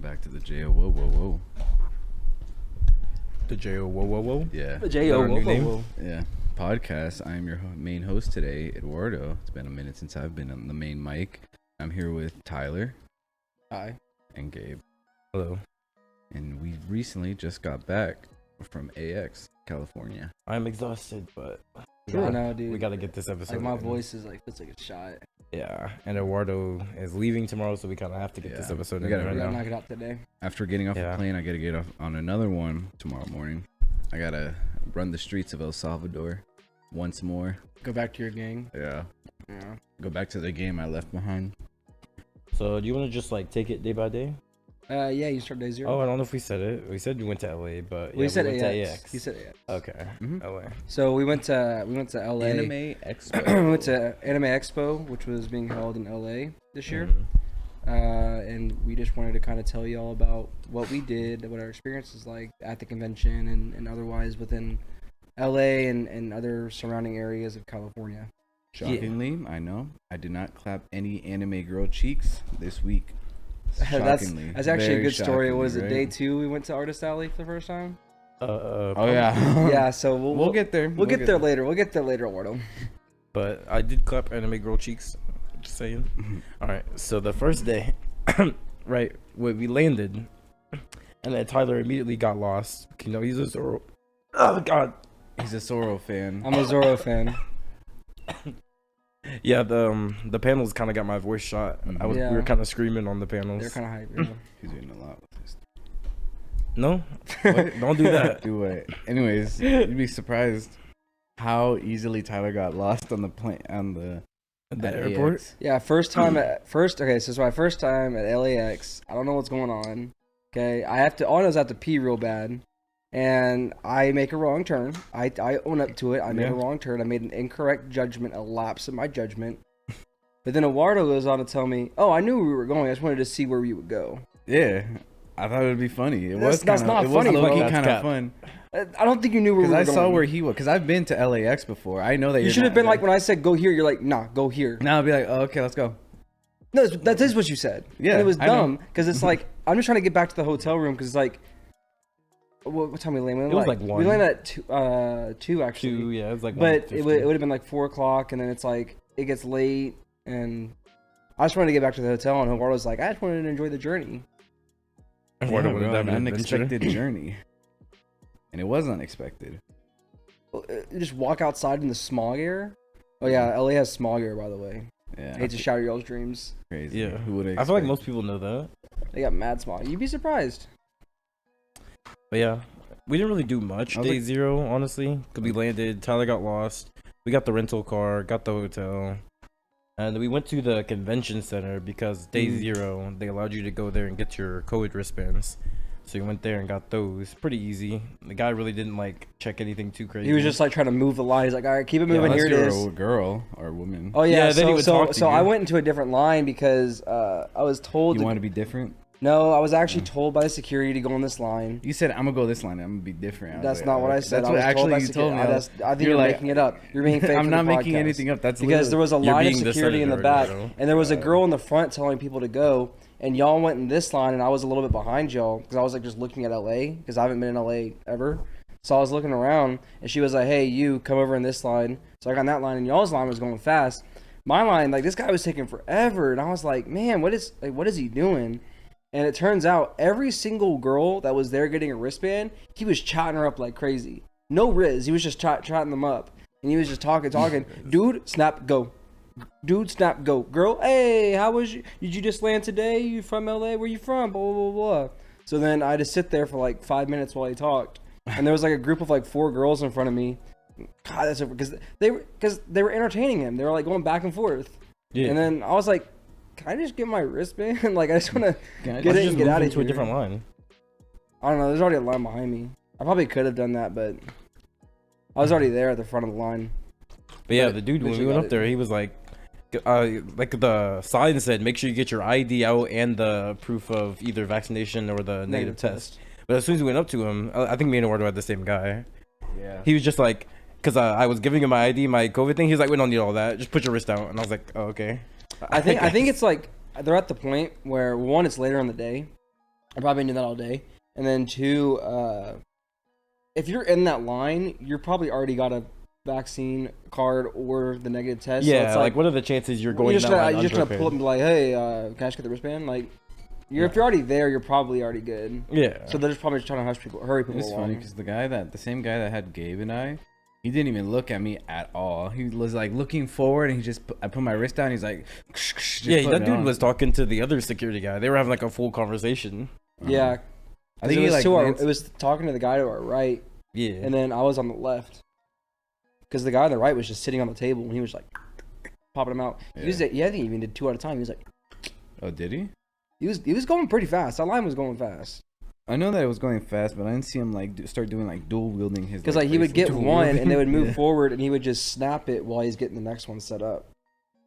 back to the JO Whoa Whoa Whoa. The JO Whoa Whoa Whoa? Yeah. The JO Whoa Whoa Whoa. Yeah. Podcast. I'm your main host today, Eduardo. It's been a minute since I've been on the main mic. I'm here with Tyler. Hi. And Gabe. Hello. And we recently just got back from AX, California. I'm exhausted, but I know, dude. we gotta get this episode. Like my in. voice is like feels like a shot. Yeah, and Eduardo is leaving tomorrow, so we kind of have to get this episode in right We gotta now. knock it out today. After getting off the plane, I gotta get off on another one tomorrow morning. I gotta run the streets of El Salvador once more. Go back to your gang. Yeah. Yeah. Go back to the game I left behind. So do you want to just like take it day by day? Yeah, you start day 0. Oh, I don't know if we said it. We said we went to LA, but We said went AX. to He said AX. Okay, LA. So we went to LA. Anime Expo. We went to Anime Expo, which was being held in LA this year. And we just wanted to kind of tell you all about what we did, what our experience was like at the convention and otherwise within LA and other surrounding areas of California. Shockingly, I know, I did not clap any anime girl cheeks this week. That's actually a good story. Shockingly, Was it right? day 2 we went to Artist Alley for the first time? Oh yeah. Yeah, so we'll get there. We'll get there later. We'll get there later, Eduardo. But I did clap anime girl cheeks. Just saying. All right. So the first day, right, when we landed, and then Tyler immediately got lost. You know, he's a Zoro. Oh God. He's a Zoro fan. I'm a Zoro fan. Yeah, the panels kind of got my voice shot. We were kind of screaming on the panels. They're kind of hype. Yeah. He's doing a lot with this. No, what? Don't do that. Do it. Anyways, you'd be surprised how easily Tyler got lost on the plane The airport. AX. Yeah, first time at first. Okay, so it's my first time at LAX. I don't know what's going on. Okay, all I know is I have to pee real bad, and I make a wrong turn. I own up to it. I made a wrong turn. I made an incorrect judgment, a lapse in my judgment. But then Eduardo goes on to tell me, "Oh, I knew where we were going. I just wanted to see where we would go." Yeah, I thought it would be funny. That's not funny, It was bro. kind of fun. I don't think you knew where we were going. Because I saw where he was. Because I've been to LAX before. I know that you should have been like when I said go here. You're like, nah, go here. Now I'll be like, oh, okay, let's go. No, that is what you said. Yeah, and it was I know. dumb because it's like I'm just trying to get back to the hotel room because it's like, what time we landed? It was like 1. We landed at 2 actually. 2, yeah, it was like. But it would have been like 4 o'clock, and then it's like it gets late, and I just wanted to get back to the hotel, and Eduardo was like, I just wanted to enjoy the journey. Eduardo wanted to have an an unexpected journey, and it was unexpected. Just walk outside in the smog air. Oh yeah, LA has smog air, by the way. Yeah, I hate to shatter y'all's dreams. crazy. Yeah, who would? I feel like most people know that. They got mad smog. You'd be surprised. But yeah, we didn't really do much day 0, honestly, because we landed. Tyler got lost. We got the rental car, got the hotel, and we went to the convention center because day 0 they allowed you to go there and get your COVID wristbands. So we went there and got those. Pretty easy. The guy really didn't like check anything too crazy. He was just like trying to move the line. He's like, all right, keep it moving. Here it is. A girl or a woman. Oh yeah. Then he would talk to so you. I went into a different line because I was told. You want to be different? No, I was actually told by the security to go on this line. You said I'm gonna go this line. I'm gonna be different. That's not what I said. That's I what was actually told you told me. I think you're making it up. You're being fake. I'm for not the making podcast. anything up. That's because there was a line of being the security in the senator, back, Eduardo. and there was a girl in the front telling people to go, and y'all went in this line, and I was a little bit behind y'all because I was like just looking at LA because I haven't been in LA ever. So I was looking around, and she was like, "Hey, you come over in this line." So I got in that line, and y'all's line was going fast. My line, like this guy was taking forever, and I was like, "Man, what is he doing?" And it turns out every single girl that was there getting a wristband, he was chatting her up like crazy. No riz, he was just chatting them up, and he was just talking. Dude, snap, go. Dude, snap, go. Girl, hey, how was you? Did you just land today? You from LA? Where you from? Blah blah blah blah. So then I had to sit there for like 5 minutes while he talked, and there was like a group of like 4 girls in front of me. God, that's over because they were entertaining him. They were like going back and forth. Yeah. And then I was like, can I just get my wristband? Like, I just want to get it and get out of here. To a different line. I don't know. There's already a line behind me. I probably could have done that, but I was already there at the front of the line. But yeah, the dude, when we went up there, he was like the sign said, make sure you get your ID out and the proof of either vaccination or the negative test. But as soon as we went up to him, I think me and Eduardo had the same guy. Yeah. He was just like, because I was giving him my ID, my COVID thing. He was like, we don't need all that. Just put your wrist out. And I was like, oh, okay. I think it's like they're at the point where, one, it's later in the day. I've probably been doing that all day. And then 2, if you're in that line, you're probably already got a vaccine card or the negative test. Yeah, so it's like what are the chances you're going? You're just gonna pull up and be like, hey, can I just get the wristband? Like, if you're already there, you're probably already good. Yeah. So they're just probably just trying to hurry people It's along. funny because the same guy that had Gabe and I, he didn't even look at me at all. He was like looking forward, and I put my wrist down. He's like, yeah, that dude was talking to the other security guy. They were having like a full conversation. Yeah, I think it was talking to the guy to our right. Yeah. And then I was on the left. Because the guy on the right was just sitting on the table and he was like popping them out. Yeah. I think he even did 2 at a time. He was like, oh, did he? He was going pretty fast. That line was going fast. I know that it was going fast, but I didn't see him like start doing like dual wielding his. Because like he would get one and they would move forward and he would just snap it while he's getting the next one set up.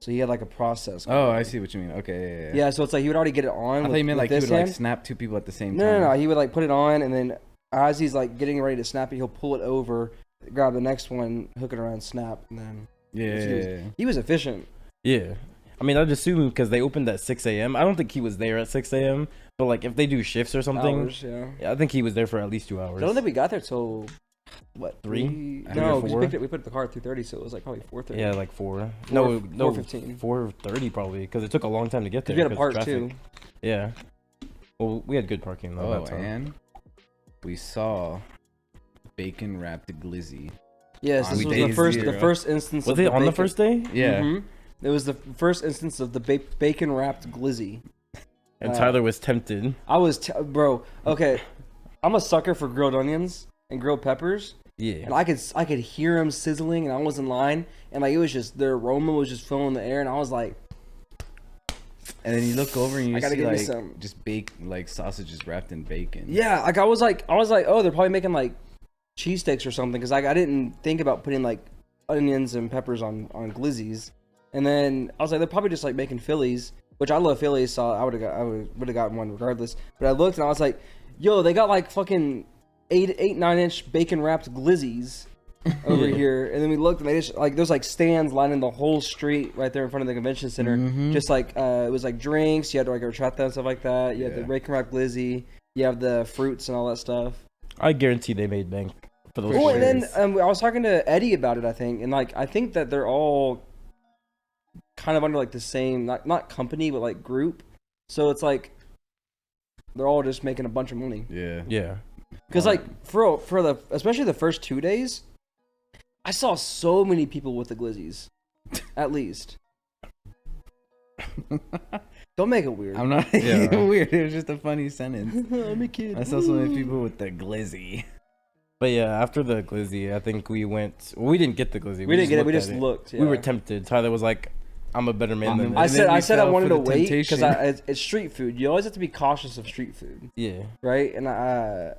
So he had like a process. Oh, I see what you mean. Okay, yeah. So it's like he would already get it on. I thought you meant like he would hand. like snap 2 people at the same time. No. He would like put it on and then as he's like getting ready to snap it, he'll pull it over, grab the next one, hook it around, snap, and then. Yeah. He was efficient. Yeah. I mean, I'd assume because they opened at 6 a.m. I don't think he was there at 6 a.m. But like if they do shifts or something, Hours, yeah. I think he was there for at least 2 hours. I don't think we got there till what 3? No, Maybe 4? we put the car at 3:30, so it was like probably 4:30. Yeah, like 4. 4 No, 4:15. 4:30 probably because it took a long time to get there. We had a park traffic. too. Yeah. Well, we had good parking though. Oh, that time. and we saw bacon wrapped glizzy. Yes, this On was day the first 0. instance. Was of it on the first day? Yeah. Mhm. It was the first instance of the bacon wrapped glizzy. And Tyler was tempted. I was, bro. Okay, I'm a sucker for grilled onions and grilled peppers, Yeah. and I could hear them sizzling, and I was in line, and like it was just their aroma was just filling the air, and I was like, And then you look over and you I gotta see get me like some. just like sausages wrapped in bacon. yeah, like I was like, oh, they're probably making like cheesesteaks or something, because I didn't think about putting like onions and peppers on glizzies, and then I was like, they're probably just like making Phillies. Which I love Phillies, so I would have gotten one regardless. But I looked and I was like, "Yo, they got like fucking 9-inch bacon wrapped glizzies over here." And then we looked and they just like there's like stands lining the whole street right there in front of the convention center. Just like it was like drinks. You had like horchata and stuff like that. You had the bacon wrapped glizzy. You have the fruits and all that stuff. I guarantee they made bank for those. Oh, and then I was talking to Eddie about it. I think, and like I think that they're all kind of under like the same not company but like group, so it's like they're all just making a bunch of money. Yeah. Because like for the especially the first 2 days, I saw so many people with the glizzies, at least. Don't make it weird. I'm not weird. It was just a funny sentence. I'm a kid. I saw so many people with the glizzy. But yeah, after the glizzy, I think we went. Well, we didn't get the glizzy. We didn't get it. We looked just at looked. We were yeah. tempted. Tyler was like, "I'm a better man than I this." said I fell wanted for to the wait because temptation. it's street food. You always have to be cautious of street food. Yeah. Right, and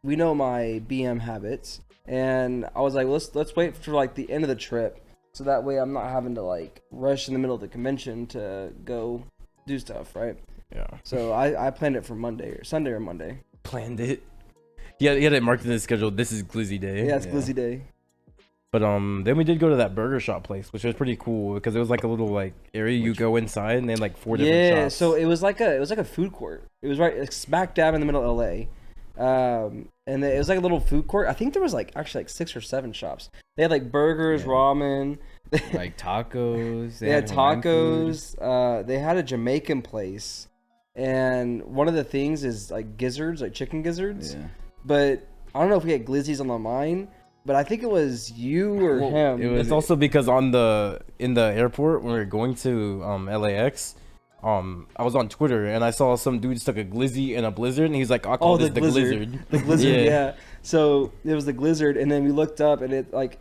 we know my BM habits, and I was like, let's wait for like the end of the trip, so that way I'm not having to like rush in the middle of the convention to go do stuff, right? Yeah. So I planned it for Sunday or Monday. Planned it. He had it marked in his schedule. This is glizzy day. Yeah, it's Glizzy Day. But then we did go to that burger shop place, which was pretty cool because it was like a little like area you go inside and they had like 4 different Yeah, shops. so it was like a food court. It was right smack dab in the middle of LA. And it was like a little food court. I think there was like actually like 6 or 7 shops. They had like burgers, ramen, Like tacos. they had tacos. They had a Jamaican place, and one of the things is like gizzards, like chicken gizzards. Yeah. But I don't know if we had glizzies on the line, but I think it was you or him. It's also because in the airport when we were going to LAX, I was on Twitter and I saw some dude stuck a glizzy in a blizzard and he's like, "I'll call this the Glizzard." The Glizzard, yeah. So it was the Glizzard, and then we looked up and it like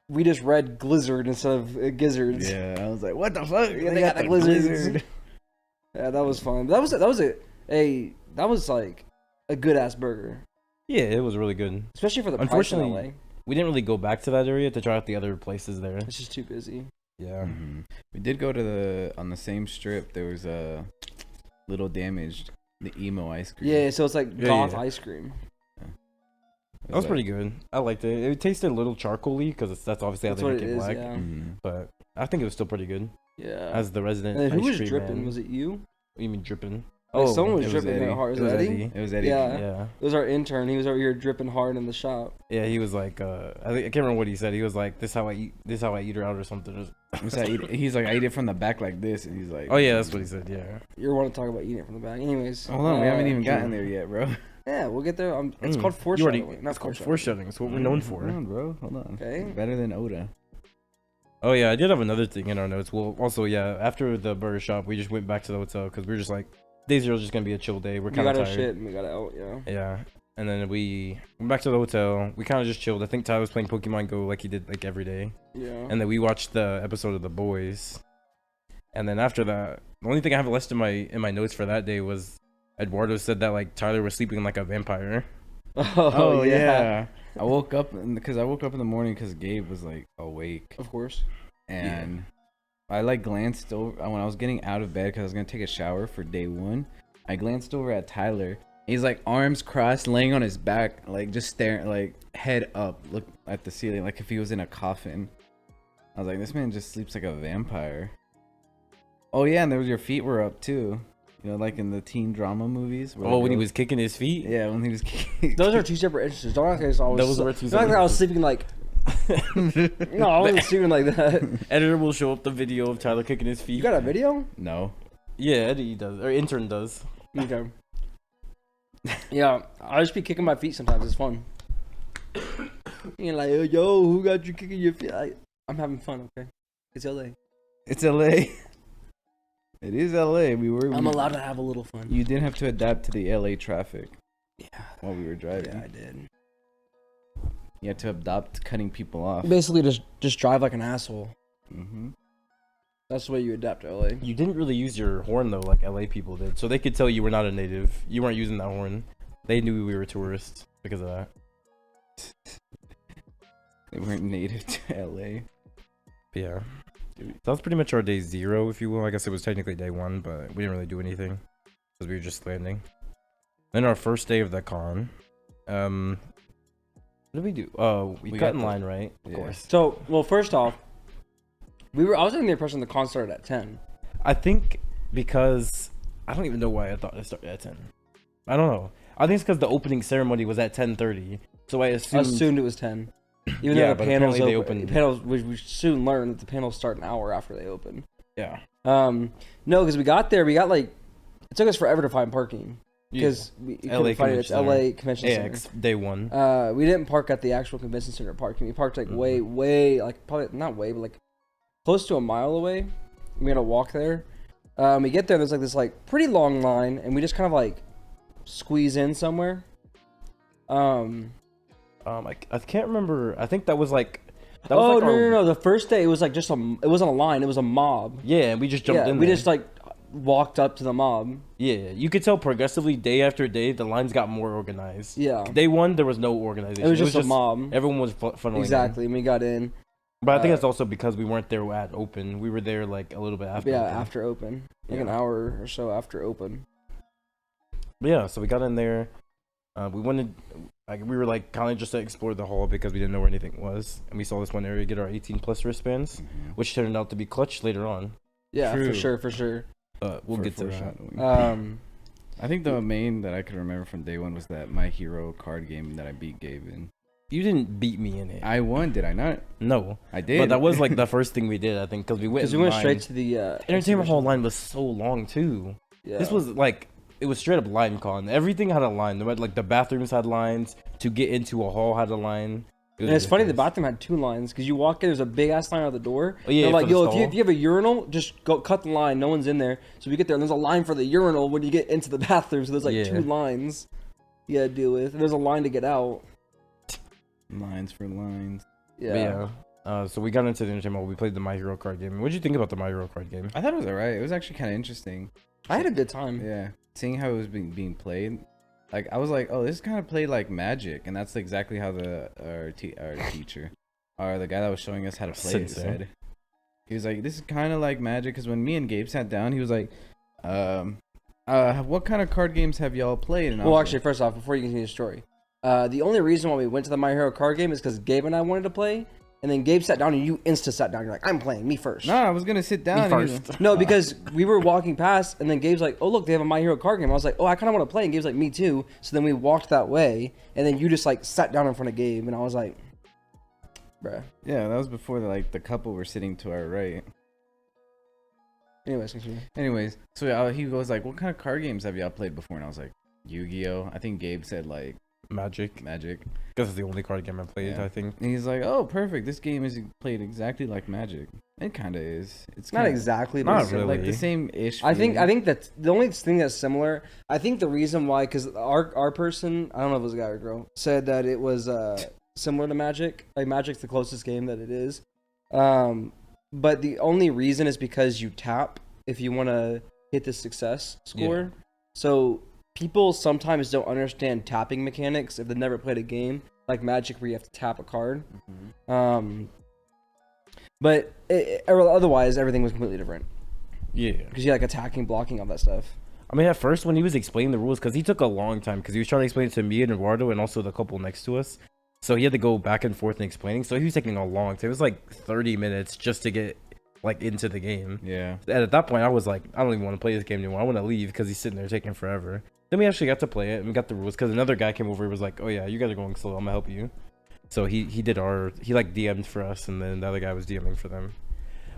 we just read Glizzard instead of gizzards. Yeah, I was like, what the fuck? Yeah, they got the Glizzards. Yeah, that was fun. That was like a good ass burger, Yeah, it was really good. especially for the price in Unfortunately, LA. we didn't really go back to that area to try out the other places there. It's just too busy. Yeah. Mhm. We did go to on the same strip. There was a Little Damaged, the emo ice cream. Yeah, so it's like Yeah, goth yeah. ice cream. That was pretty good. I liked it. It tasted a little charcoaly because that's obviously how That's they what make it it is. black. Yeah. Mhm. But I think it was still pretty good Yeah. as the resident. And who ice was cream dripping? man. Was it you? What do you mean dripping? Like, someone was it was dripping Eddie. hard. Was It was Eddie? Eddie. It was Eddie. Yeah. Yeah. It was our intern. He was over here dripping hard in the shop. Yeah, he was like, I can't remember what he said. He was like, "This how I eat. This how I eat her out" or something. He's like, I eat it from the back like this, and he's like, Oh yeah, that's what he said. Yeah. You want to talk about eating it from the back? Anyways. Hold on, we haven't even gotten there yet, bro. Yeah, we'll get there. It's called You already- foreshadowing. Not It's called foreshadowing. foreshadowing. It's what we're known for. Hold on, bro. Hold on. Okay. It's better than Oda. Oh yeah, I did have another thing in our notes. Well, also yeah, after the burger shop, we just went back to the hotel because we were just like, day zero is just gonna be a chill day. We're We kind got of our tired. shit and we got out. Yeah. Yeah, and then we went back to the hotel. We kind of just chilled. I think Tyler was playing Pokemon Go like he did like every day. Yeah. And then we watched the episode of The Boys. And then after that, the only thing I have left in my notes for that day was Eduardo said that like Tyler was sleeping like a vampire. Oh, yeah. I woke up because I woke up in the morning because Gabe was like awake, Of course. and I like glanced over when I was getting out of bed because I was gonna take a shower for day one. I glanced over at Tyler. He's like arms crossed, laying on his back, like just staring, like head up, look at the ceiling, like if he was in a coffin. I was like, this man just sleeps like a vampire. Oh yeah, and there was your feet were up too. You know, like in the teen drama movies. where Oh, the when he girls- was kicking his feet. Yeah, when he was. Those are two separate instances. Don't act like I was. Those were two don't act like I was separate sleeping like. No, I wasn't sleeping like that. Editor will show up the video of Tyler kicking his feet. You got a video? No. Yeah, Eddie does, or intern does. Okay. Yeah, I just be kicking my feet sometimes. It's fun. You're like, yo, who got you kicking your feet? I'm having fun. Okay, it's LA. It's LA. It is LA. I'm allowed to have a little fun. You didn't have to adapt to the LA traffic. Yeah. While we were driving. Yeah, I did. You had to adopt cutting people off. Basically, just drive like an asshole. Mm-hmm. That's the way you adapt to LA. You didn't really use your horn though, like LA people did, so they could tell you were not a native. You weren't using that horn. They knew we were tourists because of that. They weren't native to LA. But yeah, that was pretty much our day zero, if you will. I guess it was technically day one, but we didn't really do anything because we were just landing. Then our first day of the con, what did we do? Oh, we cut in line, right? Of course. So, well, first off, I was under the impression the con started at 10. I think because I don't even know why I thought it started at 10. I don't know. I think it's because the opening ceremony was at 10:30, so I I assumed. assumed it was 10. Even Yeah, though but the panels apparently they open, opened- the panels we soon learned that the panels start an hour after they open. Yeah. No, because we got there, it took us forever to find parking because we couldn't find it. It's LA Convention Center. AX day one. We didn't park at the actual convention center parking. We parked like way, like probably not way, but like close to a mile away. We had to walk there. We get there, there's like this like pretty long line, and we just kind of like squeeze in somewhere. I can't remember. I think that was like. No. The first day it was like it wasn't a line. It was a mob. Yeah, we just jumped in. We there. just like walked up to the mob. Yeah, you could tell progressively day after day the lines got more organized. Yeah. Day one there was no organization. It was just a mob. Everyone was funneling in. Exactly, and we got in. But I think that's also because we weren't there at open. We were there like a little bit after. Yeah, open. after open, like an hour or so after open. But yeah, so we got in there. We wanted, like, we were like kind of just to explore the hall because we didn't know where anything was, and we saw this one area get our 18+ wristbands, which turned out to be clutch later on. Yeah, True. for sure. We'll get to that. Foreshadowing. I think the main that I could remember from day one was that My Hero card game that I beat Gabe in. You didn't beat me in it. I won, did I not? No, I did. but that was like the first thing we did, I think, because we went. Straight to the entertainment hall line was so long too. Yeah. This was like. It was straight up line con. Everything had a line. Like the bathrooms had lines. To get into a hall had a line. And it's funny, the bathroom had 2 lines because you walk in, there's a big ass line out the door. Oh, yeah, they're like, for the yo, stall. if you have a urinal, just go cut the line. No one's in there. So we get there, and there's a line for the urinal when you get into the bathroom. So there's like 2 lines you gotta deal with. And there's a line to get out. Lines for lines. Yeah. So we got into the entertainment hall. We played the My Hero card game. What did you think about the My Hero card game? I thought it was alright. It was actually kind of interesting. I had a good time. Yeah. Seeing how it was being played. Like, I was like, oh, this is kind of played like Magic. And that's exactly how our teacher, or the guy that was showing us how to play it, said. He was like, this is kind of like Magic. Because when me and Gabe sat down, he was like, what kind of card games have y'all played? And Well, actually, first off, before you continue the story, the only reason why we went to the My Hero card game is because Gabe and I wanted to play, and then Gabe sat down, and you insta sat down. You're like, I'm playing, me first. No, I was gonna sit down. Me first. No, because we were walking past, and then Gabe's like, oh, look, they have a My Hero card game. I was like, oh, I kind of want to play. And Gabe's like, me too. So then we walked that way, and then you just, like, sat down in front of Gabe, and I was like, bruh. Yeah, that was before, like, the couple were sitting to our right. Anyways, continue. Anyways, so he goes like, what kind of card games have y'all played before? And I was like, Yu-Gi-Oh! I think Gabe said, like, Magic. Magic. Because it's the only card game I played, Yeah. I think. And he's like, oh, perfect. This game is played exactly like Magic. It kind of is. It's Not kinda, exactly, but Not it's really. like the same-ish. I think feeling. that's the only thing that's similar. I think the reason why, because our person, I don't know if it was a guy or a girl, said that it was similar to Magic. Like Magic's the closest game that it is. But the only reason is because you tap if you want to hit the success score. Yeah. So people sometimes don't understand tapping mechanics if they've never played a game like Magic where you have to tap a card. But otherwise, everything was completely different. Yeah. Because you like attacking, blocking, all that stuff. I mean, at first, when he was explaining the rules, because he took a long time, because he was trying to explain it to me and Eduardo and also the couple next to us. So he had to go back and forth and explaining. So he was taking a long time. It was like 30 minutes just to get like into the game. Yeah. And at that point, I was like, I don't even want to play this game anymore. I want to leave because he's sitting there taking forever. Then we actually got to play it and we got the rules because another guy came over and was like, oh yeah, you guys are going slow. I'm gonna help you. So he did he like DM'd for us and then the other guy was DMing for them.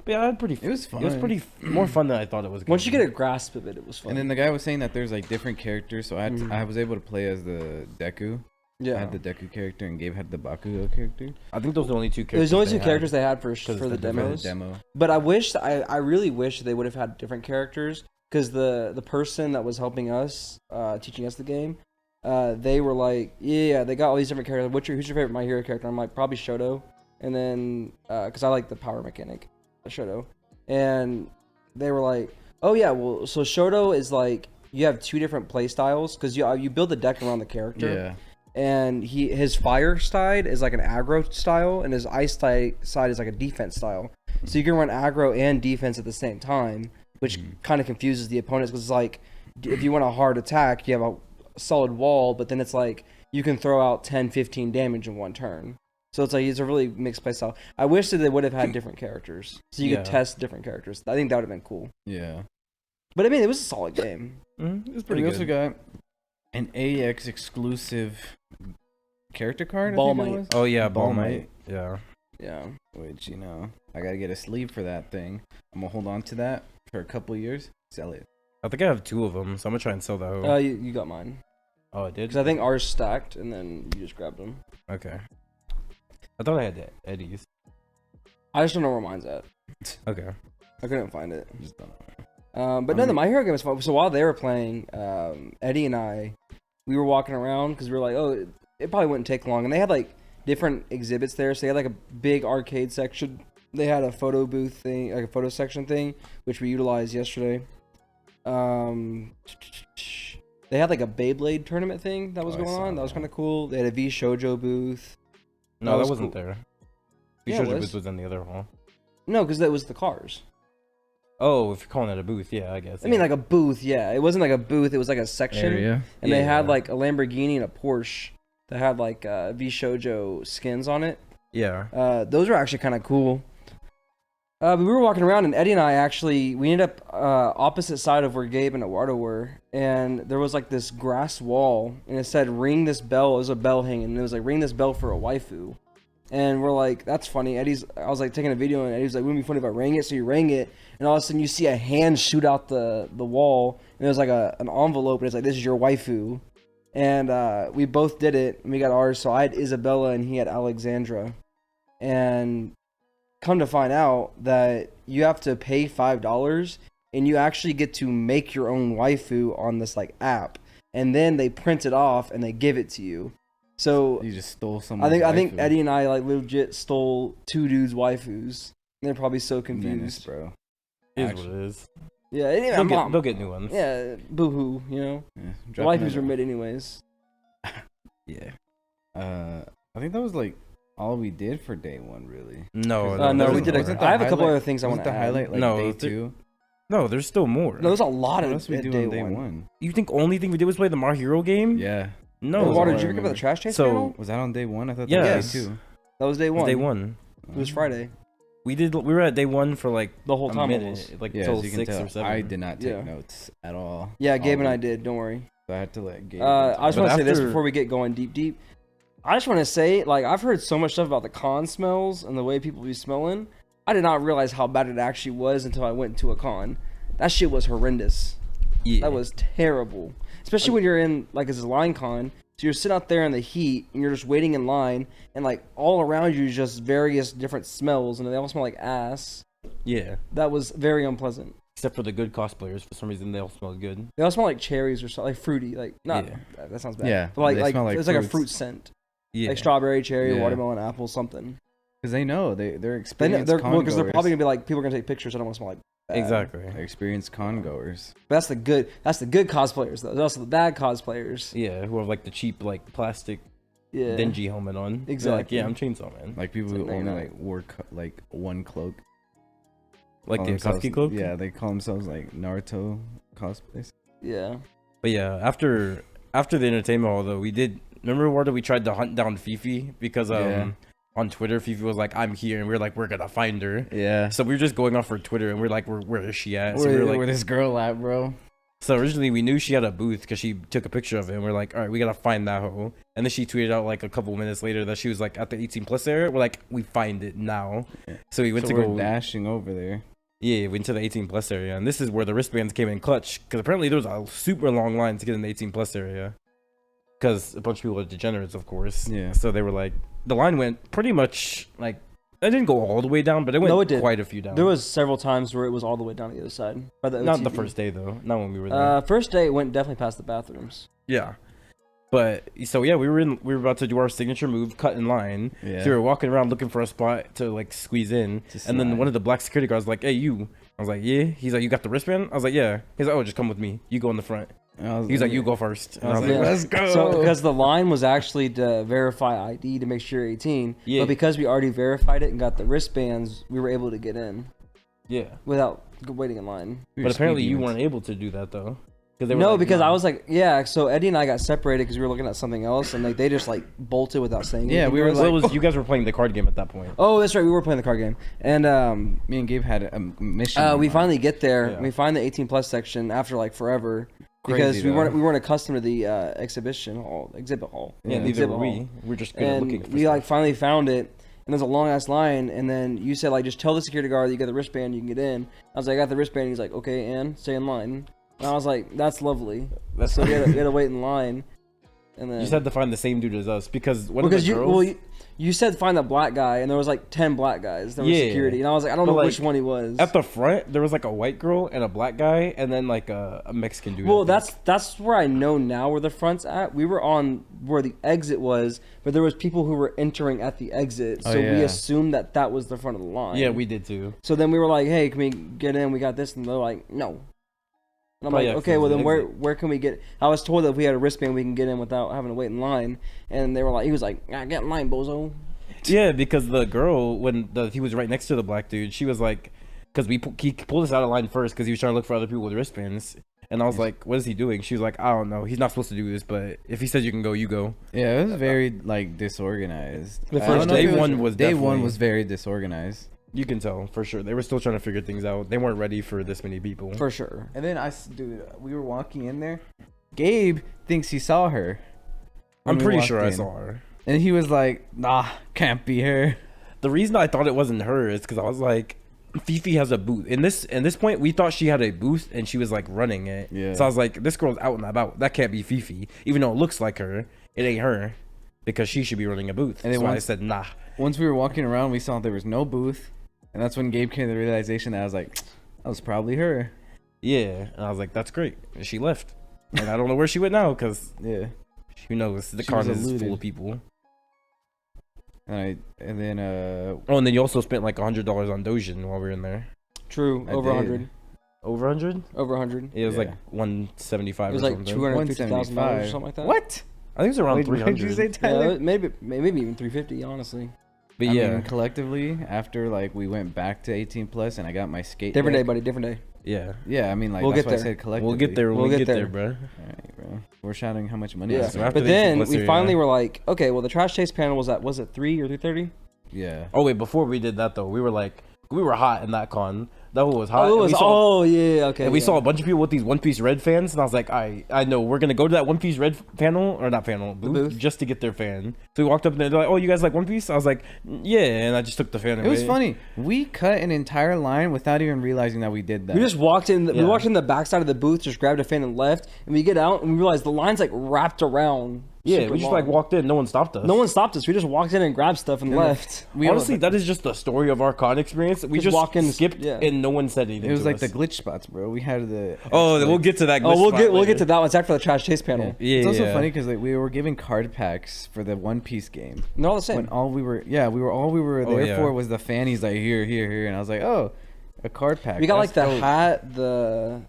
But yeah, it was fun. It was pretty more fun than I thought it was gonna Once you get a grasp of it, it was fun. And then the guy was saying that there's like different characters, so I was able to play as the Deku. Yeah. I had the Deku character and Gabe had the Bakugo character. I think those are the only two characters. There's only two characters they had for the demos. demos. But I really wish they would have had different characters because the person that was helping us, teaching us the game, they were like, yeah, they got all these different characters. Who's your favorite My Hero character? I'm like, probably Shoto. And then, because I like the power mechanic, Shoto. And they were like, oh yeah, well, so Shoto is like, you have two different play styles because you build the deck around the character. Yeah. And his fire side is like an aggro style, and his ice side is like a defense style. So you can run aggro and defense at the same time, which kind of confuses the opponents because it's like, if you want a hard attack, you have a solid wall, but then it's like you can throw out 10, 15 damage in one turn. So it's like it's a really mixed play style. I wish that they would have had different characters, so you could test different characters. I think that would have been cool. Yeah. But I mean, it was a solid game. It was pretty We good. also got an AX exclusive character card. Ball I think it Might. was. Oh yeah, Ball Ball Might. Might. Yeah. Yeah. Which I gotta get a sleeve for that thing. I'm gonna hold on to that for a couple years. Sell it. I think I have two of them, so I'm gonna try and sell that. You got mine. Oh, I did? Because I think ours stacked, and then you just grabbed them. Okay. I thought I had Eddie's. I just don't know where mine's at. Okay. I couldn't find it. Just don't. But no, the My Hero game was fun. So while they were playing, Eddie and I, we were walking around because we were like, oh, it probably wouldn't take long. And they had like different exhibits there. So they had like a big arcade section. They had a photo booth thing, like a photo section thing, which we utilized yesterday. They had like a Beyblade tournament thing that was going on. That was kind of cool. They had a Vshojo booth. No, that wasn't there. Yeah, Vshojo was in the other hall. No, because that was the cars. Oh, if you're calling it a booth, yeah, I guess. I mean, like a booth, yeah. It wasn't like a booth. It was like a section. Area. And they had like a Lamborghini and a Porsche that had like Vshojo skins on it. Yeah. Those were actually kind of cool. We were walking around, and Eddie and I we ended up opposite side of where Gabe and Eduardo were, and there was like this grass wall, and it said "Ring this bell." It was a bell hanging, and it was like "Ring this bell for a waifu." And we're like, "That's funny." I was like taking a video, and Eddie's like, "Wouldn't it be funny if I rang it?" So you rang it, and all of a sudden you see a hand shoot out the wall, and it was like an envelope, and it's like, "This is your waifu." And we both did it, and we got ours. So I had Isabella, and he had Alexandra, and come to find out that you have to pay $5 and you actually get to make your own waifu on this like app, and then they print it off and they give it to you. So You just stole someone's I think waifu. Eddie and I like legit stole two dudes' waifus. They're probably so Menace, confused. bro. It is what it is. Yeah, anyway, They'll get new ones. yeah, boo-hoo, you know. Yeah, The dropping waifus it were off. mid anyways. Yeah. I think that was like all we did for day one, really. No, No, we did. Wasn't the I have a couple highlight- other things I want wasn't to the add. highlight like No, day there- two? No, there's still more. No, there's a lot What of else we do day on day one. one? You think only thing we did was play the My Hero game? Yeah. No. Water, all did I you pick up the remember. trash chase So- panel? Was that on day one? I thought Yes. that was day two. That was day one. Day one. It was Friday. We were at day 1 for like The whole time minute, almost. like Yeah, till as you can 6 tell, or 7. I did not take Yeah. notes at all. Yeah, Gabe all and I week. did. Don't worry. So I had to let Gabe. I just But want to say this after- before we get going deep. I just want to say, like, I've heard so much stuff about the con smells and the way people be smelling. I did not realize how bad it actually was until I went to a con. That shit was horrendous. Yeah. That was terrible. Especially when you're in, like, it's a line con. So you're sitting out there in the heat and you're just waiting in line. And, like, all around you is just various different smells. And they all smell like ass. Yeah. That was very unpleasant. Except for the good cosplayers, for some reason they all smell good. They all smell like cherries or something. Like fruity. Like, not, Yeah. that sounds bad. Yeah, But, they like smell like it's like a fruits. fruit scent. Yeah. Like strawberry, cherry, Yeah. watermelon, apple, something. Because they know they're They're experienced because con they're goers. probably gonna be like, people are gonna take pictures. I don't want to smell like bad. Exactly. They're experienced con goers. But that's the good cosplayers though. There's also the bad cosplayers. Yeah, who have like the cheap like plastic Yeah. dingy helmet on. They're like, Exactly. yeah, I'm Chainsaw Man. Like people It's who like, only no. like wore like one cloak. Like Call the themselves- Akatsuki cloak. Yeah, they call themselves like Naruto cosplays. Yeah. But yeah, after the entertainment hall though, we did remember where we tried to hunt down FeFe because Yeah. on Twitter FeFe was like, I'm here, and we were like, we're gonna find her. Yeah. So we were just going off her Twitter, and we're like, where is she at? So we Where, were like, where this girl at, bro? so originally we knew she had a booth because she took a picture of it, and we're like, all right, we gotta find that hoe. And then she tweeted out like a couple minutes later that she was like at the 18+ area. We're like, we find it now. Yeah. So we went So to we're go dashing over there. Yeah, went to the 18+ area, and this is where the wristbands came in clutch. Because apparently there was a super long line to get in the 18+ area. Because a bunch of people are degenerates, of course. Yeah. So they were like, the line went pretty much like, it didn't go all the way down, but it went No, it did. quite a few down. There was several times where it was all the way down the other side. By the not the OTV. first day though, not when we were there. First day it went definitely past the bathrooms. Yeah. But so yeah, we were about to do our signature move, cut in line. Yeah. So we were walking around looking for a spot to like squeeze in, To and then slide. one of the black security guards was like, "Hey, you." I was like, "Yeah." He's like, "You got the wristband?" I was like, "Yeah." He's like, "Oh, just come with me. You go in the front." He's like, "You go first." And I was like, Yeah. let's go. So because the line was actually to verify ID to make sure you're 18. Yeah. But because we already verified it and got the wristbands, we were able to get in "Yeah." without waiting in line. But apparently you weren't able to do that though. They were No, like, because "Nah." I was like, yeah. So Eddie and I got separated because we were looking at something else, and like they just like bolted without saying. Yeah, anything. we were Well, like- it was you guys were playing the card game at that point. Oh, that's right. We were playing the card game, and Me and Gabe had a mission. we finally get there. Yeah. We find the 18+ section after like forever because Crazy, we though. weren't accustomed to the exhibit hall. Yeah, neither exhibit were hall. we. We're just good at looking And for we stuff. like finally found it, and there's a long ass line, and then you said like just tell the security guard that you got the wristband, you can get in. I was like, I got the wristband. He's like, okay, and stay in line. And I was like, that's lovely. That's So we had to wait in line, and then you just had to find the same dude as us because one of the girls. you said find the black guy, and there was like 10 black guys that were Yeah. security, and I was like, I don't But, know like, which one he was. At the front, there was like a white girl and a black guy, and then like a Mexican dude. Well, I think. that's where I know now where the front's at. We were on where the exit was, but there was people who were entering at the exit, so Oh, we yeah. assumed that was the front of the line. Yeah, we did too. So then we were like, hey, can we get in? We got this, and they're like, no. And I'm Oh, like, yeah, okay, because well the then exit. where can we get? I was told that if we had a wristband, we can get in without having to wait in line. And they were like, he was like, get in line, bozo. Yeah, because the girl he was right next to the black dude, she was like, because he pulled us out of line first because he was trying to look for other people with wristbands, and I was like, what is he doing? She was like, I don't know, he's not supposed to do this, but if he says you can go, you go. Yeah, it was very like disorganized. The I first don't know day if it one was day one definitely- was very disorganized. You can tell for sure they were still trying to figure things out. They weren't ready for this many people. For sure. And then dude, we were walking in there. Gabe thinks he saw her. when I'm we pretty walked sure I in. saw her. And he was like, nah, can't be her. The reason I thought it wasn't her is because I was like, FeFe has a booth. In this point, we thought she had a booth and she was like running it. Yeah. So I was like, this girl's out and about. That can't be FeFe. Even though it looks like her, it ain't her because she should be running a booth. And then so I once- said, nah. Once we were walking around, we saw there was no booth. And that's when Gabe came to the realization that I was like, that was probably her. Yeah. And I was like, that's great. And she left. And I don't know where she went now because Yeah. who knows? The She was con is eluded. full of people. And then Oh, and then you also spent like $100 on Dojin while we were in there. True. I Over did. 100. Over 100? Over 100. It was Yeah. like 175 It was or like something. $250,000 or something like that. What? I think it was around Wait, what 300. did you say, Yeah, Tyler? maybe even 350, honestly. But I yeah, mean, collectively, after like we went back to 18+ and I got my skate Different day, deck- buddy. Different day. yeah. Yeah, I mean, like We'll that's get what I there. said collectively. We'll get there. We'll We'll get get there, there. bro. Alright, bro. We're shouting how much money. Yeah. I So spent. after But the then 18+ we area- finally were like, okay, well the trash taste panel was it 3 or 3:30? Yeah. Oh wait, before we did that though, we were hot in that con. That one was hot. Oh, it was. Yeah. Okay. And we saw a bunch of people with these One Piece Red fans, and I was like, I know we're gonna go to that One Piece Red panel or not panel booth just to get their fan. So we walked up and they're like, "Oh, you guys like One Piece?" I was like, "Yeah," and I just took the fan away. It was funny. We cut an entire line without even realizing that we did that. We just walked in. We walked in the backside of the booth, just grabbed a fan and left. And we get out and we realized the line's like wrapped around. Yeah, we just like walked in. No one stopped us. No one stopped us. We just walked in and grabbed stuff and left. Honestly, that is just the story of our con experience. We just walked in, skipped, and no one said anything. It was like the glitch spots, bro. We had the. Oh, we'll get to that. We'll get to that one. It's after the trash taste panel. Yeah. It's also funny because like we were giving card packs for the One Piece game. They're all the same. When all we were there for was the fan. He's like here, and I was like, oh, a card pack. We got like the hat, the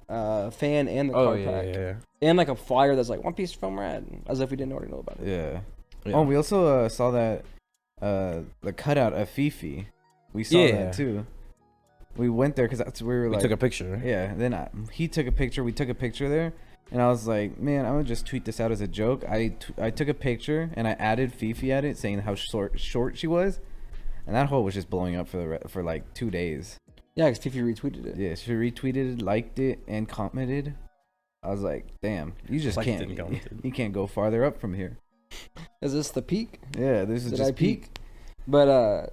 fan, and the card pack. Yeah. And like a flyer that's like One Piece Film Rad, as if we didn't already know about it. Yeah. Oh, we also saw that the cutout of FeFe. We saw that too. We went there because that's where we took a picture. Yeah. Then he took a picture. We took a picture there, and I was like, man, I'm gonna just tweet this out as a joke. I took a picture and I added FeFe at it, saying how short she was, and that hole was just blowing up for like 2 days. Yeah, because FeFe retweeted it. Yeah, she retweeted, liked it, and commented. I was like, damn, you just can't. You can't go farther up from here. Is this the peak? Yeah, this is just peak. But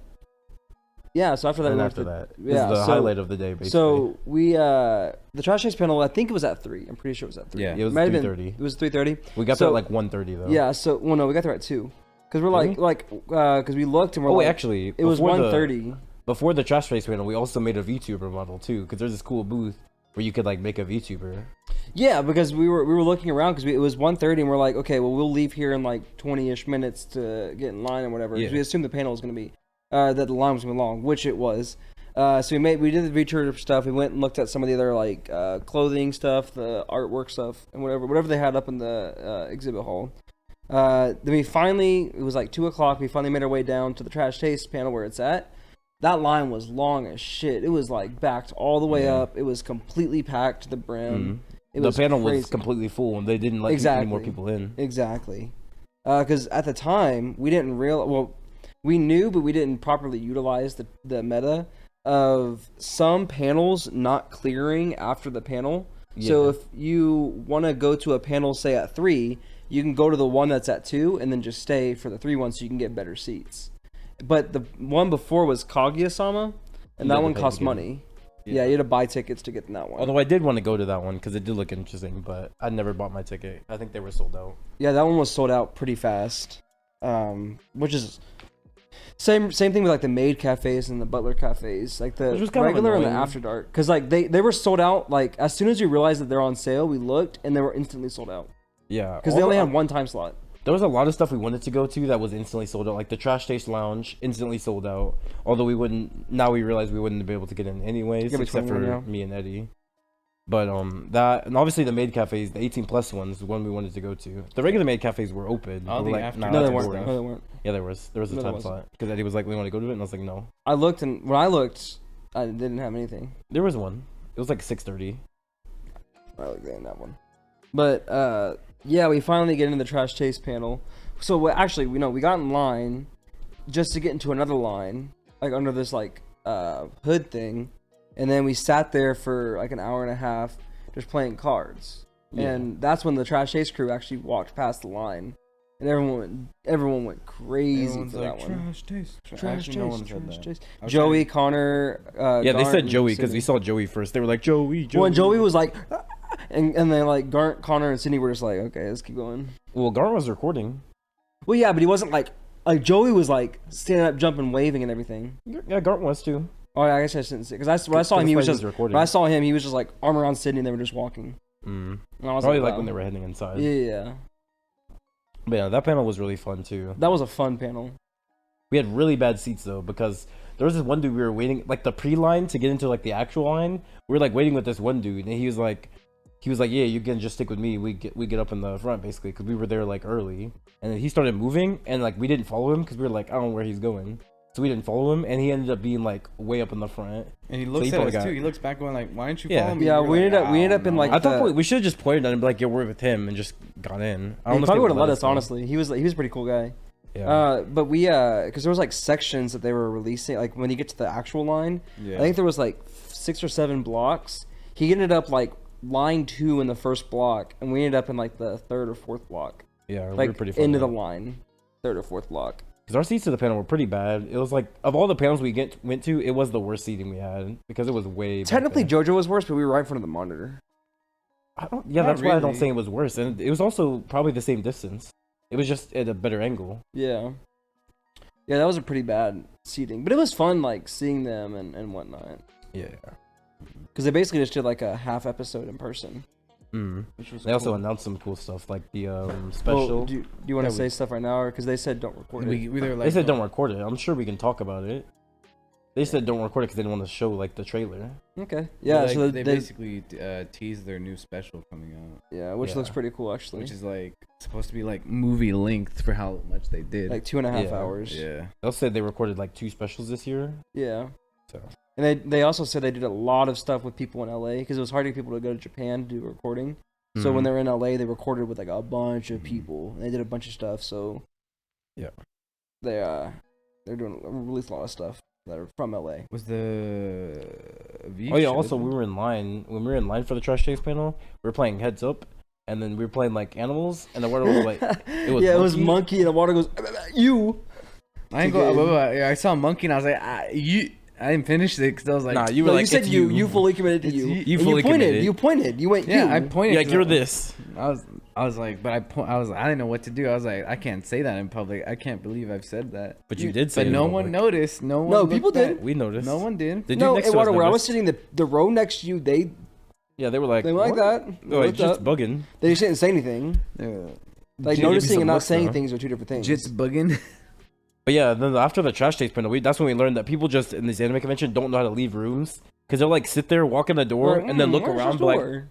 yeah. So after that, and after that, yeah, this is the highlight of the day. Basically. So we the trash taste panel. I think it was at 3. I'm pretty sure it was at 3. Yeah, it was 3:30. It was 3:30. We got there at like 1:30 though. Yeah. So no, we got there at 2. Because we're because we looked and we're actually, it was 1:30. Before the trash taste panel, we also made a VTuber model too, because there's this cool booth where you could like make a VTuber. Yeah, because we were looking around because it was 1:30 and we're like, okay, well we'll leave here in like 20-ish minutes to get in line or whatever. Yeah. We assumed the panel was gonna be that the line was gonna be long, which it was. So we did the VTuber stuff. We went and looked at some of the other like clothing stuff, the artwork stuff, and whatever they had up in the exhibit hall. Then it was like 2 o'clock. We finally made our way down to the trash taste panel where it's at. That line was long as shit. It was like backed all the way up. It was completely packed to the brim. The panel was completely full, and they didn't let any more people in. Exactly. Because at the time, we didn't realize... Well, we knew, but we didn't properly utilize the meta of some panels not clearing after the panel. Yeah. So if you want to go to a panel, say, at 3, you can go to the one that's at 2, and then just stay for the 3 one so you can get better seats. But the one before was Kaguya-sama, and that one cost money. Yeah, you had to buy tickets to get in that one. Although I did want to go to that one because it did look interesting, but I never bought my ticket. I think they were sold out. Yeah, that one was sold out pretty fast. Which is same thing with like the maid cafes and the butler cafes, like the regular and the after dark. Because like they were sold out. Like as soon as we realized that they're on sale, we looked and they were instantly sold out. Yeah, because they only had one time slot. There was a lot of stuff we wanted to go to that was instantly sold out, like the Trash Taste Lounge, instantly sold out. Although we realize we wouldn't be able to get in anyways, except for me and Eddie. But that, and obviously the maid cafes, the 18+ ones, the one we wanted to go to. The regular maid cafes were open. No, they weren't. Yeah, there was a time slot because Eddie was like, "We want to go to it," and I was like, "No." I looked, and when I looked, I didn't have anything. There was one. It was like 6:30. I looked in that one, but yeah, we finally get into the trash taste panel. So we got in line just to get into another line, like under this like hood thing, and then we sat there for like an hour and a half just playing cards. Yeah. And that's when the trash taste crew actually walked past the line, and everyone went crazy for that one. Trash taste. Joey, Connor. Yeah, they said Joey because we saw Joey first. They were like Joey. Well, and Joey was like. And then like Garnt, Connor, and Sydney were just like, okay, let's keep going. Well, Garnt was recording. Well, yeah, but he wasn't like Joey was like standing up, jumping, waving, and everything. Yeah, Garnt was too. Oh, yeah, I guess I didn't see because when I saw him, he was just recording. When I saw him, he was just like arm around Sydney, and they were just walking. And I was probably like when they were heading inside. Yeah. But yeah, that panel was really fun too. That was a fun panel. We had really bad seats though because there was this one dude we were waiting like the pre-line to get into like the actual line. We were like waiting with this one dude, and he was like, yeah, you can just stick with me. We get up in the front basically because we were there like early, and then he started moving, and like we didn't follow him because we were like, I don't know where he's going, so we didn't follow him, and he ended up being like way up in the front. And he looks at us too. He looks back going like, why didn't you follow me? Yeah, we ended up in like. I thought we should have just pointed at him, like, yeah, we're with him, and just got in. I don't know. He probably would have let us. Honestly, he was a pretty cool guy. Yeah. But we because there was like sections that they were releasing, like when you get to the actual line. Yeah. I think there was like 6 or 7 blocks. He ended up like line 2 in the first block, and we ended up in like the 3rd or 4th block. Yeah, we Like were pretty far into down. the line, 3rd or 4th block. Because our seats to the panel were pretty bad. It was like, of all the panels we went to, it was the worst seating we had because it was way. Technically, JoJo was worse, but we were right in front of the monitor. Yeah, Not that's why I don't really. say it was worse, and it was also probably the same distance. It was just at a better angle. Yeah. Yeah, that was a pretty bad seating, but it was fun, like seeing them and whatnot. Yeah. Because they basically just did like a half episode in person, Mm. which was They also cool. announced some cool stuff like the special. Well, do you want to Yeah, say we- stuff right now, or because they said don't record it? We were like, They said don't record it. I'm sure we can talk about it. They said don't record it because they didn't want to show like the trailer. Okay. Yeah. like, So they basically teased their new special coming out, yeah, which Yeah. looks pretty cool actually. which is like supposed to be like movie length for how much they did. like 2.5 Yeah. hours. yeah. They also said they recorded like 2 specials this year. Yeah. So And they also said they did a lot of stuff with people in LA because it was hard to get people to go to Japan to do recording. So when Mhm. they were in LA, they recorded with like a bunch of people. And they did a bunch of stuff. So Yeah. they're doing released a lot of stuff that are from LA. Was the Oh yeah, also we were in line when we were in line for the Trash Taste panel. We were playing Heads Up, and then we were playing like animals, and the water was like was yeah, it was monkey. monkey, and the water goes you. I ain't go. I saw a monkey and I was like, I didn't finish it because I was like, Nah, you were No, like you said it's you fully committed to It's you. you. You And fully pointed. committed. You pointed. You went. yeah, you. I pointed. Yeah, 'cause you're I- this. I was like, but I didn't know what to do. I was like, I can't say that in public. I can't believe I've said that. But you did say. But it no in one public. noticed. No one. No, looked people did. at- We noticed. No one did. The dude No, next in to us water where I was noticed. sitting, the row next to you, they Yeah, they were like like "What?" that. They Oh, like, looked just up. bugging. They just didn't say anything. Yeah. Like Give me noticing some and not looks, saying though. things are 2 different things. Jits bugging. But yeah, then after the Trash Taste panel, that's when we learned that people just in this anime convention don't know how to leave rooms because they'll like sit there, walk in the door, Like, and then look where's around, the be like, door?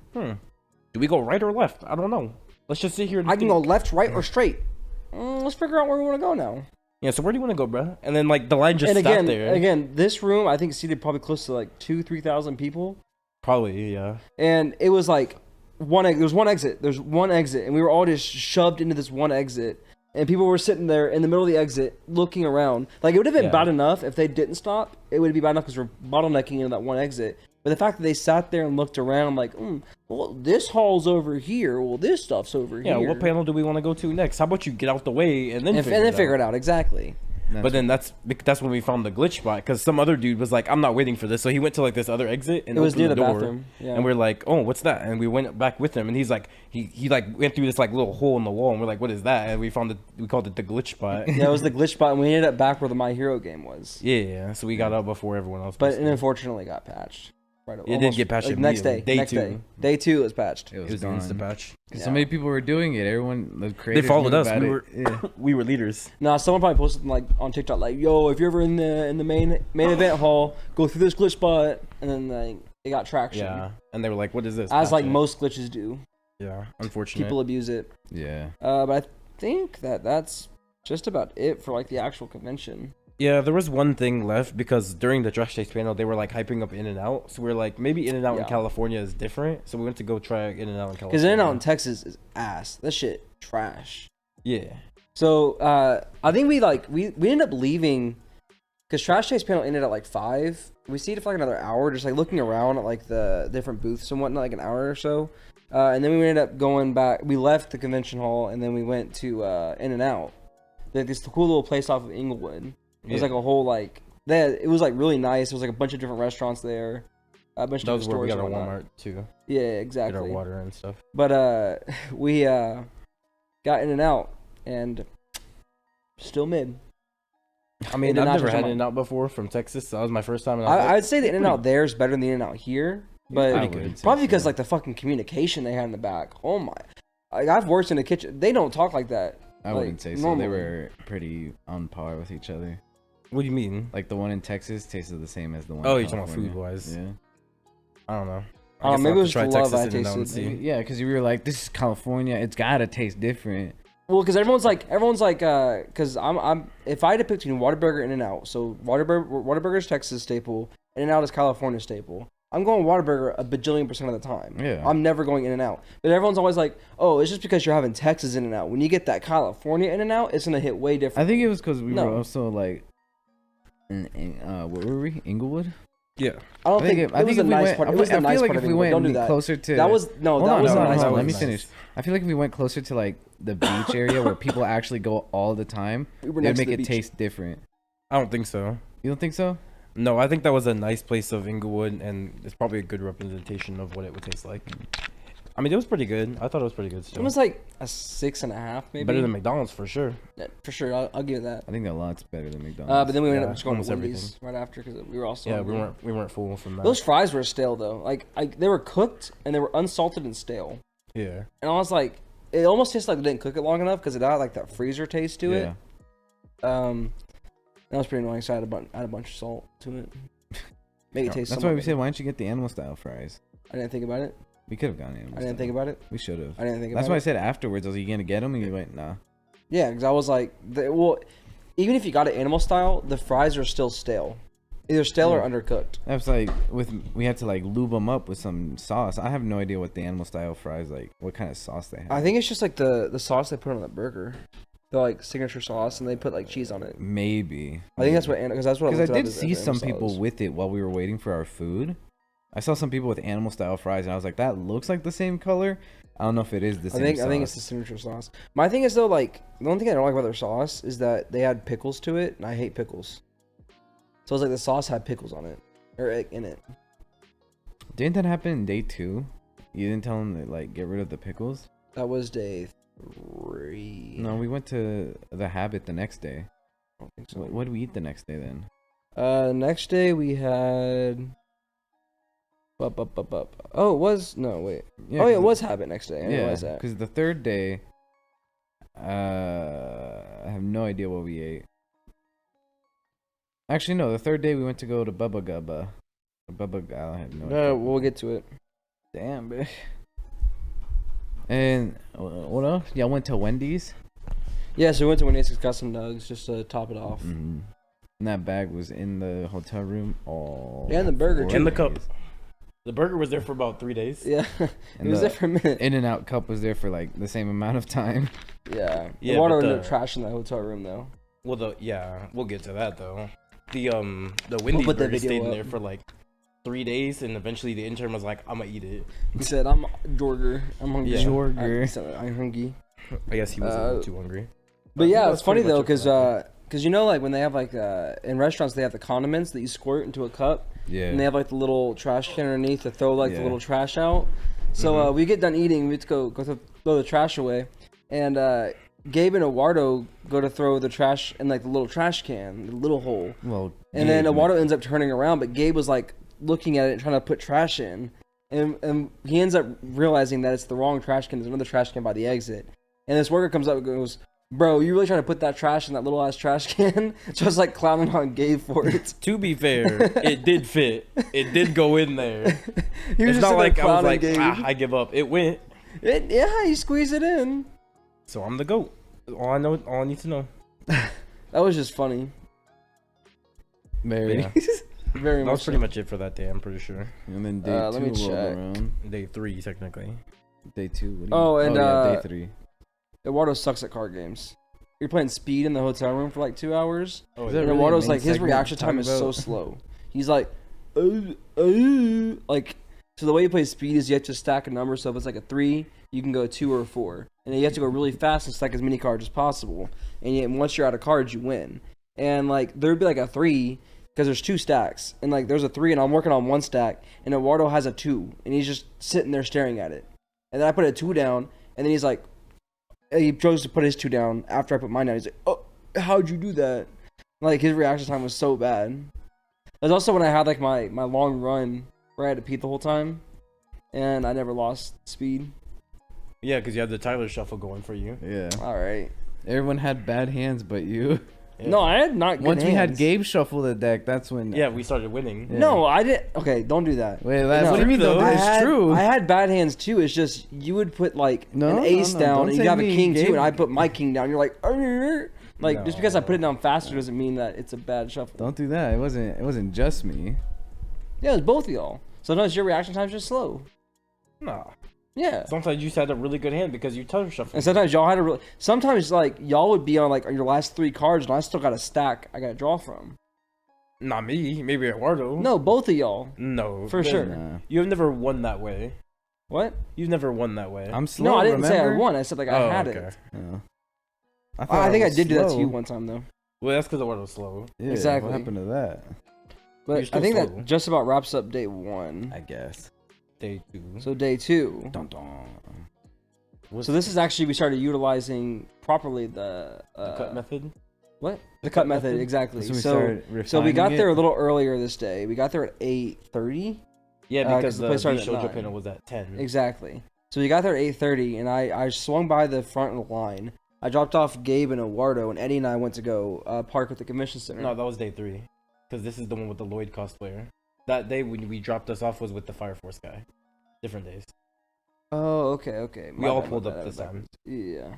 do we go right or left? I don't know. Let's just sit here. And I can think. go left, right, or straight. Let's figure out where we want to go now. Yeah, so where do you want to go, bro? And then like the line just And sat again, there. this room I think seated probably close to like 2,000-3,000 people, Probably, yeah. and it was like there's one exit. There's one exit, and we were all just shoved into this one exit. And people were sitting there in the middle of the exit looking around. Like, it would have been Yeah. bad enough if they didn't stop. It would be bad enough because we're bottlenecking into that one exit. But the fact that they sat there and looked around like, well, this hall's over here. Well, this stuff's over Yeah, here. what panel do we want to go to next? How about you get out the way and then figure it out. Exactly. But then that's when we found the glitch spot because some other dude was like, I'm not waiting for this. So he went to like this other exit and It was opened near the door. bathroom. Yeah. And we're like, oh, what's that? And we went back with him and he's like, he like went through this like little hole in the wall and we're like, what is that? And we called it the glitch spot. Yeah, it was the glitch spot, and we ended up back where the My Hero game was. Yeah, so we got out before everyone else. But missed it it. unfortunately got patched. Right. It did get patched like, next day. immediately. Day Next 2. day. Day 2 it was patched. It It was an gone. insta patch. Because Yeah. so many people were doing it. Everyone, the They creators followed knew us. about We it. were Yeah. we were leaders. Nah, someone probably posted like on TikTok like, "Yo, if you're ever in the main event hall, go through this glitch spot," and then like it got traction. Yeah, and they were like, what is this? As Patch like it. most glitches do, Yeah, unfortunate. people abuse it. Yeah. But I think that's just about it for like the actual convention. Yeah, there was one thing left because during the Trash Taste panel, they were like hyping up In-N-Out. So we are like, maybe In-N-Out in Yeah. California is different. So we went to go try In-N-Out in California. Because In-N-Out in Texas is ass. That shit trash. Yeah. So I think we ended up leaving because Trash Taste panel ended at like 5. We stayed for like another hour, just like looking around at like the different booths and whatnot, like an hour or so. And then we ended up going back. We left the convention hall and then we went to In-N-Out. Like this cool little place off of Inglewood. It was like a whole like it was like really nice. There was like a bunch of different restaurants there, a bunch of That was different where we stores got our and whatnot. Walmart too. Yeah, Get our exactly. water and stuff. But we got In-N-Out and still mid. I mean, In-N-Out I've never was had on my- In-N-Out before from Texas. So that was my first time. And I was like, I'd say the In-N-Out there is better than the In-N-Out here, but I would say probably because so. like the fucking communication they had in the back. Oh my! Like, I've worked in the kitchen. They don't talk like that. I like, wouldn't say so. normally. They were pretty on par with each other. what do you mean? Like the one in Texas tasted the same as the one. Oh, in you're talking about California. food-wise. Yeah. I don't know. Maybe I'll it was have to the love I In-N-Out and tasted. see. Yeah, because you were like, this is California. It's gotta taste different. Well, because everyone's like, because I'm if I had to pick between Whataburger and In-N-Out, so Whataburger's Texas staple, In-N-Out is California staple. I'm going Whataburger a bajillion% of the time. Yeah. I'm never going In-N-Out. But everyone's always like, oh, it's just because you're having Texas In-N-Out. When you get that California In-N-Out, it's gonna hit way different. I think it was because we were also like, what were we? Inglewood. Yeah. I don't think it was a nice part. It was the nice part of Inglewood. Don't do that. Closer to that was no, that was a nice part. Let me finish. I feel like if we went closer to like the beach area where people actually go all the time, it would make it taste different. I don't think so. You don't think so? No, I think that was a nice place of Inglewood, and it's probably a good representation of what it would taste like. I mean, it was pretty good. I thought it was pretty good still. It was like a 6.5, maybe. Better than McDonald's for sure. Yeah, for sure, I'll give it that. I think a lot's better than McDonald's. But then we ended up just going to everything Wendy's right after because we were also we weren't full from that. Those fries were stale though. Like they were cooked and they were unsalted and stale. Yeah. And I was like, it almost tastes like they didn't cook it long enough because it had like that freezer taste to it. That was pretty annoying. So I had a bunch of salt to it. Make it taste. That's why we said, why don't you get the animal style fries? I didn't think about it. We could have gone animal. I didn't think about it. We should have. I didn't think about it. That's why I said afterwards. I was like, you gonna get them? And you went, nah. Yeah, because I was like, well, even if you got it animal style, the fries are still stale. Either stale or undercooked. That was like we had to like lube them up with some sauce. I have no idea what the animal style fries like. What kind of sauce they have? I think it's just like the sauce they put on the burger. The like signature sauce, and they put like cheese on it. Maybe. I think that's what because that's what. Because I did see some people with it while we were waiting for our food. I saw some people with animal style fries, and I was like, that looks like the same color. I don't know if it is the same. I think it's the signature sauce. My thing is though, like the only thing I don't like about their sauce is that they add pickles to it, and I hate pickles. So it's like the sauce had pickles on it or in it. Didn't that happen in day 2? You didn't tell them to like get rid of the pickles? That was day 3. No, we went to the Habit the next day. I don't think so. What did we eat the next day then? Next day we had. Oh, it was wait. Yeah, it was Habit next day. I realized that. Because the third day, I have no idea what we ate. Actually, no. The third day we went to go to Bubba Gumps. I have no idea. We'll get to it. Damn, bitch. And what else? Yeah, I went to Wendy's. Yeah, so we went to Wendy's, got some nugs just to top it off. Mm-hmm. And that bag was in the hotel room all. Yeah, and the burger too. And the cup. The burger was there for about 3 days. Yeah, it was there for a minute. In-N-Out cup was there for like the same amount of time. Yeah. The water ended up trash in the hotel room though. Well, we'll get to that though. The Wendy's burger stayed in there for like 3 days, and eventually the intern was like, "I'm gonna eat it." He said, "I'm Jorger. I'm hungry." Yeah. Jorger. I'm hungry. I guess he wasn't too hungry. But yeah, it's funny though, because you know, like when they have like in restaurants they have the condiments that you squirt into a cup. Yeah. And they have like the little trash can underneath to throw like the little trash out. So we get done eating, we have to go throw the trash away, and Gabe and Eduardo go to throw the trash in like the little trash can, the little hole. Well, and then Eduardo ends up turning around, but Gabe was like looking at it, trying to put trash in, and he ends up realizing that it's the wrong trash can. There's another trash can by the exit, and this worker comes up and goes, "Bro, you really trying to put that trash in that little ass trash can?" Just like clowning on Gabe for it. To be fair, it did fit. It did go in there. It's not like I was like, I give up. It went. Yeah, you squeeze it in. So I'm the GOAT. All I need to know. That was just funny. Very. Yeah. Very much. That was pretty much it for that day, I'm pretty sure. And then day 2 let me check. around. Day 3, technically. Day 2. Day 3. Eduardo sucks at card games. You're playing speed in the hotel room for like 2 hours. Oh, and Eduardo's like, his reaction time is so slow. He's like, like, so the way you play speed is you have to stack a number. So if it's like a 3, you can go 2 or 4. And then you have to go really fast and stack as many cards as possible. And yet, once you're out of cards, you win. And like, there'd be like a 3, because there's 2 stacks. And like, there's a 3, and I'm working on 1 stack. And Eduardo has a 2, and he's just sitting there staring at it. And then I put a 2 down, and then he's like, he chose to put his 2 down after I put mine down. He's like, "Oh, how'd you do that?" Like, his reaction time was so bad. There's also when I had like my long run where I had to pee the whole time, and I never lost speed. Yeah, because you had the Tyler shuffle going for you. Yeah. All right. Everyone had bad hands, but you. Yeah. No, I had not good Once we hands. had Gabe shuffle the deck, that's when. Yeah, we started winning. Yeah. No, I didn't. Okay, don't do that. Wait, that's No. what do you mean though? It's true. I had bad hands too. It's just you would put like an ace down, Don't and you say have a me, king Gabe. too, and I put my king down. You're like, "Arr." Like just because I put it No. down faster doesn't mean that it's a bad shuffle. Don't do that. It wasn't just me. Yeah, it was both of y'all. Sometimes your reaction time's just slow. Nah. Yeah. Sometimes you just had a really good hand because you touch shuffle. And sometimes y'all had a really. Sometimes like y'all would be on like your last 3 cards, and I still got a stack I got to draw from. Not me. Maybe Eduardo. No, both of y'all. No. For sure. Nah. You have never won that way. What? You've never won that way. I'm slow. No, I didn't say I remember? won. I said like I had it. Yeah. I think I was did do that to slow. you one time though. Well, that's because Eduardo's slow. Yeah, Exactly. What happened to that? But You're I still think slow. that just about wraps up day 1. I guess. Day 2. So day 2. Dun, dun. So this is actually we started utilizing properly the cut method. What? The cut method, exactly. That's when we So started so we got refining there a it. little earlier this day. We got there at 8:30. Yeah, 'cause because the the place started at Vshojo 9. Panel was at 10. Exactly. So we got there at 8:30, and I swung by the front of the line. I dropped off Gabe and Eduardo, and Eddie and I went to go park at the convention center. No, that was day 3. Because this is the one with the Lloyd cosplayer. That day when we dropped us off was with the Fire Force guy. Different days. Oh, okay. We all pulled up this time. Yeah.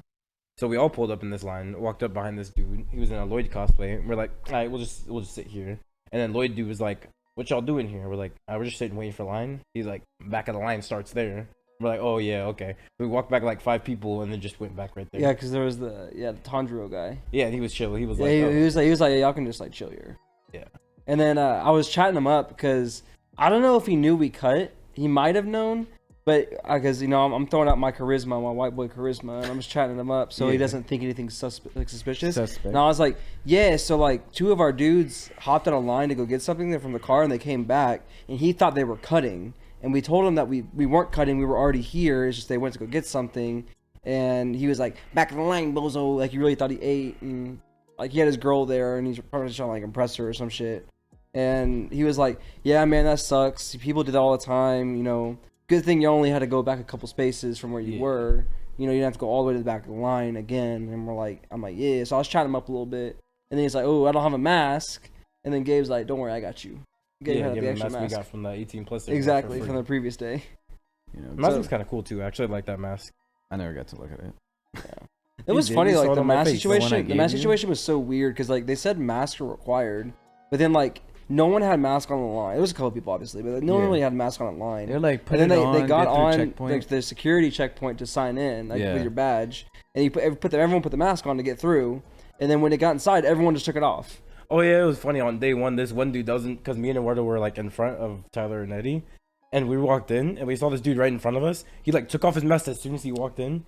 So we all pulled up in this line, walked up behind this dude. He was in a Lloyd cosplay. And we're like, all right, we'll just sit here. And then Lloyd dude was like, what y'all doing here? We're like, we're just sitting waiting for line. He's like, back of the line starts there. We're like, oh yeah, okay. We walked back like 5 people and then just went back right there. Yeah, because there was the Tanjiro guy. Yeah, and he was chill. He was Yeah, like, he was like, yeah, y'all can just like chill here. Yeah. And then I was chatting him up because I don't know if he knew we cut. He might have known, but because I'm throwing out my charisma, my white boy charisma, and I'm just chatting him up so he Yeah. doesn't think anything suspicious. Suspect. And I was like, yeah. So like 2 of our dudes hopped on a line to go get something from the car, and they came back, and he thought they were cutting, and we told him that we weren't cutting. We were already here. It's just they went to go get something, and he was like, back of the line, bozo. Like he really thought he ate, and like he had his girl there, and he's probably trying to like impress her or some shit. And he was like, yeah, man, that sucks. People do that all the time. Good thing you only had to go back a couple spaces from where you were. You didn't have to go all the way to the back of the line again. And I'm like, yeah. So I was chatting him up a little bit. And then he's like, oh, I don't have a mask. And then Gabe's like, don't worry, I got you. Gabe had give the him the extra mask we mask. got from the 18 plus. Exactly, from the previous day. Mask was kind of cool too. I actually like that mask. I never got to look at it. It was did? funny, You saw like it the on my mask face, the one I situation. The gave mask you? situation was so weird because like they said masks are required, but then like no one had mask on the line. It was a couple people obviously, but no one Yeah. really had mask on the line. They're like, put And then it on, they got get through on checkpoint. the security checkpoint to sign in, like Yeah. with your badge, and you everyone put the mask on to get through, and then when it got inside, everyone just took it off. Oh yeah, it was funny on day 1. This one dude doesn't, because me and Eduardo were like in front of Tyler and Eddie, and we walked in and we saw this dude right in front of us. He like took off his mask as soon as he walked in.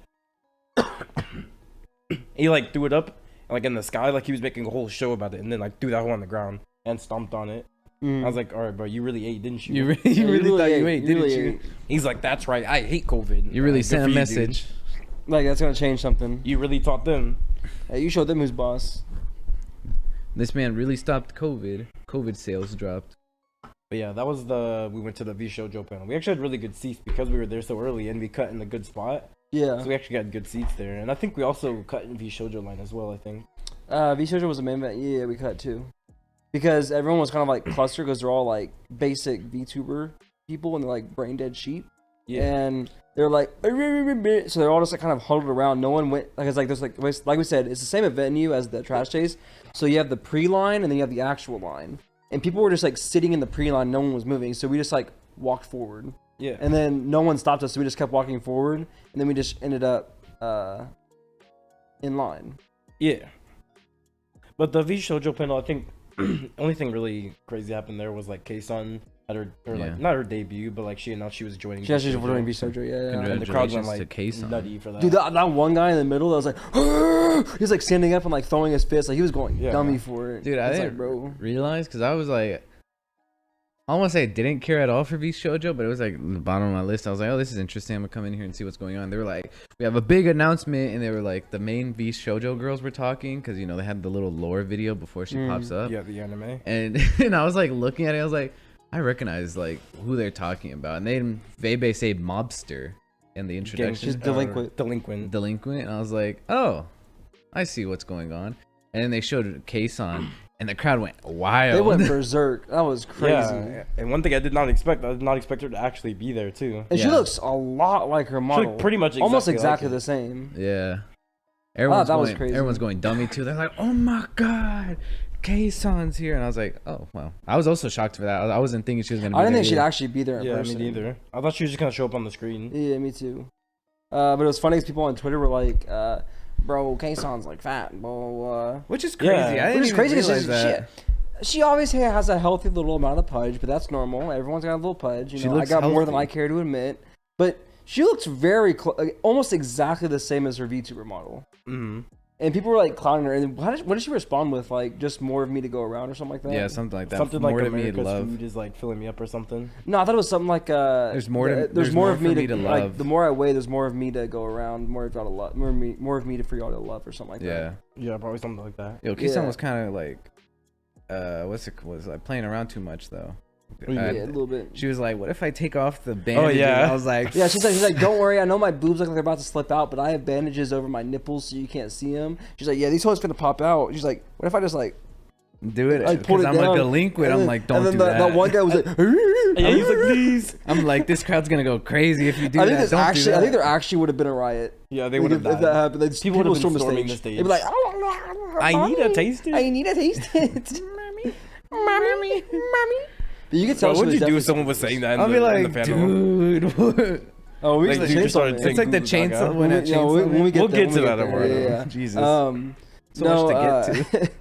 He like threw it up like in the sky, like he was making a whole show about it, and then like threw that hole on the ground and stomped on it. I was like, all right, bro, you really ate, didn't you? You really thought you ate, didn't really you? ate. He's like, that's right, I hate COVID. You really Good sent for a you, message. dude. Like that's gonna change something. You really taught them. Hey, you showed them who's boss. This man really stopped COVID. COVID sales dropped. But yeah, that was we went to the Vshojo panel. We actually had really good seats because we were there so early and we cut in a good spot. Yeah. So we actually got good seats there. And I think we also cut in Vshojo line as well, I think. Vshojo was the main event. Yeah, we cut too. Because everyone was kind of like clustered because they're all like basic VTuber people and they're like brain dead sheep. Yeah. And they're like, so they're all just like kind of huddled around. No one went, like, it's like, there's like we said, it's the same venue as the trash chase. So you have the pre-line and then you have the actual line. And people were just like sitting in the pre-line, no one was moving. So we just like walked forward. Yeah. And then no one stopped us, so we just kept walking forward. And then we just ended up in line. Yeah. But the Vshojo panel, I think only thing really crazy happened there was like K-Sun at her, or like not her debut, but like she announced she was joining. She actually Vshojo. joining Vshojo, yeah. And the crowd went Congratulations to like K-Sun. nutty for that. Dude, that one guy in the middle that was like, he was like standing up and like throwing his fist, like he was going Yeah. dummy for it. Dude, I It's didn't like, bro. realize because I was like, I don't want to say I didn't care at all for Vshojo, but it was like the bottom of my list. I was like, oh, this is interesting. I'm gonna come in here and see what's going on. They were like, we have a big announcement, and they were like, the main Vshojo girls were talking because you know they had the little lore video before she pops up. Yeah, the anime. And I was like looking at it, I was like, I recognize like who they're talking about, and they Vebe say mobster in the introduction. She's delinquent. Delinquent. Delinquent, and I was like, oh, I see what's going on. And then they showed K-San, and the crowd went wild. They went berserk. That was crazy. Yeah, and one thing I did not expect her to actually be there too. And she Yeah. looks a lot like her model. pretty much almost exactly exactly like her. the same. Yeah. Everyone's that was going, crazy. Everyone's going dummy too. They're like, oh my god, K-San's here, and I was like, oh well. I was also shocked for that. I wasn't thinking she was gonna. I didn't think she'd actually be there in Yeah, person. me neither. I thought she was just gonna show up on the screen. Yeah, me too. But it was funny because people on Twitter were like, "Bro, K-San's like fat, bro." Which is crazy. Yeah. I didn't even realize that. She obviously has a healthy little amount of pudge, but that's normal. Everyone's got a little pudge. She I looks got more than healthy. I care to admit. But she looks very almost exactly the same as her VTuber model. Mm-hmm. And people were like clowning her. And what did she respond with? Like, just more of me to go around or something like that? Yeah, something like that. Something more like to me to America's love. food is like filling me up or something. No, I thought it was something like There's more of me to love. like. The more I weigh, there's more of me to go around. More of y'all to love. More of me to for y'all to love or something like that. Yeah. Yeah, probably something like that. Yo, K-San Yeah. was kind of like, was like playing around too much though. Yeah, a little bit. She was like, "What if I take off the bandages?" yeah. I was like, Yeah, she's like, don't worry, I know my boobs look like they're about to slip out, but I have bandages over my nipples so you can't see them. She's like, yeah, these hoes finna pop out. She's like, what if I just like, "Do it." I pulled Because it I'm down. like delinquent. And I'm then- like, "Don't and then do that. That one guy was like, Yeah, he's like, please. I'm like, this crowd's gonna go crazy if you do I that. think there's Don't do actually, that. I think there actually would have been a riot. Yeah, they Like, would have if that died. happened. Like, People would have been storm storming the stage. They'd be like, I need to taste it. I need to taste it. mommy. But you could tell. Bro, she what'd was you do definitely if someone was saying that in I'll the, be in like, the panel? dude. What? Oh, we Like, like, dude just started chainsaw. saying It's like the Google Gaga. chainsaw when it chainsaw. when we get We'll there, get to that, there. don't worry. Yeah. Jesus. No, So much to get to.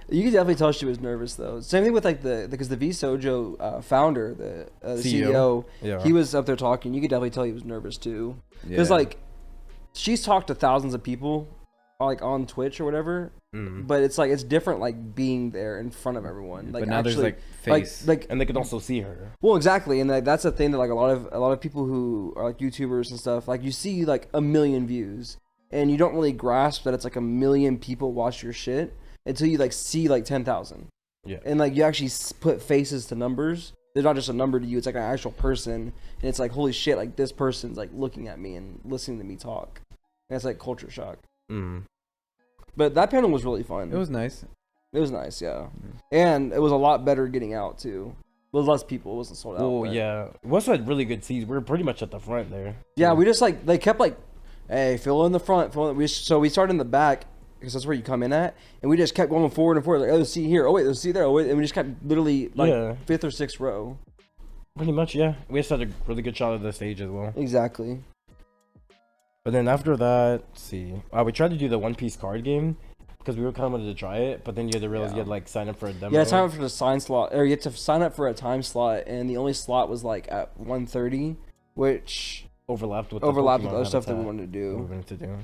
You could definitely tell she was nervous though. Same thing with like because the Vshojo founder, the CEO, Yeah. he was up there talking. You could definitely tell he was nervous too. Because Yeah. like she's talked to thousands of people, like on Twitch or whatever. Mm. But it's like it's different, like being there in front of everyone. Like But now there's actually, like face. like And they could also see her. well, exactly, and that's the thing that like a lot of people who are like YouTubers and stuff, like you see like 1 million views, and you don't really grasp that it's like 1 million people watch your shit until you like see like 10,000. Yeah. And like you actually put faces to numbers. They're not just a number to you; it's like an actual person, and it's like holy shit, like this person's like looking at me and listening to me talk. And it's like culture shock. Mm. But that panel was really fun. It was nice. It was nice, yeah, and it was a lot better getting out too. It was less people. It wasn't sold out. Oh but- yeah, it was a really good seats. We were pretty much at the front there. Yeah, we just like they kept like, hey, fill in the front. So we started in the back because that's where you come in at, and we just kept going forward and forward. Like, oh, there's a seat here. Oh wait, there's a seat there. Oh wait, and we just kept literally like Yeah. 5th or 6th row. Pretty much, yeah. We just had a really good shot of the stage as well. Exactly. But then after that, let's see, we tried to do the One Piece card game because we were kind of wanted to try it, but then you had to realize you had to like sign up for a demo. Yeah, sign up for the sign slot, or you had to sign up for a time slot, and the only slot was like at 1:30, which overlapped with overlapped the with other stuff that we habitat wanted to we do. wanted to do.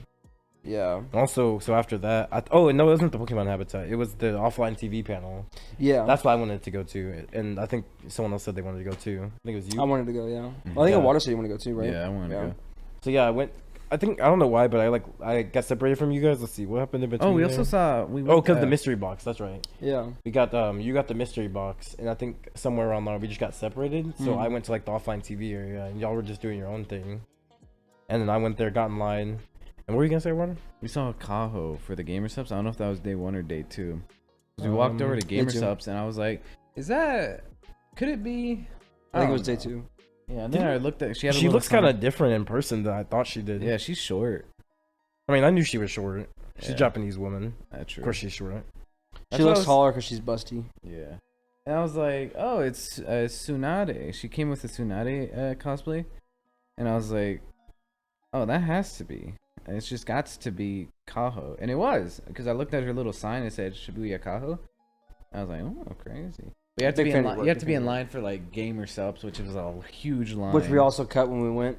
Yeah. Also, so after that, oh no, it wasn't the Pokemon habitat. It was the offline TV panel. Yeah. That's what I wanted to go to, and I think someone else said they wanted to go too. I think it was you. I wanted to go. Yeah. I think Yeah. in Water City you want to go too, right? Yeah, I wanted to go. So yeah, I went. I don't know why, but I got separated from you guys. Let's see what happened in between. Oh, we there? also saw. Oh, because the mystery box. That's right. Yeah. We got you got the mystery box, and I think somewhere around there we just got separated. So I went to like the offline TV area, and y'all were just doing your own thing. And then I went there, got in line. And what were you gonna say, Warner? We saw a Kaho for the Gamersupps. I don't know if that was day 1 or day 2. 'Cause we walked over to day 2. Gamersupps, and I was like, "Is that? Could it be?" I think it was don't day know. 2. Yeah, and then I looked at. She had. A She little looks kind of sign. different in person than I thought she did. Yeah, she's short. I mean, I knew she was short. She's a Yeah. Japanese woman. That's true. Of course, she's short. That's She what I looks was- taller because she's busty. Yeah. And I was like, "Oh, it's Tsunade." She came with a Tsunade cosplay, and I was like, "Oh, that has to be. It's just got to be Kaho," and it was because I looked at her little sign. It said Shibuya Kaho. I was like, "Oh, crazy." But you have to Big be fan in of line. work, You have big to be fan in of line for like Gamersupps, which was a huge line. Which we also cut when we went.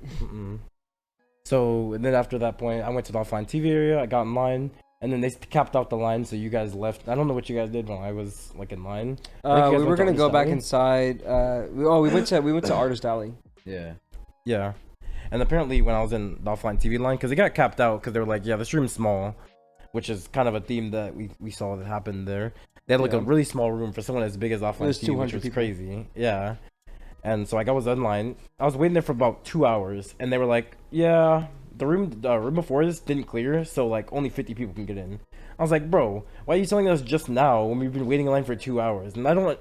So and then after that point, I went to the offline TV area. I got in line, and then they capped out the line. So you guys left. I don't know what you guys did when I was like in line. I think you guys We went were to gonna go Artist back Alley? inside. We went to Artist Alley. Yeah. Yeah. And apparently when I was in the offline TV line, because it got capped out, because they were like, yeah, this room's small, which is kind of a theme that we saw that happened there. They had like a Yeah. really small room for someone as big as offline There's TV, 200 which was people. crazy. Yeah. And so like I was in line. I was waiting there for about 2 hours, and they were like, yeah, the room before this didn't clear, so like only 50 people can get in. I was like, bro, why are you telling us just now when we've been waiting in line for 2 hours? And I don't.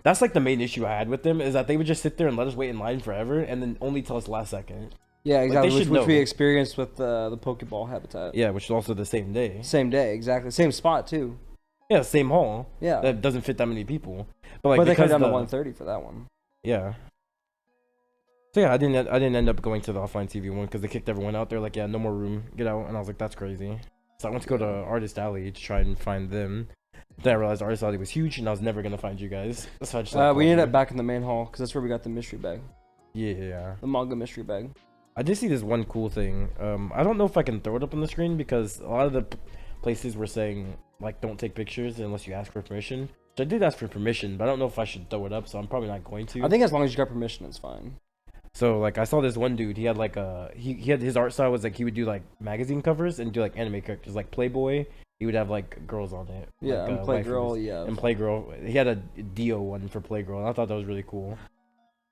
That's like the main issue I had with them, is that they would just sit there and let us wait in line forever, and then only tell us last second. Yeah, exactly. they Which, should which we know. experienced with the Pokeball habitat. Yeah, which is also the same day. Same day, exactly. Same spot too. Yeah, same hall. Yeah. That doesn't fit that many people. But like But they cut because down to the 130 for that one. yeah. So yeah, I didn't end up going to the offline TV one because they kicked everyone out. They're like, yeah, no more room, get out. And I was like, that's crazy. So I went to go to Artist Alley to try and find them. Then I realized Artist Alley was huge, and I was never gonna find you guys. So I just We ended up back in the main hall because that's where we got the mystery bag. Yeah. The manga mystery bag. I did see this one cool thing. I don't know if I can throw it up on the screen because a lot of the places were saying like don't take pictures unless you ask for permission. So I did ask for permission, but I don't know if I should throw it up. So I'm probably not going to. I think as long as you got permission, it's fine. So like I saw this one dude. He had like he had his art style was like he would do like magazine covers and do like anime characters like Playboy. He would have like girls on it. Yeah, like, and Playgirl. Yeah, and Playgirl. He had a Dio one for Playgirl, and I thought that was really cool.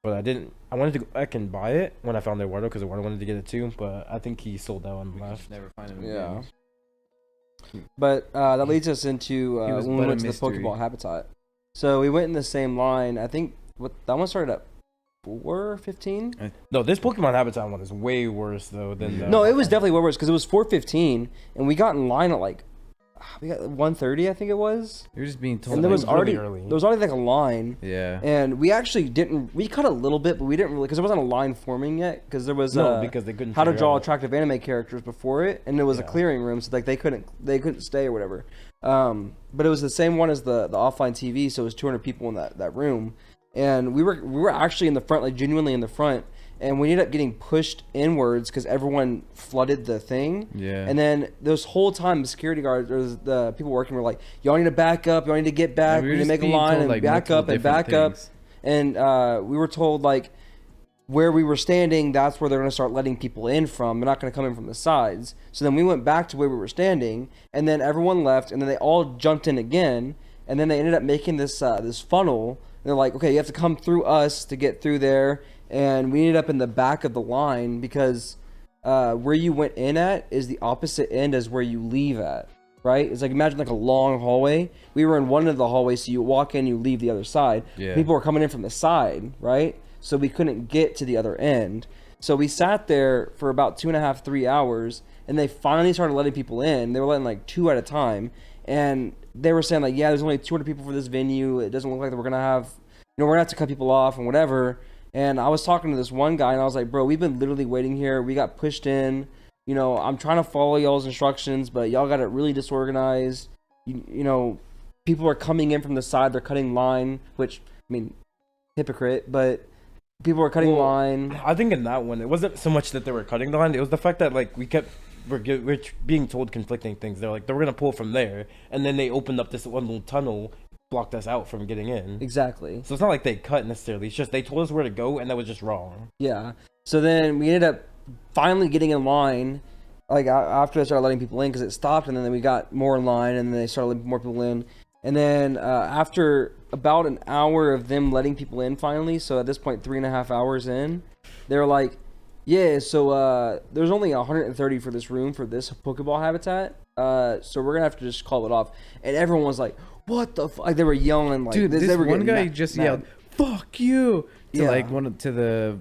But I didn't. I wanted to go back and buy it when I found Eduardo because Eduardo wanted to get it too. But I think he sold out and left. Never find him. Yeah. But that leads us into when we went to the Pokeball habitat. So we went in the same line. I think that one started at 4:15. No, this Pokemon Habitat one is way worse though than the... No, it was definitely way worse because it was 4:15 and we got in line at like we got 1:30, I think it was. You're just being told. And there was already early. there was already like a line. Yeah. And we actually didn't. We cut a little bit, but we didn't really because there wasn't a line forming yet because there was because they couldn't how to draw out. attractive anime characters before it, and there was a clearing room, so like they couldn't stay or whatever. But it was the same one as the offline TV, so it was 200 people in that room, and we were actually in the front, like genuinely in the front. And we ended up getting pushed inwards because everyone flooded the thing. Yeah. And then this whole time, the security guards or the people working were like, "Y'all need to back up. Y'all need to get back. Yeah, we need to make a line and like, back up and back up." And we were told like where we were standing, that's where they're going to start letting people in from. They're not going to come in from the sides. So then we went back to where we were standing, and then everyone left, and then they all jumped in again, and then they ended up making this this funnel. And they're like, "Okay, you have to come through us to get through there." And we ended up in the back of the line because where you went in at is the opposite end as where you leave at, right? It's like, imagine like a long hallway. We were in one of the hallways, so you walk in, you leave the other side. Yeah. People were coming in from the side, right? So we couldn't get to the other end. So we sat there for about 2.5, 3 hours, and they finally started letting people in. They were letting like 2 at a time. And they were saying like, yeah, there's only 200 people for this venue. It doesn't look like that we're going to have, we're going to have to cut people off and whatever. And I was talking to this one guy, and I was like, bro, we've been literally waiting here. We got pushed in. You know, I'm trying to follow y'all's instructions, but y'all got it really disorganized. You know, people are coming in from the side. They're cutting line, which, I mean, hypocrite, but people are cutting line. I think in that one, it wasn't so much that they were cutting the line. It was the fact that, like, we're being told conflicting things. They're like, they were going to pull from there. And then they opened up this one little tunnel, blocked us out from getting in. Exactly. So it's not like they cut necessarily. It's just they told us where to go, and that was just wrong. Yeah. So then we ended up finally getting in line, like after they started letting people in, because it stopped, and then we got more in line, and then they started letting more people in. And then after about an hour of them letting people in finally, so at this point 3.5 hours in, they were like, yeah, so there's only 130 for this room for this Pokeball habitat, so we're gonna have to just call it off. And everyone was like, what the fuck? Like, they were yelling like, dude, they were one guy mad, just mad. yelled, "Fuck you!" to Yeah. like to the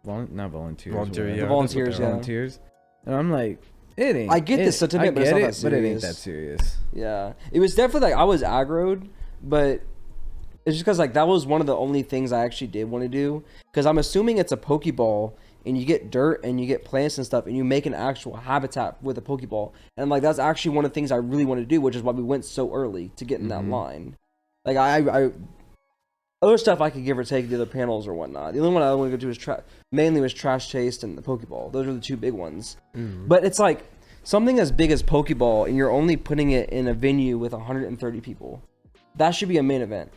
not volunteers, Volunteer, The volunteers, yeah. volunteers, and I'm like, it ain't. I get the sentiment, but it's not that but it ain't serious. that serious. Yeah, it was definitely like I was aggroed, but it's just because like that was one of the only things I actually did want to do. Because I'm assuming it's a Pokeball, and you get dirt and you get plants and stuff, and you make an actual habitat with a Pokeball. And like that's actually one of the things I really want to do, which is why we went so early to get in that line. Like I other stuff I could give or take the other panels or whatnot. The only one I want to go to is mainly was Trash Chased and the Pokeball. Those are the two big ones. But it's like something as big as Pokeball, and you're only putting it in a venue with 130 people. That should be a main event.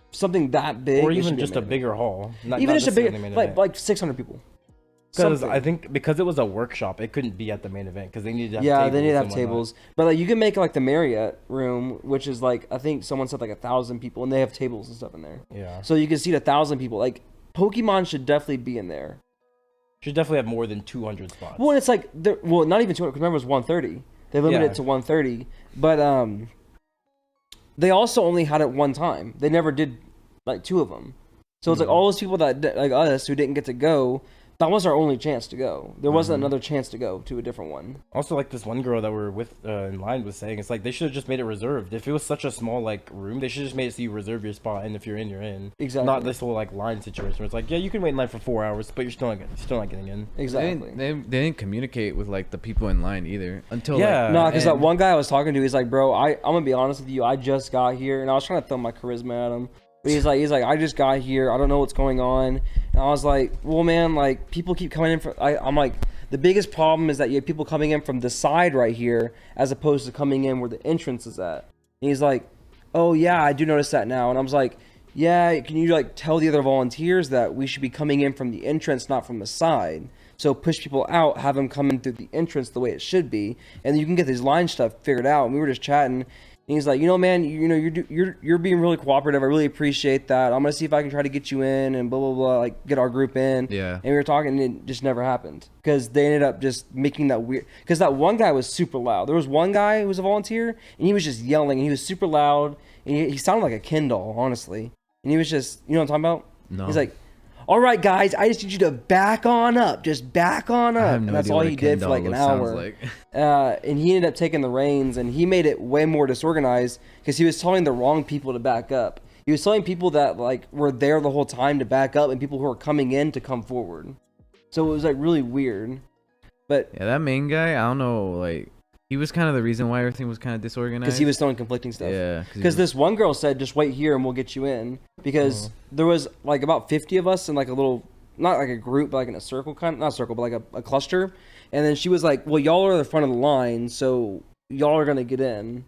Something that big, Or even just a bigger hall. Even just a bigger, like 600 people. Because I think because it was a workshop, it couldn't be at the main event because they needed to have yeah, tables they need to have and whatnot. tables. But like you can make like the Marriott room, which is like I think someone said like 1,000 people, and they have tables and stuff in there. Yeah. So you can seat 1,000 people. Like Pokemon should definitely be in there. Should definitely have more than 200 spots. Well, it's like well, not even 200. Because remember, it was 130. They limited it to 130. But they also only had it one time. They never did like 2 of them. So it's like all those people that like us who didn't get to go. that was our only chance to go. There wasn't another chance to go to a different one. Also, like this one girl that we're with in line was saying, it's like they should have just made it reserved. If it was such a small like room, they should just made it so you reserve your spot, and if you're in, you're in. Exactly. Not this whole like line situation where it's like, yeah, you can wait in line for 4 hours, but you're still not getting in. Exactly. They didn't communicate with like the people in line either until No, because that one guy I was talking to, he's like, bro, I'm gonna be honest with you, I just got here, and I was trying to throw my charisma at him. But he's like, I just got here. I don't know what's going on. And I was like, well, man, like people keep coming in from. I'm like, the biggest problem is that you have people coming in from the side right here, as opposed to coming in where the entrance is at. And he's like, oh yeah, I do notice that now. And I was like, yeah, can you like tell the other volunteers that we should be coming in from the entrance, not from the side? So push people out, have them come in through the entrance the way it should be, and then you can get these line stuff figured out. And we were just chatting. And he's like, you know, man, you're being really cooperative. I really appreciate that. I'm gonna see if I can try to get you in and blah blah blah, like get our group in. Yeah. And we were talking, and it just never happened because they ended up just making that weird. Because that one guy was super loud. There was one guy who was a volunteer, and he was just yelling, and he was super loud, and he sounded like a Ken doll, honestly. And he was just, you know what I'm talking about? No. He's like, all right, guys, I just need you to back on up. Just back on up. And that's all he did for like an hour. Like. And he ended up taking the reins, and he made it way more disorganized because he was telling the wrong people to back up. He was telling people that like were there the whole time to back up, and people who were coming in to come forward. So it was like really weird. But yeah, that main guy, I don't know, like he was kind of the reason why everything was kind of disorganized. Because he was throwing conflicting stuff. Yeah. Because this one girl said, just wait here and we'll get you in. Because there was like about 50 of us in like a little, not like a group, but like in a circle kind of, not a circle, but like a cluster. And then she was like, well, y'all are the front of the line, so y'all are going to get in.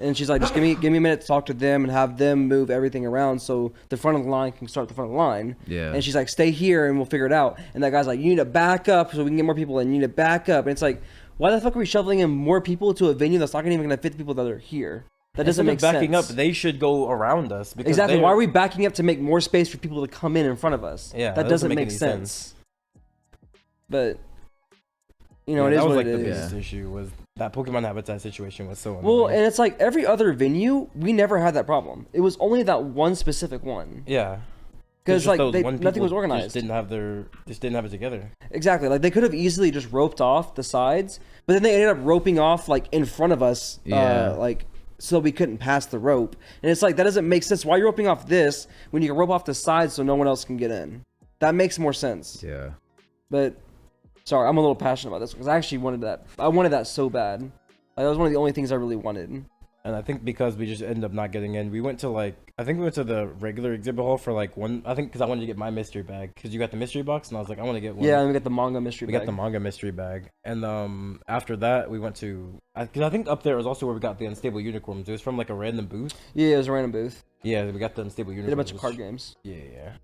And she's like, just give me a minute to talk to them and have them move everything around so the front of the line can start the front of the line. Yeah. And she's like, stay here and we'll figure it out. And that guy's like, you need to back up so we can get more people in. You need to back up. And it's like, why the fuck are we shoveling in more people to a venue that's not even going to fit the people that are here? That doesn't make sense. Backing up, they should go around us. Because exactly. Why are we backing up to make more space for people to come in front of us? Yeah, that doesn't make sense. But you know, yeah, it is that was what like it the is. biggest issue was that Pokemon habitat situation was so annoying. Well, and it's like every other venue, we never had that problem. It was only that one specific one. Yeah. Because like nothing was organized. Just didn't have it together. Exactly. Like they could have easily just roped off the sides, but then they ended up roping off like in front of us. Yeah. Like so we couldn't pass the rope. And it's like that doesn't make sense. Why are you roping off this when you can rope off the sides so no one else can get in? That makes more sense. Yeah. But sorry, I'm a little passionate about this because I actually wanted that. I wanted that so bad. Like that was one of the only things I really wanted. And I think because we just ended up not getting in, we went to the regular exhibit hall for like one. I think because I wanted to get my mystery bag because you got the mystery box, and I was like, I want to get one. Yeah, and we got the manga mystery bag. We got the manga mystery bag, and after that we went to because I think up there was also where we got the unstable unicorns. It was from like a random booth. Yeah, it was a random booth. Yeah, we got the unstable unicorns. Did a bunch of card games. Yeah.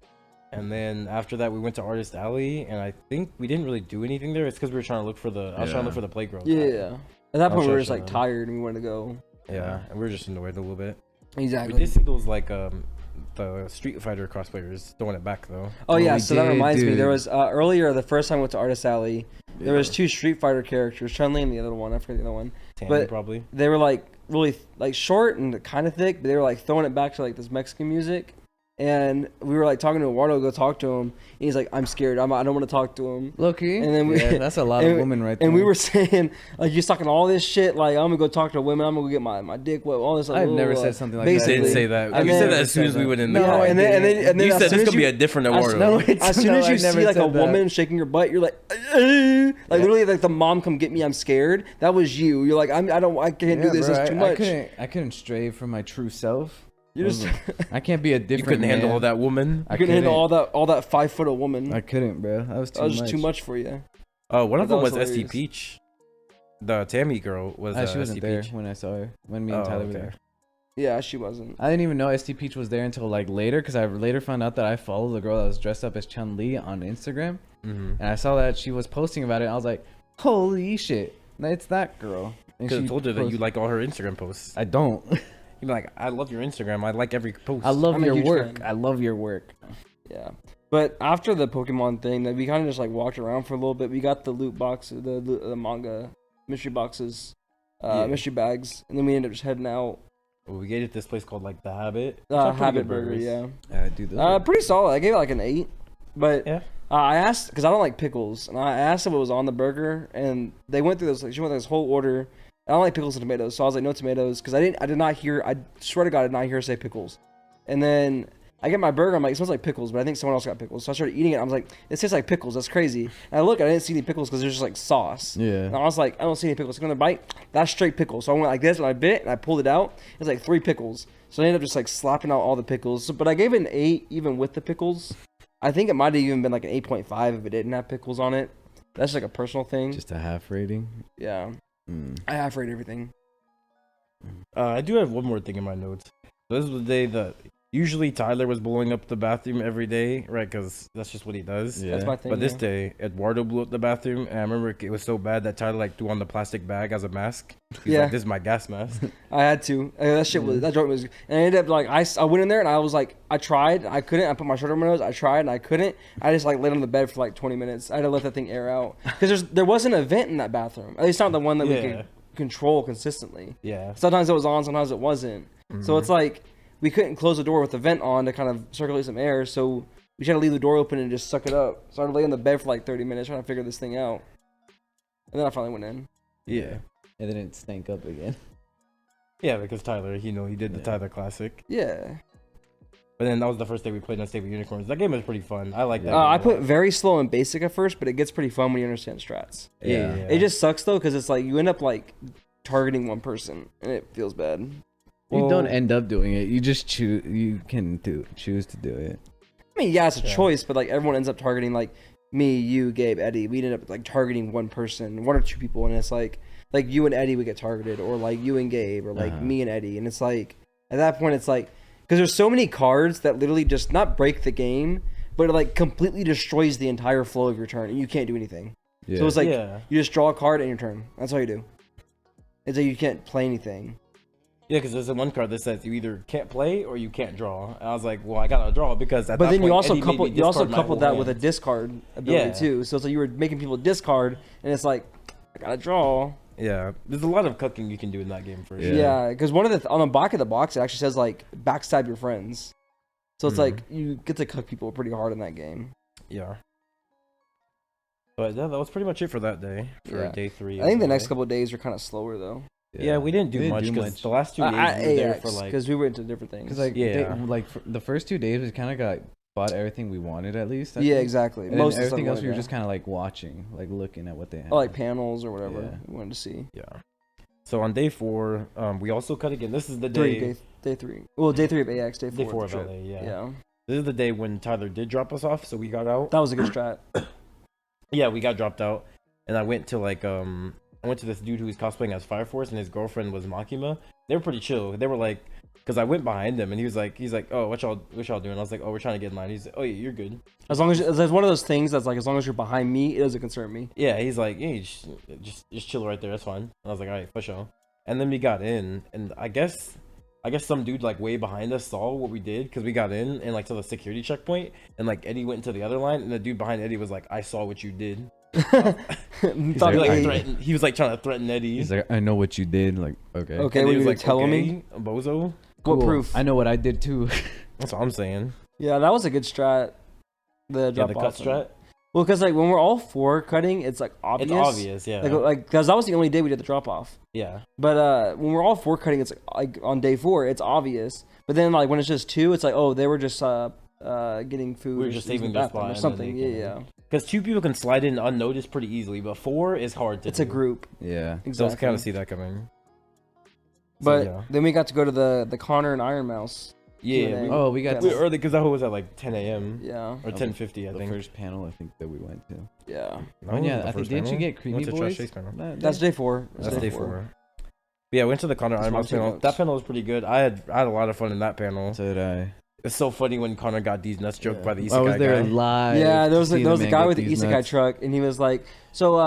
And then after that we went to Artist Alley, and I think we didn't really do anything there. It's because we were trying to look for I was trying to look for the playground. Yeah. At that point we were just like tired and we wanted to go. Yeah, and we were just annoyed a little bit. Exactly. We did see those like the Street Fighter cosplayers throwing it back though. Oh yeah, so that reminds me. There was earlier the first time I went to Artist Alley, there was two Street Fighter characters, Chun-Li and the other one. I forget the other one. Tammy, but probably. They were like really like short and kind of thick, but they were like throwing it back to like this Mexican music. And we were like talking to Eduardo to go talk to him. And he's like, I'm scared. I don't want to talk to him. Low-key? And then that's a lot of women right there. And we were saying, like, you're talking all this shit. Like, I'm going to go talk to women. I'm going to go get my dick wet. All this. Like, I've never said something like that. that. You didn't say that. You said that as soon as we went in there. No, and then you said this could be a different Eduardo. As soon as you see like a woman shaking your butt, you're like, literally like the mom come get me. I'm scared. That was you. You're like, I can't do this. It's too much. I couldn't stray from my true self. You're just I can't be a different. You couldn't handle all that woman. I couldn't handle all that 5 foot of woman. I couldn't, bro. That was too much for you. One of them was ST Peach. The Tammy girl was. She wasn't there when I saw her. When me and Tyler were there. Yeah, she wasn't. I didn't even know ST Peach was there until like later, because I later found out that I followed the girl that was dressed up as Chun-Li on Instagram, and I saw that she was posting about it. And I was like, holy shit, it's that girl. And she told her that you like all her Instagram posts. I don't. You'd be like, I love your Instagram. I like every post. I love your work. I love your work. Yeah. But after the Pokemon thing, that we kind of just like walked around for a little bit. We got the loot box, the manga mystery boxes, mystery bags, and then we ended up just heading out. Well, we gave it this place called like the Habit. Habit Burger, yeah. Dude, pretty solid. I gave it like an 8, but yeah, I asked because I don't like pickles, and I asked them what was on the burger, and they went through this. Like, she went through this whole order. I don't like pickles and tomatoes, so I was like, no tomatoes, because I did not hear. I swear to God, I did not hear her say pickles. And then I get my burger. I'm like, it smells like pickles, but I think someone else got pickles. So I started eating it. I was like, it tastes like pickles. That's crazy. And I look, I didn't see any pickles because there's just like sauce. Yeah. And I was like, I don't see any pickles. So I'm gonna bite. That's straight pickles. So I went like this, and I bit, and I pulled it out. It was like 3 pickles. So I ended up just like slapping out all the pickles. So, but I gave it an 8 even with the pickles. I think it might have even been like an 8.5 if it didn't have pickles on it. That's like a personal thing. Just a half rating. Yeah. I half rate everything. I do have one more thing in my notes. This was the day that usually Tyler was blowing up the bathroom every day, right? Because that's just what he does. Yeah. That's my thing. But this day, Eduardo blew up the bathroom, and I remember it was so bad that Tyler like threw on the plastic bag as a mask. He's Yeah. like, "This is my gas mask." I had to. That shit was, that joint was, and I ended up like, I went in there and I was like, I tried, I couldn't. I put my shirt on my nose, I tried and I couldn't. I just like laid on the bed for like 20 minutes. I had to let that thing air out. Because there wasn't a vent in that bathroom. At least not the one that we could control consistently. Yeah. Sometimes it was on, sometimes it wasn't. So it's like, we couldn't close the door with the vent on to kind of circulate some air, so we tried to leave the door open and just suck it up. So I had to lay on the bed for like 30 minutes trying to figure this thing out. And then I finally went in. Yeah. And then it stank up again. Yeah, because Tyler, he did the Tyler Classic. Yeah. But then that was the first day we played on Stable Unicorns. That game was pretty fun. I like that. I game a put lot. very slow and basic at first, but it gets pretty fun when you understand strats. Yeah. It just sucks though, because it's like you end up like targeting one person, and it feels bad. You don't end up doing it. You just choose. You can choose to do it. I mean, yeah, it's a choice, but like everyone ends up targeting like me, you, Gabe, Eddie. We ended up like targeting one person, 1 or 2 people, and it's like you and Eddie would get targeted, or like you and Gabe, or like me and Eddie, and it's like at that point it's like because there's so many cards that literally just not break the game, but it like completely destroys the entire flow of your turn, and you can't do anything. Yeah. So it's like you just draw a card and your turn. That's all you do. It's like you can't play anything. Yeah, because there's one card that says you either can't play or you can't draw. And I was like, well, I gotta draw because at but that then point, you also Eddie made me coupled that whole with a hand. discard ability Yeah. too. So it's like you were making people discard, and it's like I gotta draw. Yeah, there's a lot of cooking you can do in that game for sure. Yeah, because one of the on the back of the box it actually says like backstab your friends. So it's like you get to cook people pretty hard in that game. Yeah. But yeah, that was pretty much it for that day. For day 3. I think the next couple of days are kind of slower though. Yeah, we didn't do much because the last 2 days we were there for like. Because we went to different things. Because like for the first 2 days we kind of bought everything we wanted at least. I think. Exactly. And Most of everything the else stuff we were just kind of like watching, like looking at what they had. or like panels or whatever Yeah. we wanted to see. Yeah. So on day 4, we also cut again. This is the day. Day 3. Well, day 3 of AX. Day 4. Day 4 of trip. LA. Yeah. This is the day when Tyler did drop us off, so we got out. That was a good strat. Yeah, we got dropped out, and I went to like I went to this dude who was cosplaying as Fire Force, and his girlfriend was Makima. They were pretty chill. They were like, because I went behind them, and he's like, oh, what y'all doing? I was like, oh, we're trying to get in line. He's like, oh, yeah, you're good. As long as there's one of those things that's like, as long as you're behind me, it doesn't concern me. Yeah, he's like, yeah, just chill right there. That's fine. And I was like, all right, for sure. And then we got in, and I guess some dude like way behind us saw what we did because we got in and like to the security checkpoint, and like Eddie went into the other line, and the dude behind Eddie was like, I saw what you did. He was like trying to threaten Eddie. He's like, I know what you did. Like, okay. Okay, And what he was you like, telling okay, me? bozo. What proof? I know what I did too. That's what I'm saying. Yeah, that was a good strat. The drop The off cut thing. strat. Well, because like when we're all 4 cutting, it's like obvious. It's obvious, yeah. Like because that was the only day we did the drop off. Yeah. But when we're all 4 cutting, it's like on day 4, it's obvious. But then like when it's just 2, it's like, oh, they were just getting food. We were just saving their spot or and then something. they Yeah, came yeah. Because 2 people can slide in unnoticed pretty easily, but 4 is hard to It's do. a group. Yeah. Exactly. So I kind of see that coming. But yeah. then we got to go to the Connor and Ironmouse. Yeah. Q&A. We got We early because that was at like 10 a.m. Yeah. or 10:50, I the think. first panel I think that we went to. Yeah. No, Oh, yeah, the I think first didn't you panel? get Creamy Went to Trash Boys? Chase panel. That's day 4. That's day 4. Yeah, I went to the Connor That's why I'm Ironmouse taking panel. notes. That panel was pretty good. I had a lot of fun in that panel. So did I. It's so funny when Connor got these nuts joked by the Isekai I was there guy. live. Yeah, there was to see a man guy get with the these Isekai nuts. truck, and he was like, so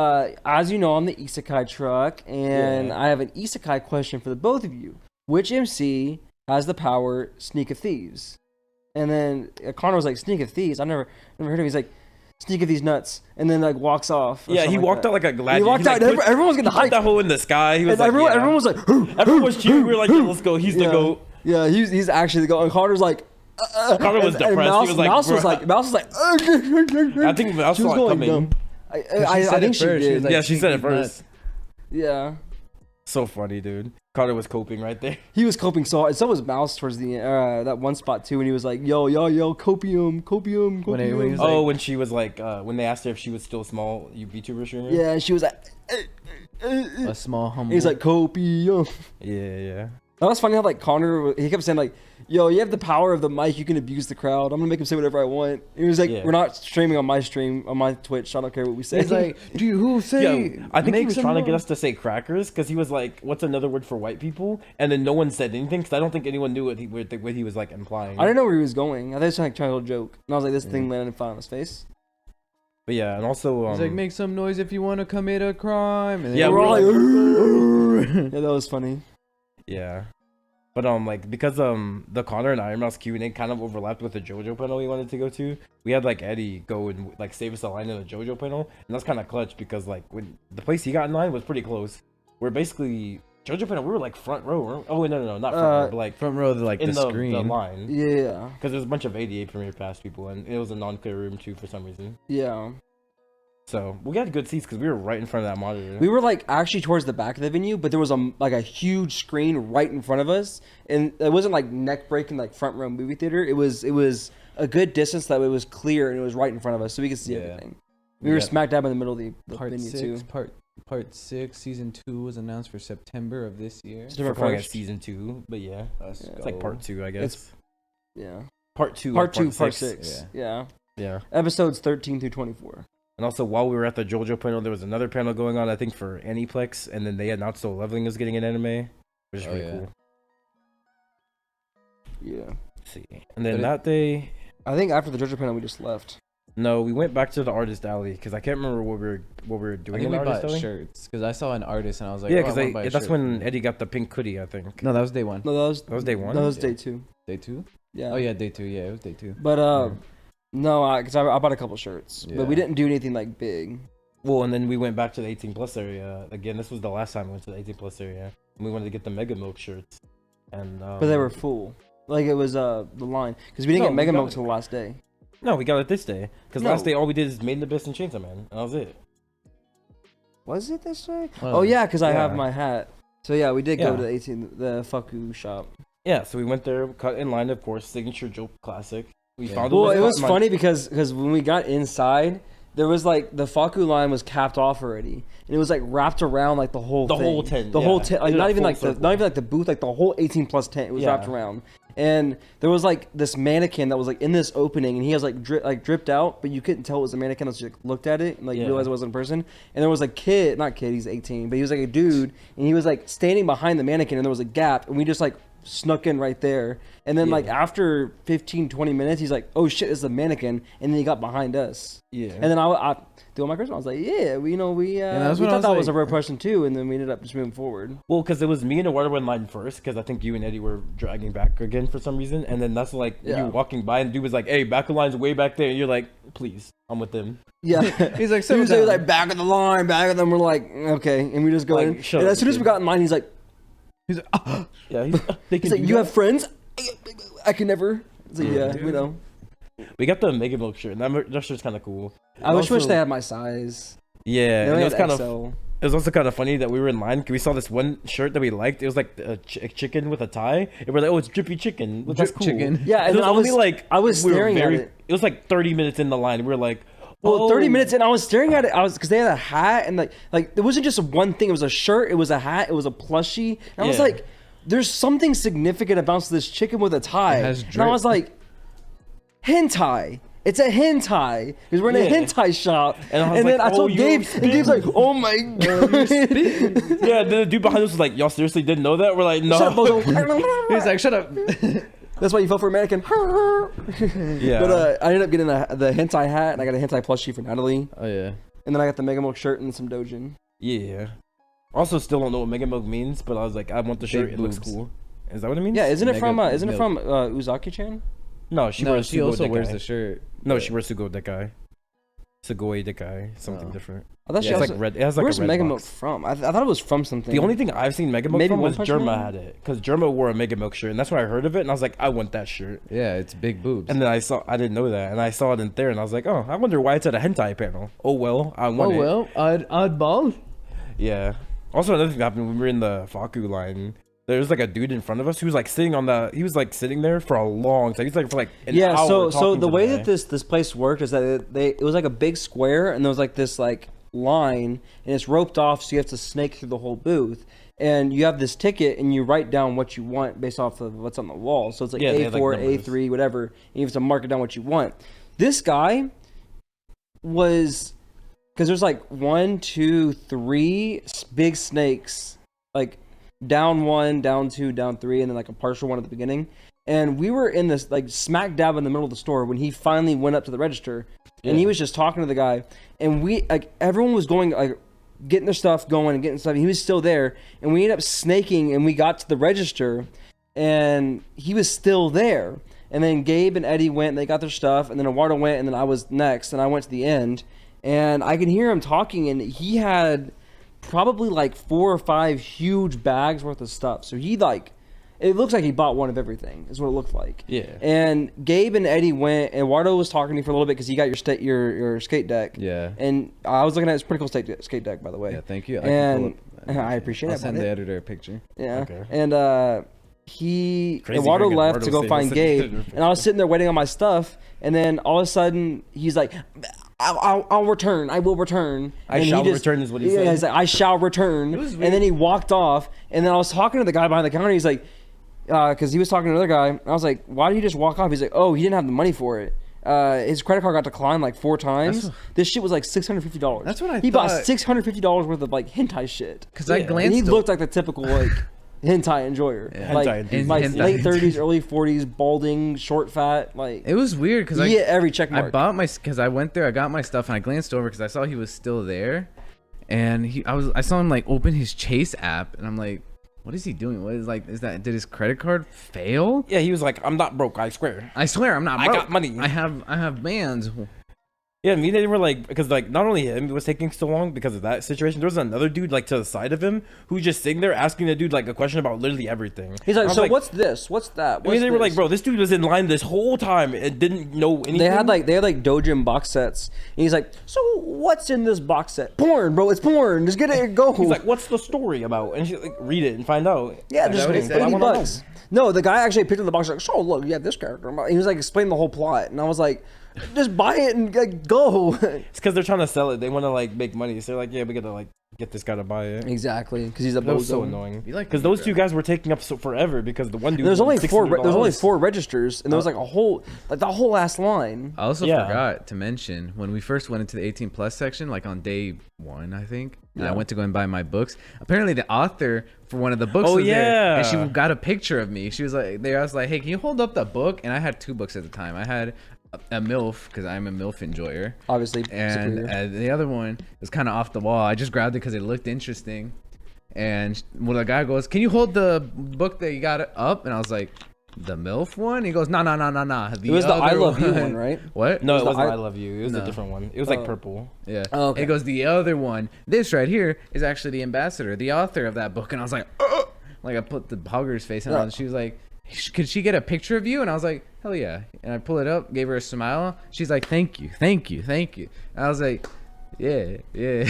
as you know, I'm the Isekai truck, and I have an Isekai question for the both of you. Which MC has the power Sneak of Thieves? And then Connor was like, Sneak of Thieves? I never heard of him. He's like, Sneak of these nuts, and then like walks off. Yeah, he walked out like a gladiator. He walked out. Like, Everyone was getting he put hyped. that hole in the sky. He was And like, everyone, yeah. everyone was like, Everyone was cheering. We were like, yeah, let's go. He's the GOAT. Yeah, he's actually the goat. And Connor's like, Connor was depressed. Mouse, He was like, Mouse was like, I think Mouse she saw was it going coming. dumb. I think she did. Yeah, she said it first. Yeah. So funny, dude. Connor was coping right there. He was coping so hard. So was Mouse towards the that one spot too, and he was like, yo, copium. When she was like, when they asked her if she was still small VTuber streamer. Yeah, and she was like, a small humble. he's like copium. Yeah. That was funny how like Connor, he kept saying like, yo, you have the power of the mic, you can abuse the crowd. I'm gonna make him say whatever I want. He was like, we're not streaming on my stream, on my Twitch. I don't care what we say. He's like, dude, who say? Yeah, I think he was trying to get us to say crackers because he was like, what's another word for white people? And then no one said anything because I don't think anyone knew what he was like implying. I didn't know where he was going. I thought he was trying to a little joke. And I was like, this thing landed flat on his face. But yeah, and also he's like, make some noise if you want to commit a crime. And yeah, we're all like, yeah, that was funny. Yeah. But like because the Connor and Ironmouse Q&A kind of overlapped with the JoJo panel we wanted to go to, we had like Eddie go and like save us a line in the JoJo panel, and that's kind of clutch because like when the place he got in line was pretty close. We're basically JoJo panel, we were like front row. Oh wait, no, not front row, but like front row, like in the screen, the line. Yeah. Because there's a bunch of ADA Premiere Pass people, and it was a non-clear room too for some reason. Yeah. So we got good seats because we were right in front of that monitor. We were like actually towards the back of the venue, but there was a huge screen right in front of us, and it wasn't like neck breaking like front row movie theater. It was a good distance that it was clear and it was right in front of us, so we could see everything. We were smack dab in the middle of the venue too. Part 6, season 2 was announced for September of this year. September 1st, season 2, but yeah, it's like part 2, I guess. Part 2, part 6. Yeah. Episodes 13 through 24. And also, while we were at the JoJo panel, there was another panel going on, I think, for Aniplex, and then they announced Solo Leveling is getting an anime, which is pretty cool. Yeah. Let's see. And then that day, I think after the JoJo panel, we just left. No, we went back to the artist alley because I can't remember what we were doing. I think in we the bought alley. shirts because I saw an artist and I was like, yeah, because that's when Eddie got the pink hoodie, I think. No, that was day 1. No, that was day 1. That was day 2. Day 2? Yeah. Oh yeah, day 2. Yeah, it was day 2. But no, because I bought a couple shirts, but we didn't do anything like big. Well, and then we went back to the 18+ area again. This was the last time we went to the 18+ area, and we wanted to get the Mega Milk shirts, and but they were full. Like it was the line because we didn't get Mega Milk till the last day. No, we got it this day because last day all we did is Made in Abyss and Chainsaw Man, and that was it. Was it this day? Oh yeah, because I have my hat. So yeah, we did go to the Fuku shop. Yeah, so we went there, cut in line, of course, signature Jowp classic. We found. Well, it was funny because when we got inside, there was like the Faku line was capped off already, and it was like wrapped around like the whole tent, whole tent, like not even like the booth, like the whole 18+ tent. It was wrapped around, and there was like this mannequin that was like in this opening, and he has like dripped out, but you couldn't tell it was a mannequin. Unless you like, looked at it and like realized it wasn't a person. And there was a kid, not kid, he's 18, but he was like a dude, and he was like standing behind the mannequin, and there was a gap, and we just like snuck in right there. And then like after 15-20 minutes, he's like, oh shit, it's a mannequin, and then he got behind us. And then I doing my Christmas, I was like, we thought that was a real person too, and then we ended up just moving forward. Well, because it was me and Eduardo in line first, because I think you and Eddie were dragging back again for some reason, and then that's like you walking by, and the dude was like, hey, back of line's way back there, and you're like, please, I'm with them. Yeah. He's like, he was like back of the line, back of them. We're like, okay, and we just go in. And as soon as we got in line, he's like, yeah, he's like, you have friends? I can never. It's like, yeah, we know. We got the Mega Milk shirt, and that shirt's kind of cool. I wish they had my size. Yeah, it was kind of. It was also kind of funny that we were in line. We saw this one shirt that we liked. It was like a chicken with a tie, and we're like, "Oh, it's drippy chicken." That's cool. Chicken. Yeah, and I was staring at it. It was like 30 minutes in the line. We were like, well, 30 minutes in, I was staring at it. Because they had a hat, and like it wasn't just one thing. It was a shirt. It was a hat. It was a plushie. And I was like, there's something significant about this chicken with a tie. And I was like, hentai. It's a hentai. Because we're in a hentai shop. And then I told Gabe, and Gabe's like, oh my god. Yeah, the dude behind us was like, y'all seriously didn't know that? We're like, no. Shut up, he's like, shut up. That's why you fell for a mannequin. Yeah. But I ended up getting the hentai hat, and I got a hentai plushie for Natalie. Oh yeah. And then I got the Mega Milk shirt and some dojin. Yeah. Also, still don't know what Mega Milk means, but I was like, I want the shirt. It looks cool. Is that what it means? Yeah. Isn't it from Uzaki-chan? No, she also wears the shirt. No, she wears Sugo Dekai. Sugoi Dekai, something different. I thought Yeah, it's like red. It has like where's a red Mega Milk box. from? I thought it was from something. The only thing I've seen Mega Milk Maybe from One was Punch Germa Man? had it, because Germa wore a Mega Milk shirt, and that's why I heard of it, and I was like, I want that shirt. Yeah, it's big boobs. And then I didn't know that, and I saw it in there, and I was like, oh, I wonder why it's at a hentai panel. Oh well, I want it. oddball. Yeah. Also, another thing that happened when we were in the Faku line. There was like a dude in front of us who was like sitting on the. He was like sitting there for a long time. He was like for like an hour. So talking the to way guy. that this place worked is that it was like a big square, and there was like this like line, and it's roped off, so you have to snake through the whole booth. And you have this ticket, and you write down what you want based off of what's on the wall. So it's like they have, A4, like, A3, whatever. And you have to mark it down what you want. This guy was, because there's like 1, 2, 3 big snakes, like down 1, down 2, down 3, and then like a partial one at the beginning. And we were in this like smack dab in the middle of the store when he finally went up to the register, and he was just talking to the guy, and we like everyone was going like getting their stuff going and getting stuff. And he was still there, and we ended up snaking, and we got to the register, and he was still there. And then Gabe and Eddie went, and they got their stuff, and then Eduardo went, and then I was next, and I went to the end, and I can hear him talking, and he had probably like 4 or 5 huge bags worth of stuff. So he like, it looks like he bought one of everything, is what it looked like. Yeah. And Gabe and Eddie went, and Eduardo was talking to me for a little bit because he got your skate deck. Yeah. And I was looking at his pretty cool skate deck, by the way. Yeah, thank you. And I appreciate it. I'll send the editor a picture. Yeah. Okay. And Crazy Eduardo freaking left to Eduardo go saved find us. Gabe, and I was sitting there waiting on my stuff, and then all of a sudden he's like, I'll return. I will return. I shall return is what he said. Yeah, he's like, I shall return. And then he walked off, and then I was talking to the guy behind the counter. He's like, because he was talking to another guy. And I was like, why did he just walk off? He's like, oh, he didn't have the money for it. His credit card got declined like 4 times. This shit was like $650. That's what I He thought. bought $650 worth of like hentai shit. Because I And glanced. he looked like the typical like hentai enjoyer. Yeah. Like, Hentai like hentai late enthusiast. 30s, early 40s, balding, short, fat. Like, It was weird because he hit every check mark. I bought my, because I went there, I got my stuff, and I glanced over because I saw he was still there, and I saw him like open his Chase app, and I'm like, what is he doing? What is like, is that, did his credit card fail? Yeah, he was like, I'm not broke, I swear. I swear I'm not I broke. got money. I have bands. Yeah, me they were like, because like not only him was taking so long because of that situation, there was another dude like to the side of him who was just sitting there asking the dude like a question about literally everything. He's like, I was so what's this? What's that? I mean, they were like, bro, this dude was in line this whole time and didn't know anything. They had like Dojin box sets. And he's like, so what's in this box set? Porn, bro. It's porn. Just get it and go. He's like, what's the story about? And she's like, read it and find out. Yeah, Like, just what he it's said? $80 I wanna bucks. No, the guy actually picked up the box like, so look, you have this character. And he was like explaining the whole plot, and I was like, just buy it and like, go. It's because they're trying to sell it. They want to like make money. So they're like, yeah, we gotta like get this guy to buy it. Exactly, because he's a That was so bozo. annoying. You like Because those two guys were taking up so forever because the one dude. There's was only like four. $600. There's only 4 registers, and there was like a whole, like the whole last line. I also Yeah. forgot to mention when we first went into the 18 plus section, like on day 1, I think, and I Yeah. went to go and buy my books. Apparently, the author for one of the books Oh, was there, and yeah. she got a picture of me. She was like, I was like, hey, can you hold up the book? And I had 2 books at the time. I had a MILF because I'm a MILF enjoyer, Obviously, and superior. the other one was kind of off the wall. I just grabbed it because it looked interesting. And when the guy goes, can you hold the book that you got up? And I was like, the MILF one? He goes, no. It was the I Love You one, right? What? No, it the wasn't I- I Love You. It was No. a different one. It was like purple. Yeah. Oh, okay. It goes, the other one, this right here is actually the ambassador, the author of that book. And I was like, like I put the hogger's face on, and she was like, could she get a picture of you? And I was like, hell yeah. And I pull it up, gave her a smile. She's like, thank you. And I was like, yeah. You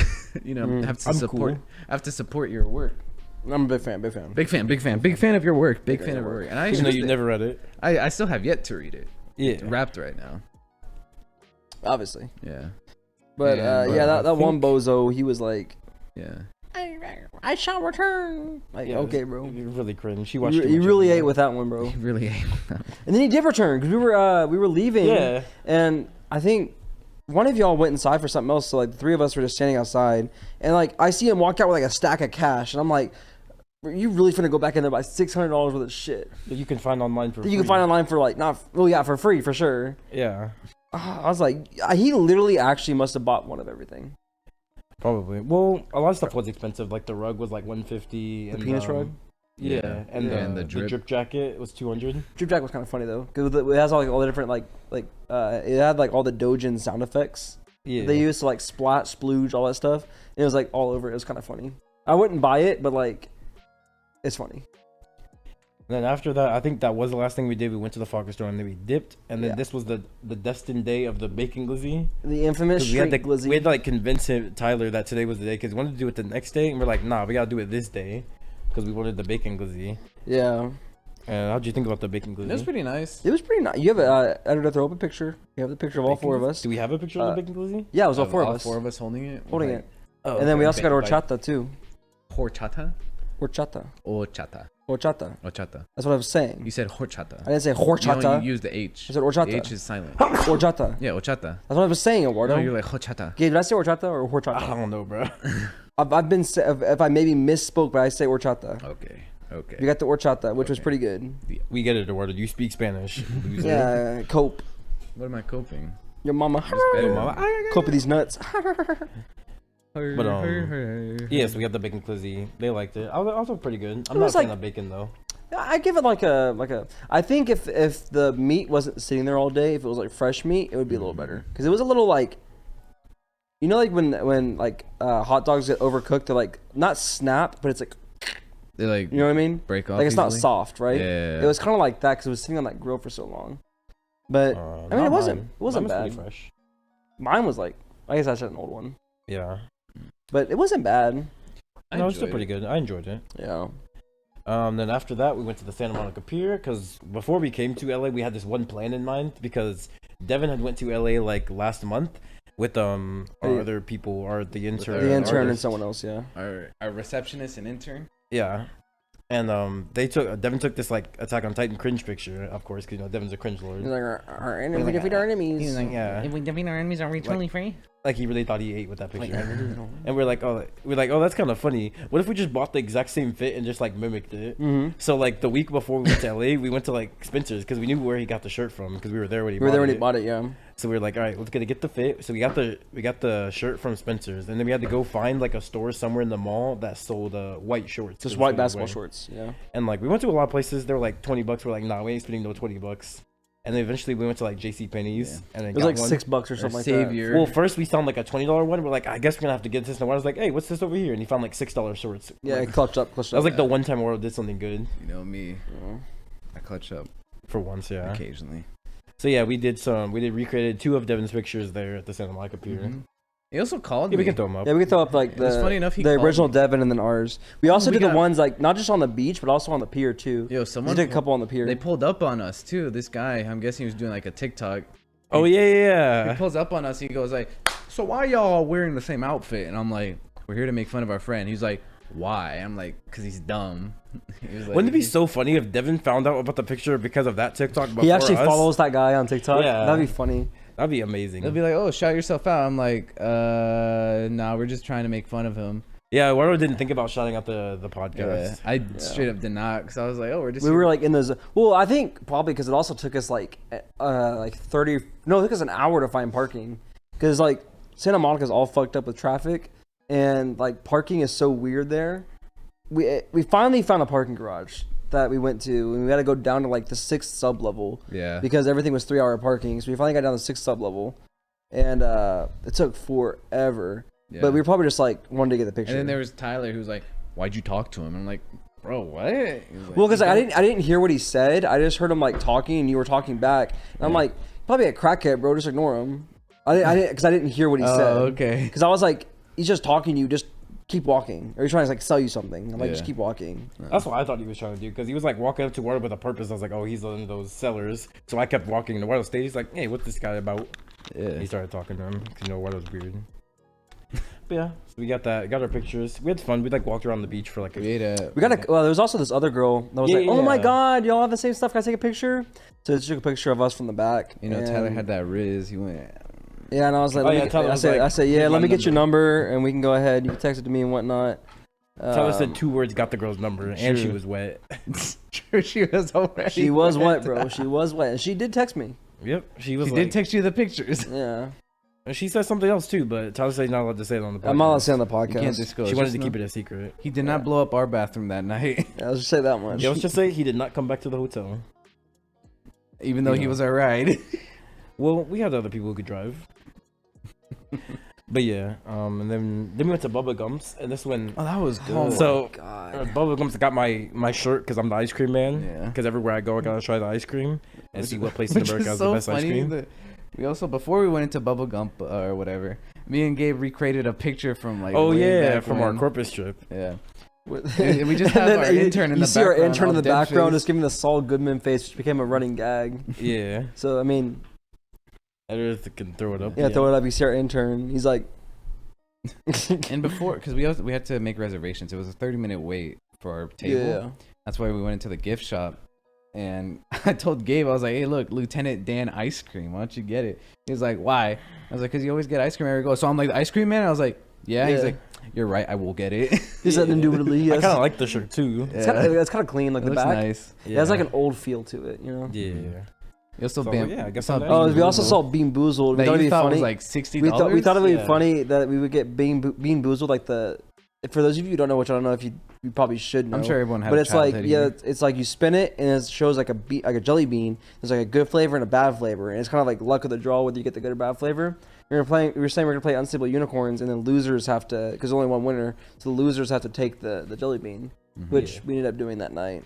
know, have to I'm support. cool. I have to support your work. I'm a big fan. Big fan of your work. Big fan of your work. And I Even though actually, you never read it. I still have yet to read it. Yeah. It's wrapped right now. Obviously, Yeah. but Yeah, but that I one think- bozo, he was like, Yeah. I shall return. Like, Yeah, okay, it was- bro. You're really cringe. She watched. You really ate with that one, bro. He really ain't. And then he did return because we were leaving. Yeah. And I think one of y'all went inside for something else. So like the 3 of us were just standing outside, and like I see him walk out with like a stack of cash, and I'm like, you really finna go back in there buy $600 worth of shit That you can find online for. that you can free. find online for like for free for sure. Yeah. I was like, he literally actually must have bought one of everything. Probably. Well, a lot of stuff was expensive. Like the rug was like 150. The and, penis rug. Yeah, and, Yeah, and the drip jacket was 200. Drip Jack was kind of funny though because it has all the different like it had like all the Dojin sound effects Yeah. They used to like splat, splooge, all that stuff. And it was like all over. It was kind of funny. I wouldn't buy it, but like, it's funny. Then after that, I think that was the last thing we did. We went to the Fokker store and then we dipped. And then this was the destined day of the bacon glizzy. The infamous we had glizzy. We had to like convince Tyler that today was the day because we wanted to do it the next day. And we're like, nah, we gotta do it this day because we wanted the bacon glizzy. Yeah. And how'd you think about the bacon glizzy? It was pretty nice. It was pretty nice. You have editor throw up a picture. You have the picture of all four of us. Do we have a picture of the bacon glizzy? Yeah, it was all four of us. All 4 of us holding it. Holding it. Oh, And then we also got okay. horchata too. Horchata? Horchata. Horchata. Horchata. Horchata. That's what I was saying. You said horchata. I didn't say horchata. No, you used the H. I said horchata. The H is silent. Horchata. Yeah, horchata. That's what I was saying, Eduardo. No, you're like horchata. Gabe, did I say horchata or horchata? I don't know, bro. I've been if I maybe misspoke, but I say horchata. Okay. Okay. You got the horchata, which was pretty good. We get it, Eduardo. You speak Spanish. Loser. Yeah, cope. What am I coping? Your mama. better. Cope with these nuts. But yes, we got the bacon glizzy. They liked it. I was also pretty good. I'm It not was a fan like- of bacon though. I give it like a. I think if the meat wasn't sitting there all day, if it was like fresh meat, it would be a little better. Because it was a little like, you know, like when like hot dogs get overcooked, they're like not snap, but it's like, They like you know what I mean? break off. Like it's not easily? soft, right? Yeah. It was kind of like that because it was sitting on that grill for so long. But I mean, it wasn't Mine was bad. pretty fresh. Mine was like, I guess I said an old one, Yeah. but it wasn't bad. No, it was still pretty good. I enjoyed it. Yeah. Then after that, we went to the Santa Monica Pier because before we came to LA, we had this one plan in mind because Deven had went to LA like last month with our other people, the intern, The intern and artists. someone else. Yeah. Our receptionist and intern. Yeah. And Deven took this like Attack on Titan cringe picture, of course, because you know Deven's a cringe lord. He's like, our enemies, we defeat our enemies. Yeah. If we defeat our enemies, are we totally free? Like he really thought he ate with that picture. And we're like, oh, that's kind of funny. What if we just bought the exact same fit and just like mimicked it? Mm-hmm. So like the week before we went to LA, we went to like Spencer's because we knew where he got the shirt from because we were there when he We were there when he bought it. Yeah. So we were like, all right, let's get the fit. So we got the shirt from Spencer's, and then we had to go find like a store somewhere in the mall that sold white shorts. Just 'cause white that's basketball what he was wearing. shorts. Yeah. And like we went to a lot of places. They were like $20. We're like, nah, we ain't spending no $20. And then eventually we went to like JCPenney's and then It was got like one. $6 or something like that. Savior. Well, first we found like a $20 one. We're like, I guess we're gonna have to get this. And I was like, hey, what's this over here? And he found like $6 shorts. Yeah, Like, it clutched up. that was like the one time Oro did something good You know me. Yeah. I clutch up for once. Yeah. occasionally. So yeah, we recreated 2 of Devin's pictures there at the Santa Monica Pier. Mhm. He also called Yeah, me. we can throw them up. Yeah, we can throw up like It was funny enough, he the called original me. Deven and then ours. We also we did the got- ones like not just on the beach, but also on the pier too. Yo, We someone did a couple on the pier. They pulled up on us too. This guy, I'm guessing he was doing like a TikTok. Oh He yeah. pulls up on us. He goes like, "So why y'all wearing the same outfit?" And I'm like, "We're here to make fun of our friend." He's like, "Why?" I'm like, "Cause he's dumb." He was like, Wouldn't it be so funny if Devin found out about the picture because of that TikTok? Before He actually us? follows that guy on TikTok. Yeah. That'd be funny. That'd be amazing. They'll be like, "Oh, shout yourself out." I'm like, nah, we're just trying to make fun of him." Yeah, Eduardo didn't think about shouting out the podcast. Yeah, I straight up did not, cause I was like, "Oh, we're just." We were like in those. Well, I think probably because it also took us like 30. No, it took us an hour to find parking. Because like Santa Monica's all fucked up with traffic, and like parking is so weird there. We finally found a parking garage that we went to, and we had to go down to like the 6th sub level. Yeah. Because everything was 3-hour parking, so we finally got down to the 6th sub level, and it took forever. Yeah. But we probably just like wanted to get the picture. And then there was Tyler, who was like, "Why'd you talk to him?" I'm like, "Bro, what?" He was like, Well, because I didn't hear what he said. I just heard him like talking, and you were talking back. And I'm like, probably a crackhead, bro. Just ignore him. I didn't because I didn't hear what he said. Oh, okay. Because I was like, he's just talking to you. Just keep walking, or he's trying to like sell you something. I'm like, just Yeah. keep walking. That's what I thought he was trying to do because he was like walking up to Eduardo with a purpose. I was like, oh, he's one of those sellers. So I kept walking. And Eduardo stayed. He's like, hey, what's this guy about? Yeah. He started talking to him because you know Eduardo's weird. But yeah, so we got that. Got our pictures. We had fun. We like walked around the beach for like We ate a. We got a. Well, there was also this other girl that was Yeah, like, oh my yeah. god, y'all have the same stuff. Can I take a picture? So she took a picture of us from the back. You know, and, Tyler had that Riz. He went. Yeah, and I was like, Oh, let me yeah, get- Tyler I was said, like, I said, yeah, "Here's let my me get your number." number, and we can go ahead. You can text it to me and whatnot. Tyler said 2 words, got the girl's number, and she true. was wet. Sure, she was already. She was wet, bro. She was wet, and she did text me. Yep, she was. She like, did text you the pictures. Yeah, And she said something else too, but Tyler said he's not allowed to say it on the podcast. I'm not allowed to say on the You can't podcast. disclose. She wanted Just to know- keep it a secret. He did not blow up our bathroom that night, Yeah, let's just say that much. Yeah, let's just say he did not come back to the hotel. even though he Yeah. was our ride. Well, we had other people who could drive. But yeah, and then we went to Bubba Gumps, and this one. Oh, that was good. Oh So my God. Bubba Gumps got my shirt because I'm the ice cream man. Yeah. Because everywhere I go, I gotta try the ice cream and see what place in Which America is has so the best ice funny cream. that we also, before we went into Bubba Gump or whatever, me and Gabe recreated a picture from like Oh way yeah, back from our when. corpus trip. Yeah. And we just have And then our intern in you the see background. our intern in all the dead background face. just giving the Saul Goodman face, which became a running gag. Yeah, So I mean, editors can throw it up. yeah, throw it up. You see our intern. He's like, And before, because we had to make reservations. It was a 30-minute wait for our table. yeah. That's why we went into the gift shop. And I told Gabe, I was like, hey, look, Lieutenant Dan ice cream. Why don't you get it? He was like, why? I was like, because you always get ice cream everywhere we go. So I'm like, the ice cream man? I was like, yeah. He's like, you're right. I will get it. He said indubitably. I Yes. kind of like the shirt too. It's kind of clean, like It the looks back. nice. It has like an old feel to it, you know. Yeah. You also So, yeah, I guess saw I'm down. Oh, Bean we also Boozled. saw Bean Boozled. We That thought it'd you be thought funny. was like $60. we thought it would be Yeah. funny that we would get Bean Boozled, like the. For those of you who don't know, which I don't know if you probably should know. I'm sure everyone had. But a it's like, childhood yeah, here. it's like you spin it and it shows like a jelly bean. There's like a good flavor and a bad flavor, and it's kind of like luck of the draw whether you get the good or bad flavor. We were saying we're gonna play Unstable Unicorns, and then losers have to, because there's only one winner, so the losers have to take the jelly bean, which we ended up doing that night.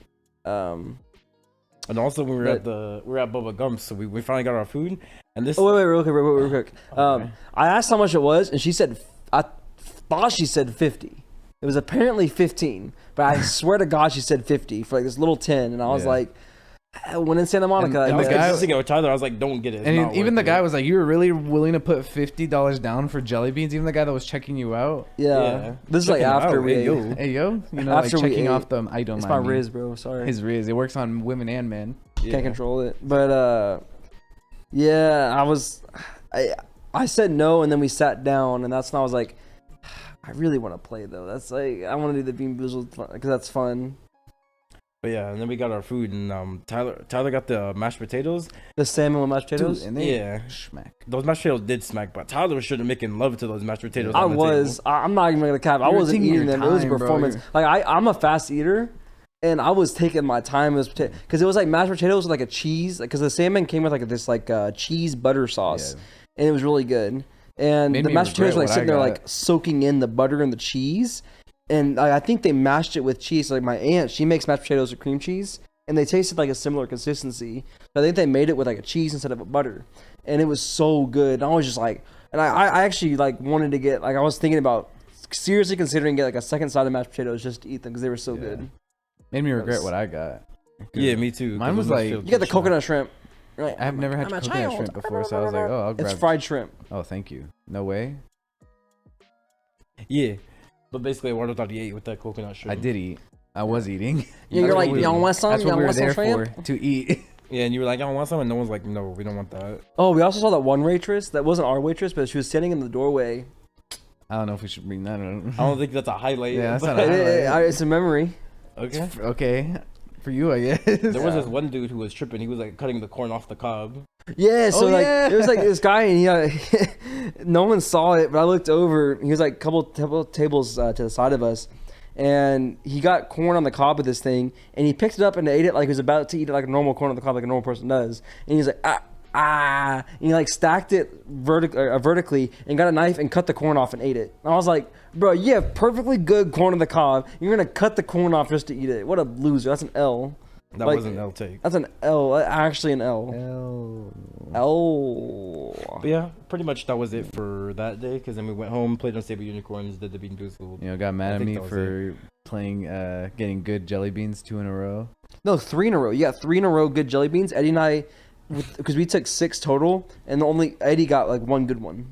And also when we were at Bubba Gumps, so we finally got our food. And this. Oh wait, real quick. Okay. I asked how much it was, and she said, I thought she said 50. It was apparently 15, but I swear to God she said 50 for like this little tin, and I was like, I went in Santa Monica. And I was the guy- consistent with Tyler. I was like, don't get it. It's And not even the worth guy it. was like, you were really willing to put $50 down for jelly beans? Even the guy that was checking you out? yeah. This is like Checking after out, we hey, ate. yo. Hey, yo. You know, After like we checking ate. off the item. It's my Riz, bro. Sorry. His Riz. It works on women and men. Can't control it. But yeah, I said no, and then we sat down, and that's when I was like, I really want to play though. That's like, I want to do the Bean Boozled because that's fun. But yeah, and then we got our food, and Tyler got the mashed potatoes. The salmon with mashed potatoes. Dude, and they Yeah. smack. Those mashed potatoes did smack, but Tyler was sure to making love to those mashed potatoes. I on the was. table. I'm not even gonna cap. I You were wasn't taking eating your them. It was a time, bro. performance. Like I'm a fast eater, and I was taking my time with because it was like mashed potatoes with like a cheese. Because the salmon came with like this cheese butter sauce, and it was really good. And Made the me mashed potatoes were regret like sitting what there I like got. soaking in the butter and the cheese. And I think they mashed it with cheese. Like my aunt, she makes mashed potatoes with cream cheese, and they tasted like a similar consistency. But I think they made it with like a cheese instead of a butter, and it was so good. And I was just like, and I actually like wanted to get like I was thinking about seriously considering get like a second side of mashed potatoes just to eat them because they were so good. Made me regret was- what I got. Yeah, me too. Mine 'cause was those mashed like- potatoes You got the did smack. coconut shrimp. Right. I've never had I'm a coconut child. shrimp before, so I was like, oh, I'll grab It's fried shrimp. Oh, thank you. No way. Yeah, but basically, Eduardo thought he ate with that coconut shrimp. I did eat. I was eating. Yeah, you're like, what we- y'all want some? That's what Y'all we were want some there shrimp? for, to eat. Yeah, and you were like, "I want some," and no one's like, "No, we don't want that." Oh, we also saw that one waitress that wasn't our waitress, but she was standing in the doorway. I don't know if we should bring that up. I don't think that's a highlight. Yeah, that's but- not a highlight. It's a memory. Okay. Okay. For you, I guess. There was this one dude who was tripping. He was like cutting the corn off the cob. Yeah, so Oh, like yeah. it was like this guy, and he no one saw it, but I looked over. He was like a couple tables to the side of us, and he got corn on the cob with this thing, and he picked it up and ate it like he was about to eat it like a normal corn on the cob, like a normal person does. And he's like, and he like stacked it vertically and got a knife and cut the corn off and ate it. And I was like, bro, you have perfectly good corn on the cob. You're gonna cut the corn off just to eat it. What a loser. That's an L. That Like- wasn't L take. That's an L. Actually an L. L. But yeah, pretty much that was it for that day. Because then we went home, played Unstable Unicorns, did the Bean Boozled. You know, got mad I at think me that was for playing, getting good jelly beans 2 in a row. No, 3 in a row. You got 3 in a row good jelly beans. Eddie and I, because we took 6 total, and only Eddie got like 1 good one.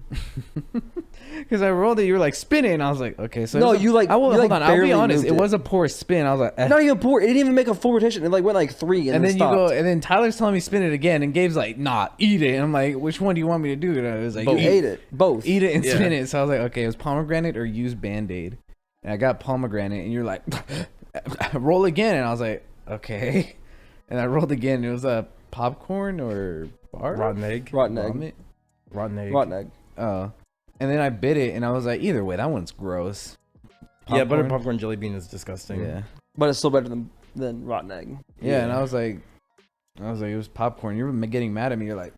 Because I rolled it, you were like, spin it, and I was like, okay. So No, it was a- you, like- I will, you, hold like, on, I'll be barely honest. moved It it. was a poor spin. I was like, eh. Not even poor. It didn't even make a full rotation. It like went like 3 and, And then you stopped. go, and then Tyler's telling me spin it again, and Gabe's like, nah, eat it. And I'm like, which one do you want me to do? And I was like, You you ate it. Both. eat it and Yeah. spin it. So I was like, okay, it was pomegranate or use Band-Aid. And I got pomegranate, and you're like, roll again. And I was like, okay. And I rolled again. And it was a popcorn or bar? Rotten egg. Rotten egg. Vomit? Rotten egg. Rotten egg. Oh. And then I bit it, and I was like, either way, that one's gross. Yeah, butter popcorn jelly bean is disgusting. Yeah. But it's still better than rotten egg. Yeah, and I was like, it was popcorn. You're getting mad at me. You're like,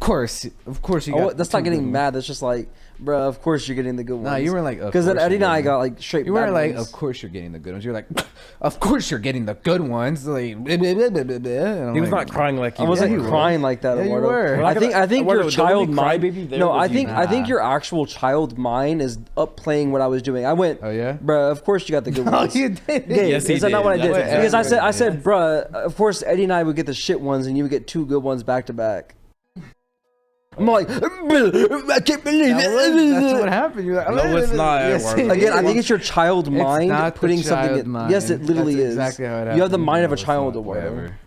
course you got that's two not good getting ones. mad. That's just like, bro, of course you're getting the good ones. Nah, you were like, because then Eddie and I got like straight. You were bad like, ones. of course you're getting the good ones. You're like, of course you're getting the good ones. Like, blah, blah, blah, blah, blah, blah. And I'm He was like, not crying like I wasn't you were. crying like that. Yeah, you Eduardo. were. I think Eduardo, your the child only mind. crybaby there No, was you. I think your actual child mind is up playing what I was doing. I went, Oh yeah. bro. Of course you got the good No, ones. you did. Yeah, Yes, he is that not did. what I did? That's Because exactly I what said, bruh, of course Eddie and I would get the shit ones, and you would get two good ones back to back. I'm like, I can't believe That's what it. happened. You're like, No, it's not, Eduardo. Again, I think it's your child It's mind not the putting something child in. mind. Yes, it literally That's is. exactly how it You have the happened. mind of a No, it's child, not. Eduardo. Whatever.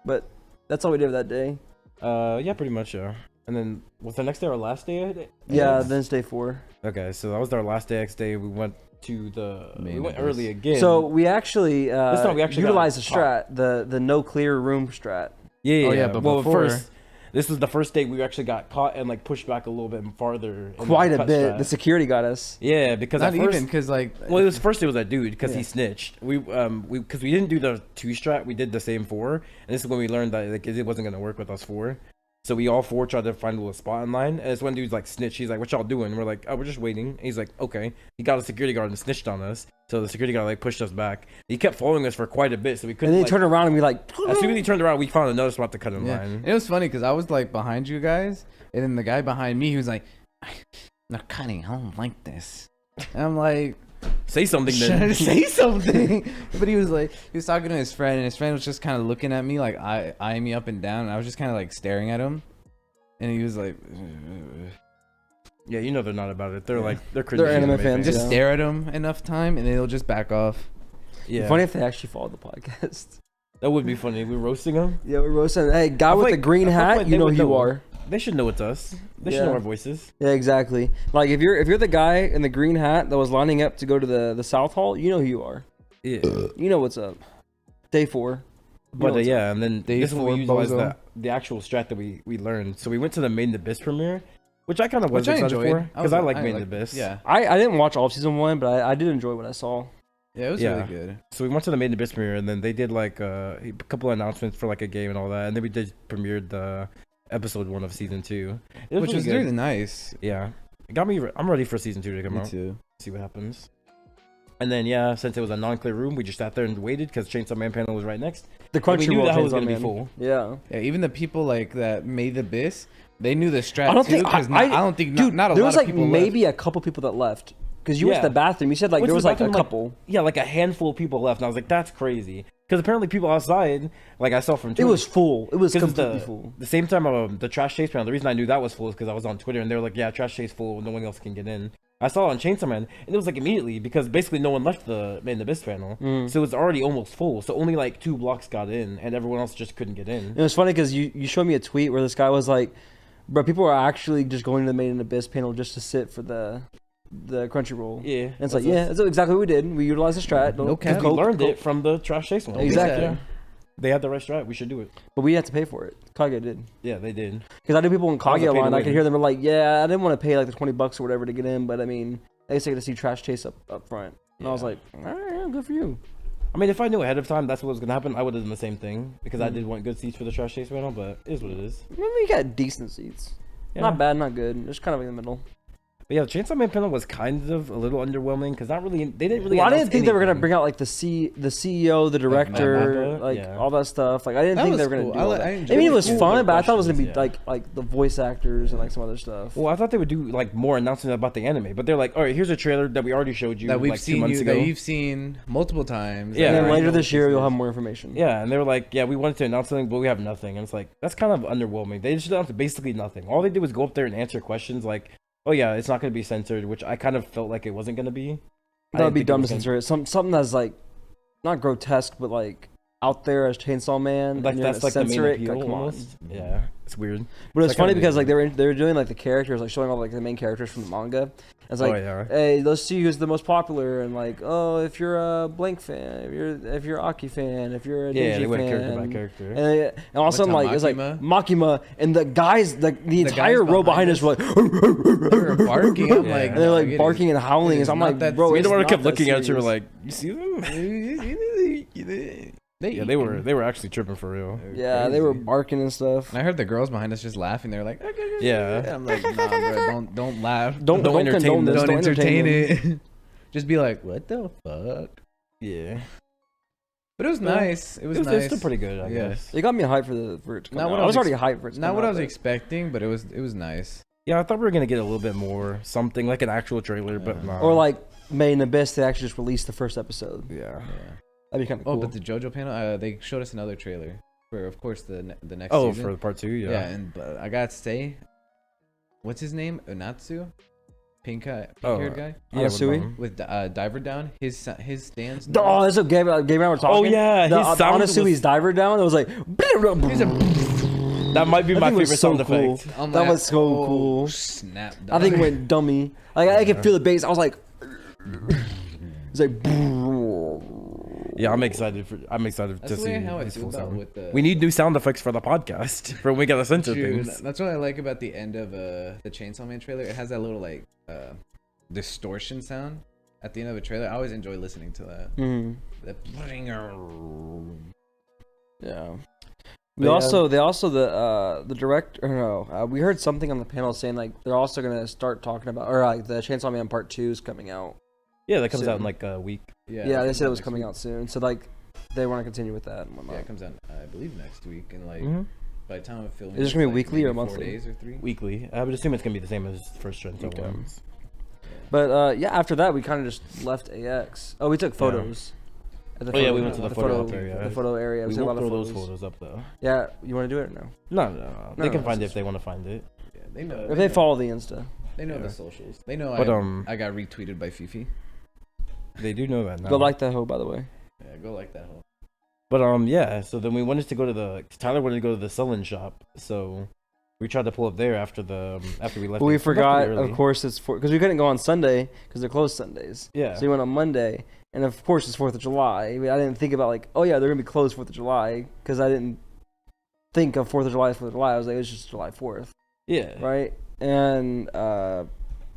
But that's all we did that day. Yeah, pretty much, yeah. And then was the next day our last day? Yeah, then it's day 4. Okay, so that was our last day. Next day we went to the Main we went abyss. early again. So we actually, time we actually utilized the got strat, the no clear room strat. yeah, Oh, yeah, but well, before- first this was the first day we actually got caught and like pushed back a little bit farther. in Quite the a cut bit. strat. The security got us. Yeah, because Not at first, even because like. well, it was first. It was that dude because Yeah. he snitched. We because we didn't do the 2 strat. We did the same 4, and this is when we learned that like it wasn't gonna work with us 4. So we all 4 tried to find a little spot in line, and it's when dude's like snitched. He's like, "What y'all doing?" And we're like, "Oh, we're just waiting." And he's like, "Okay." He got a security guard and snitched on us. So the security guard like pushed us back. He kept following us for quite a bit, so we And couldn't. then he Like, turned around and we like. as soon as he turned around, we found another spot to cut in Yeah. line. It was funny because I was like behind you guys, and then the guy behind me, he was like, "They're cutting. I don't like this." And I'm like, Say something trying to then. say something, but he was like, he was talking to his friend, and his friend was just kind of looking at me, like eyeing me up and down, and I was just kind of like staring at him, and he was like, Yeah, you know they're not about it. They're like they're They're cringy anime fans, just yeah. stare at him enough time, and then they'll just back off. Yeah, Funny if they actually followed the podcast. that would be funny. We're roasting them. Yeah, we're roasting. Hey, guy I with feel the like- green I feel hat, like you they know would who you know. are. They should know it's us. They should Yeah. know our voices. Yeah, exactly. Like if you're the guy in the green hat that was lining up to go to the South Hall, you know who you are. Yeah. You know what's up. Day 4. But yeah, and then Day this is when 4 we utilized bozo. the actual strat that we learned. So we went to the Main Abyss premiere, which I kind of was Which I excited enjoyed. for because I like Main Abyss. Yeah, I didn't watch all of season 1, but I did enjoy what I saw. yeah, it was Yeah. really good. So we went to the Main Abyss premiere, and then they did like a couple of announcements for like a game and all that, and then we did premiered the episode 1 of season 2, Which was good. really nice. Yeah, it got me. I'm ready for season 2 to come Me out. too. See what happens. And then yeah, since it was a non-clear room, we just sat there and waited because Chainsaw Man panel was right next. The And we knew Crunchyroll that was Chainsaw gonna be Man. full. Yeah. Yeah, even the people like that made the Abyss, they knew the strat I don't too. think 'Cause I don't think dude, not a there lot was of like people maybe a couple people that left because you went to Yeah. the bathroom. You said like Went there to was the like a bathroom, couple. Yeah, like a handful of people left, and I was like, that's crazy. Because apparently people outside, like I saw from It Twitter, was full. It was 'cause completely the, full. The same time the trash chase panel, the reason I knew that was full is because I was on Twitter and they were like, yeah, trash chase full, no one else can get in. I saw it on Chainsaw Man, and it was like immediately because basically no one left the Main Abyss panel, so it was already almost full. So only like 2 blocks got in, and everyone else just couldn't get in. It was funny because you showed me a tweet where this guy was like, "Bro, people are actually just going to the Main Abyss panel just to sit for the Crunchyroll." Yeah, And it's like, yeah, that's exactly what we did. We utilized the strat. No cap. we learned it from the trash chase one. Exactly. Yeah. They had the right strat. We should do it. But we had to pay for it. Kage did. Yeah, they did. Because I knew people in That was a Kage pay to line. I could win. hear them were like, "Yeah, I didn't want to pay like the $20 or whatever to get in, but I mean, I guess I get to see Trash Chase up front." And I was Yeah. like, "All right, good for you." I mean, if I knew ahead of time that's what was gonna happen, I would have done the same thing because I did want good seats for the trash chase panel. But it is what it is. I mean, we got decent seats. Yeah. Not bad, not good. Just kind of in the middle. But yeah, the Chainsaw Man panel was kind of a little underwhelming because not really. They didn't really. Well, I didn't announce think they were gonna anything. bring out like the CEO, the director, Mappa, like yeah. all that stuff. Like I didn't That think they was were gonna cool. do I all li- that. I I enjoyed mean, it it. was Cool, fun, like but I thought it was gonna be questions, like the voice actors and like some other stuff. Well, I thought they would do like more announcement about the anime, but they're like, all right, here's a trailer that we already showed you That we've like 2 seen months ago. that you've seen multiple times. Yeah, and then right. later this year, you'll have more information. Yeah, and they were like, yeah, we wanted to announce something, but we have nothing. And it's like that's kind of underwhelming. They just announced basically nothing. All they did was go up there and answer questions like, oh yeah, it's not going to be censored, which I kind of felt like it wasn't going to be. That would be dumb to censor it. Something that's like not grotesque, but like out there as Chainsaw Man. Like and you're that's gonna like the main censor it. appeal Come on. almost. Yeah, it's weird. But it's like funny kinda because like weird. they were doing like the characters, like showing all like the main characters from the manga. It's like, Oh, yeah. hey, let's see who's the most popular, and like, oh, if you're a Blank fan, if you're Aki fan, if you're a Yeah, Denji they went fan, character by character. And all of a sudden, What's like up, it's like Makima? Makima, and the guys, like the entire guys row behind behind us were like, They were barking. I'm Yeah. like, and they're "Dog, like it barking is- and howling. it And is I'm not like, that bro, We it's don't want not kept that looking at you. We're serious. like, you see them? They were actually tripping for real. Yeah, they were barking and stuff. And I heard the girls behind us just laughing. They were like, okay. Yeah. I'm like, nah, bro, don't laugh. Don't entertain this. Don't entertain them. it. Just be like, what the fuck? Yeah. But it was nice. It was nice. It's still pretty good, I guess. It got me hyped for it to come out. I was already hyped for it to come Not out. what I was expecting, but it was nice. Yeah, I thought we were gonna get a little bit more something like an actual trailer, but nah. Or like May and the Best, they actually just released the first episode. Yeah. That'd be kind of cool. Oh, but the JoJo panel, they showed us another trailer for, of course, the next Oh, season. for the part 2, yeah. Yeah, and I gotta say, what's his name? Unatsu, pink-haired guy. Yeah, Anasui? With Diver Down. His stands. Oh, that's what Game and I were talking. Oh yeah, his sound Anasui's Diver Down. It was like. That might be my favorite sound effect. That was so cool. Snap. I think it went dummy. Like I could feel the bass. I was like. It's like. Yeah, I'm excited to see how I his feel full about sound. with the. We need new sound effects for the podcast for when we gotta censor things. That's what I like about the end of the Chainsaw Man trailer. It has that little like distortion sound at the end of a trailer. I always enjoy listening to that. Yeah. They also the director. No, we heard something on the panel saying like they're also gonna start talking about or like the Chainsaw Man Part 2 is coming out. Yeah, that comes soon. out in like a week. Yeah, they said it was coming out soon. So like they want to continue with that. And yeah, it comes out I believe next week and like by the time I'm filming. Is it gonna be weekly or monthly? 4 days or 3? Weekly. I would assume it's gonna be the same as first Chainsaw ones. But yeah, after that we kind of just left AX. Oh, we took photos. We went to the photo area. The photo area. We won't throw those photos up though. Yeah, you want to do it or no? No. They can find it if they want to find it. Yeah, they know. If they follow the Insta. They know the socials. They know but, I got retweeted by FeFe. They do know that now. Go like that hoe, by the way. Yeah, go like that hoe. But yeah, so then we wanted to go to Tyler wanted to go to the Sullen shop, so we tried to pull up there after we left. But we forgot, of course, it's because we couldn't go on Sunday because they're closed Sundays. Yeah. So we went on Monday, and of course it's 4th of July. I didn't think about like, oh yeah, they're gonna be closed 4th of July because I didn't think of 4th of July as 4th of July. I was like, it's just July 4th. Yeah. Right. And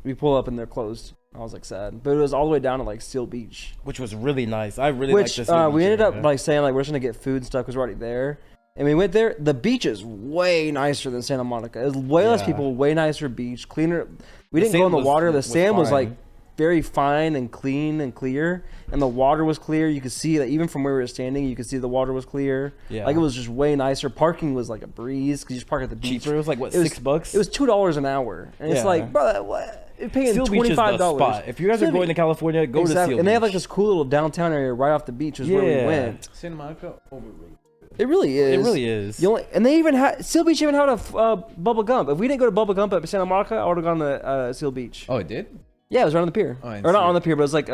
we pull up and they're closed. I was like sad, but it was all the way down to like Seal Beach, which was really nice. I really liked this. We ended up like saying like we're just gonna get food and stuff because we're already there, and we went there. The beach is way nicer than Santa Monica. It was way less people, way nicer beach, cleaner. We didn't go in the water. The sand was like very fine and clean and clear, and the water was clear. You could see that even from where we were standing, you could see the water was clear. Yeah, like it was just way nicer. Parking was like a breeze because you just park at the beach. Cheaper. It was like what, $6? It was $2 an hour, and it's like, bro, what? You're paying $25. If you guys are going to California, go to Seal Beach. And they have like this cool little downtown area right off the beach, is where we went. Santa Monica overrated. It really is. It really is. And they even had Seal Beach even had a Bubba Gump. If we didn't go to Bubba Gump at Santa Monica, I would have gone to Seal Beach. Oh, it did? Yeah, it was right on the pier. Oh, or not on the pier, but it was like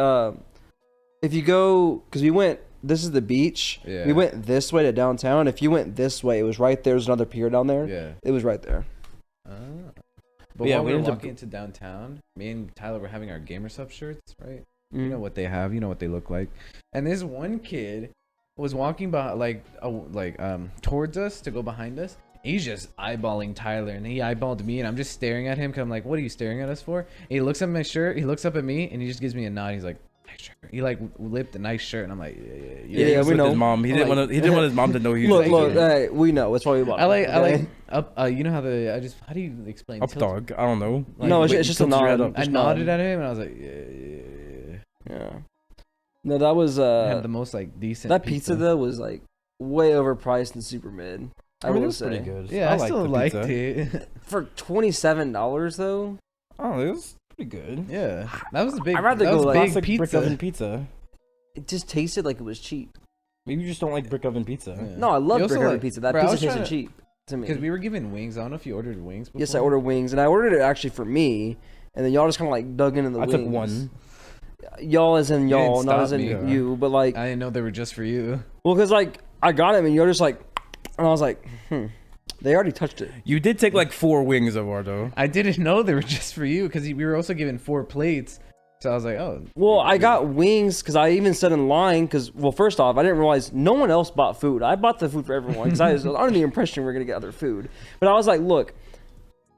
if you go, because we went. This is the beach. Yeah. We went this way to downtown. If you went this way, it was right there. There's another pier down there. Yeah. It was right there. But yeah, while we were walking into downtown, me and Tyler were having our Gamersupps shirts, right? You know what they have, you know what they look like. And this one kid was walking by, towards us to go behind us. He's just eyeballing Tyler, and he eyeballed me, and I'm just staring at him because I'm like, what are you staring at us for? And he looks at my shirt, he looks up at me, and he just gives me a nod. He's like, nice shirt. He like lipped a nice shirt, and I'm like, yeah, we know. His mom. He didn't want his mom to know he was. Look, hey, we know. That's why we bought. I like up. You know how how do you explain? Up dog. I don't know. Like, no, it's just a nod. I nodded at him, and I was like, yeah. No, that was had the most like decent. That pizza though was like way overpriced and super mid. I will say. Pretty good. Yeah, I still liked it. For $27 though. Oh, it was pretty good. Yeah, that was a big. I'd rather go like big pizza. Brick oven pizza. It just tasted like it was cheap. Maybe you just don't like brick oven pizza. Yeah. No, I love brick oven pizza. That pizza tasted cheap to me. Because we were given wings. I don't know if you ordered wings before. Yes, I ordered wings, and I ordered it actually for me, and then y'all just kind of like dug into the wings. I took one. Y'all as in y'all, not as in you, but like I didn't know they were just for you. Well, because like I got it, and you're just like, and I was like, they already touched it. You did take like 4 wings, Eduardo. I didn't know they were just for you because we were also given 4 plates. So I was like, oh. Well, I got wings because I even said in line because, well, first off, I didn't realize no one else bought food. I bought the food for everyone because I was under the impression we were gonna get other food. But I was like, look,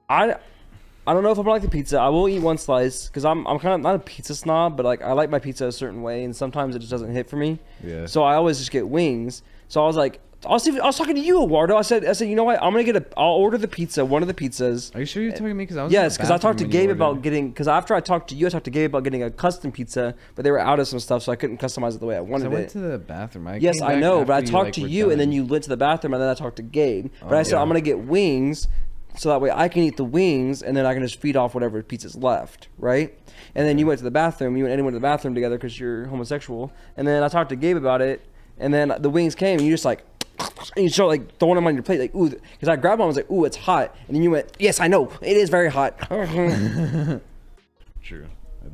I don't know if I'm gonna like the pizza. I will eat one slice because I'm kind of not a pizza snob, but like I like my pizza a certain way, and sometimes it just doesn't hit for me. Yeah. So I always just get wings. So I was like, I was talking to you, Eduardo. I said, you know what? I'll order the pizza, one of the pizzas. Are you sure you're talking to me? Because I was Yes, because I talked to Gabe about getting. Because after I talked to you, I talked to Gabe about getting a custom pizza, but they were out of some stuff, so I couldn't customize it the way I wanted it. I went to the bathroom. Yes, I know, but I talked to you, and then you went to the bathroom, and then I talked to Gabe. But I said I'm gonna get wings, so that way I can eat the wings, and then I can just feed off whatever pizza's left, right? And then you went to the bathroom. You and Eddie went to the bathroom together because you're homosexual. And then I talked to Gabe about it, and then the wings came, and you just like. And you start like throwing them on your plate, like ooh, because I grabbed one, I was like, ooh, it's hot, and then you went, yes, I know, it is very hot. True.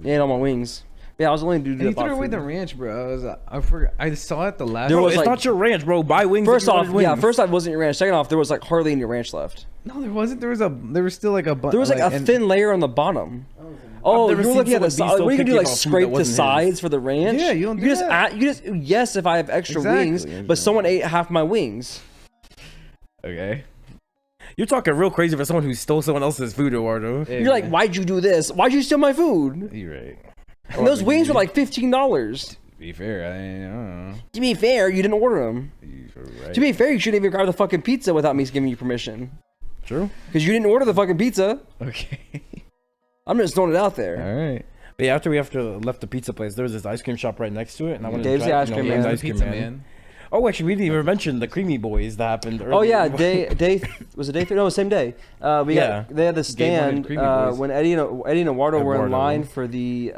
And all my wings. Yeah, I was only doing. You threw away the ranch, bro. I forgot. I saw it the last. Bro, it's like, not your ranch, bro. Buy wings. First off, it wasn't your ranch. Second off, there was like hardly any ranch left. No, there wasn't. There was still like a. There was like a thin layer on the bottom. Oh, you were looking at the side. What are you gonna do? Like scrape the sides for the ranch? Yeah, you don't do that. You just yes, if I have extra wings, but someone ate half my wings. Okay. You're talking real crazy for someone who stole someone else's food, Eduardo. You're like, why'd you do this? Why'd you steal my food? You're right. And those wings were like $15. To be fair, I don't know. To be fair, you didn't order them. You're right. To be fair, you shouldn't even grab the fucking pizza without me giving you permission. True. Because you didn't order the fucking pizza. Okay. I'm just throwing it out there. All right. But yeah, after we left the pizza place, there was this ice cream shop right next to it, and I wanted Dave's to try ice cream man. Dave's Pizza man. Oh, actually, we didn't even mention the Creamy Boys that happened earlier. Oh yeah, day was it day 3? No, same day. They had the stand when Eddie and Eduardo were in line for the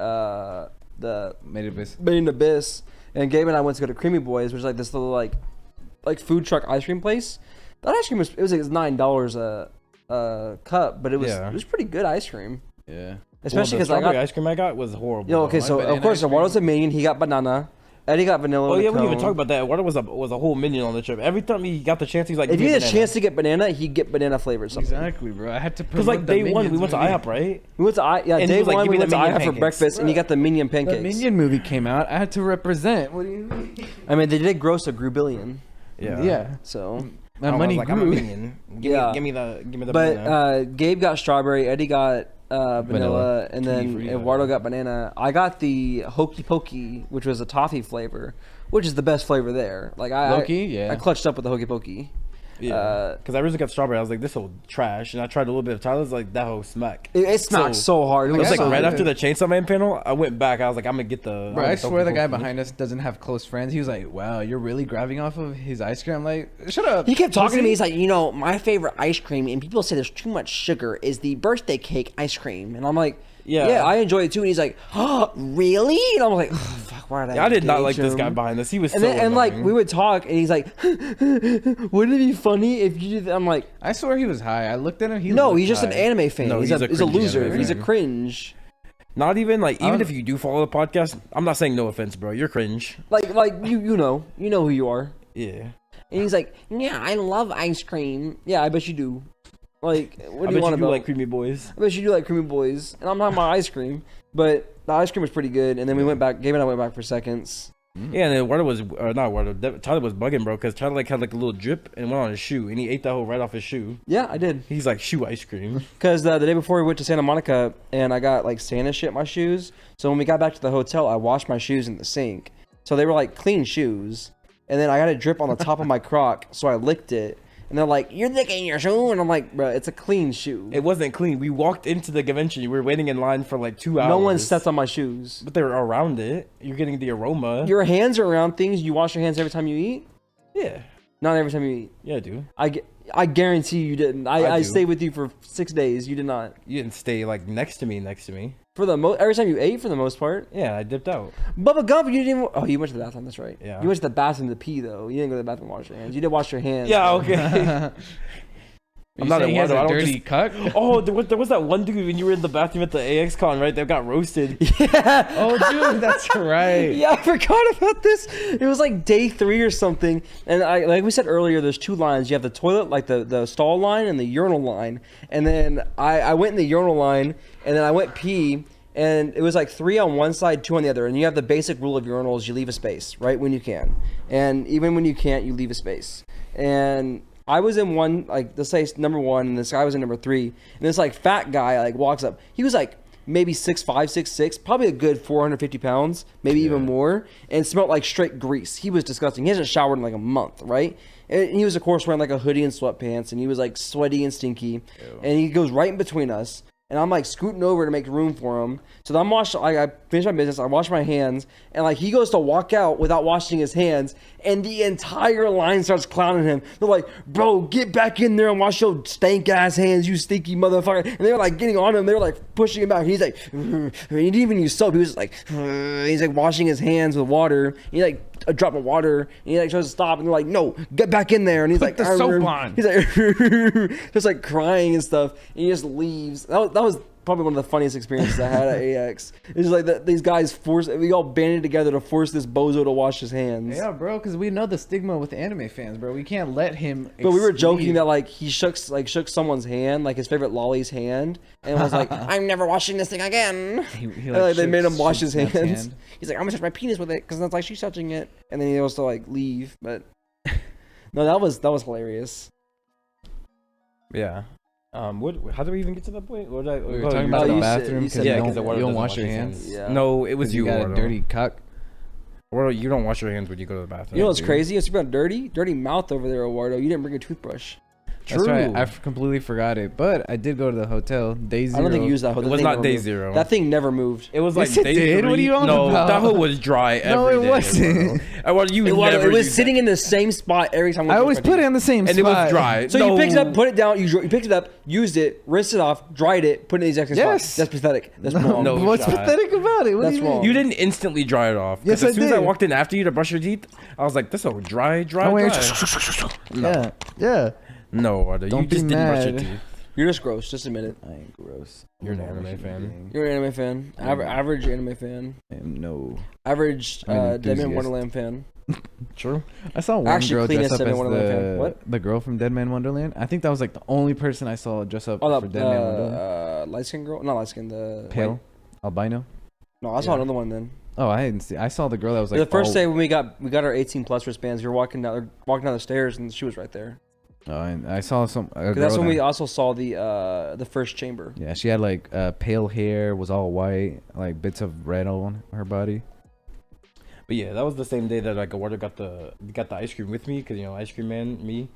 Made in Abyss, and Gabe and I went to go to Creamy Boys, which is like this little like food truck ice cream place. That ice cream was $9 a cup, but it was pretty good ice cream. Yeah. Especially because the ice cream I got was horrible. Yo, okay, so of course Eduardo's a Minion. He got banana. Eddie got vanilla. Oh yeah, we didn't even talk about that. Eduardo was a whole Minion on the trip. Every time he got the chance, he's like, if he had a chance to get banana, he'd get banana flavored something. Exactly, bro. I had to because like day one we went to IHOP, right? We went to day one we went to IHOP for breakfast, and he got the Minion pancakes. The Minion movie came out. I had to represent. What do you mean? I mean, they did gross $1 billion. Yeah. So that money like, grew. I'm a Minion. Give me the banana. But Gabe got strawberry. Eddie got vanilla, and then Eduardo got banana. I got the Hokey Pokey, which was a toffee flavor, which is the best flavor there. Like I clutched up with the Hokey Pokey. Yeah, because I originally got strawberry. I was like, this whole trash, and I tried a little bit of Tyler's. Like that whole smack. It smacked so hard. It was like right good. after the Chainsaw Man panel. I went back. I was like, I'm gonna get the. Bro, I swear the guy behind us doesn't have close friends. He was like, "Wow, you're really grabbing off of his ice cream." I'm like, shut up. He kept talking to me. He's like, my favorite ice cream, and people say there's too much sugar, is the birthday cake ice cream, and I'm like. Yeah, I enjoy it too. And he's like, "Oh, really?" And I'm like, "Oh, fuck, why did I?" I did not like this guy behind us. He was and like we would talk, and he's like, "Wouldn't it be funny if you did that?" I'm like, I swear he was high. I looked at him. He's just an anime fan. No, he's a loser. He's a cringe. Not even like even if you do follow the podcast, I'm not saying no offense, bro. You're cringe. Like you know who you are. Yeah. And he's like, "Yeah, I love ice cream." Yeah, I bet you do. Like, what do you want about? Like Creamy Boys. I bet you do like Creamy Boys, and I'm talking about ice cream. But the ice cream was pretty good, and then we went back. Gabe and I went back for seconds. Yeah, and then Tyler was bugging, bro, because Tyler had like a little drip and went on his shoe, and he ate that whole right off his shoe. Yeah, I did. He's like shoe ice cream. Because the day before we went to Santa Monica, and I got like Santa shit in my shoes. So when we got back to the hotel, I washed my shoes in the sink. So they were like clean shoes, and then I got a drip on the top of my Croc, so I licked it. And they're like, "You're licking your shoe," and I'm like, "Bro, it's a clean shoe." It wasn't clean. We walked into the convention. We were waiting in line for like 2 hours. No one stepped on my shoes. But they were around it. You're getting the aroma. Your hands are around things. You wash your hands every time you eat? Yeah. Not every time you eat. Yeah, I do. I guarantee you didn't. I stayed with you for 6 days. You did not. You didn't stay like next to me. For the every time you ate, for the most part. Yeah, I dipped out. Bubba Gumps, you didn't even. Oh, you went to the bathroom. That's right. Yeah. You went to the bathroom to pee though. You didn't go to the bathroom to wash your hands. You did wash your hands. Yeah. Okay. I'm not a dirty cuck. Oh, there was that one dude when you were in the bathroom at the AX Con, right? That got roasted. Yeah. Oh, dude, that's right. Yeah, I forgot about this. It was like day 3 or something. And like we said earlier, there's 2 lines. You have the toilet, like the stall line, and the urinal line. And then I went in the urinal line, and then I went pee. And it was like 3 on one side, 2 on the other. And you have the basic rule of urinals: you leave a space, right, when you can. And even when you can't, you leave a space. And I was in one, like, let's say number 1, and this guy was in number 3. And this, like, fat guy, like, walks up. He was like, maybe 6'5", 6'6", probably a good 450 pounds, maybe even more, and smelled like straight grease. He was disgusting. He hasn't showered in like a month, right? And he was, of course, wearing like a hoodie and sweatpants, and he was like sweaty and stinky. Ew. And he goes right in between us. And I'm like scooting over to make room for him. So I'm washing. I finish my business. I wash my hands, and like he goes to walk out without washing his hands, and the entire line starts clowning him. They're like, "Bro, get back in there and wash your stank ass hands, you stinky motherfucker!" And they were like getting on him. They were like pushing him back. And he's like, he didn't even use soap. He was like, he's like washing his hands with water. He like a drop of water, and he like tries to stop, and they're like, "No, get back in there!" And he's like, "Put the soap on." He's like, just like crying and stuff, and he just leaves. That was probably one of the funniest experiences I had at AX. It's like these guys we all banded together to force this bozo to wash his hands. Yeah, bro, because we know the stigma with anime fans, bro. We can't let him. But we were joking that like he shook someone's hand, like his favorite lolly's hand, and was like, "I'm never washing this thing again." Like, they made him wash his hands. He's like, "I'm gonna touch my penis with it because that's like she's touching it," and then he was to like leave. But no, that was hilarious. Yeah. How do we even get to that point? What did we were talking about the bathroom because you don't wash your hands. Yeah. No, it was you got a dirty cock. Or you don't wash your hands when you go to the bathroom. You know what's crazy? It's about dirty mouth over there, Eduardo. You didn't bring a toothbrush. That's right. I completely forgot it, but I did go to the hotel. Day 0. I don't think you used that hotel. It was not day 0. That thing never moved. It was like yes, it day did. 3. What are you on no, about? that hole was dry every day. No, it wasn't. It was sitting in the same spot every time. I always put it in the same spot. And it was dry. So you picked it up, put it down. You picked it up, used it, rinsed it off, dried it, put it in the exact same spot. That's pathetic. That's wrong. No, what's pathetic about it? That's wrong. You didn't instantly dry it off. Yes, as soon as I walked in after you to brush your teeth, I was like, "This is dry." Yeah, yeah. No, you just didn't brush your teeth. You're just gross. Just admit it. I ain't gross. You're an anime fan. You're an anime fan. Average anime fan. I am no. Average Dead Wonderland fan. True. I saw one girl dress up as the girl from Dead Man Wonderland. I think that was like the only person I saw dress up for Dead Man Wonderland. Light skin girl? Not light skin. The pale albino. No, I saw another one then. Oh, I didn't see. I saw the girl that was like the first day when we got our 18+ wristbands. We were walking down the stairs and she was right there. Oh, and I saw some. That's when we also saw the first chamber. Yeah, she had like pale hair, was all white, like bits of red on her body. But yeah, that was the same day that like Eduardo got the ice cream with me, because ice cream man, me.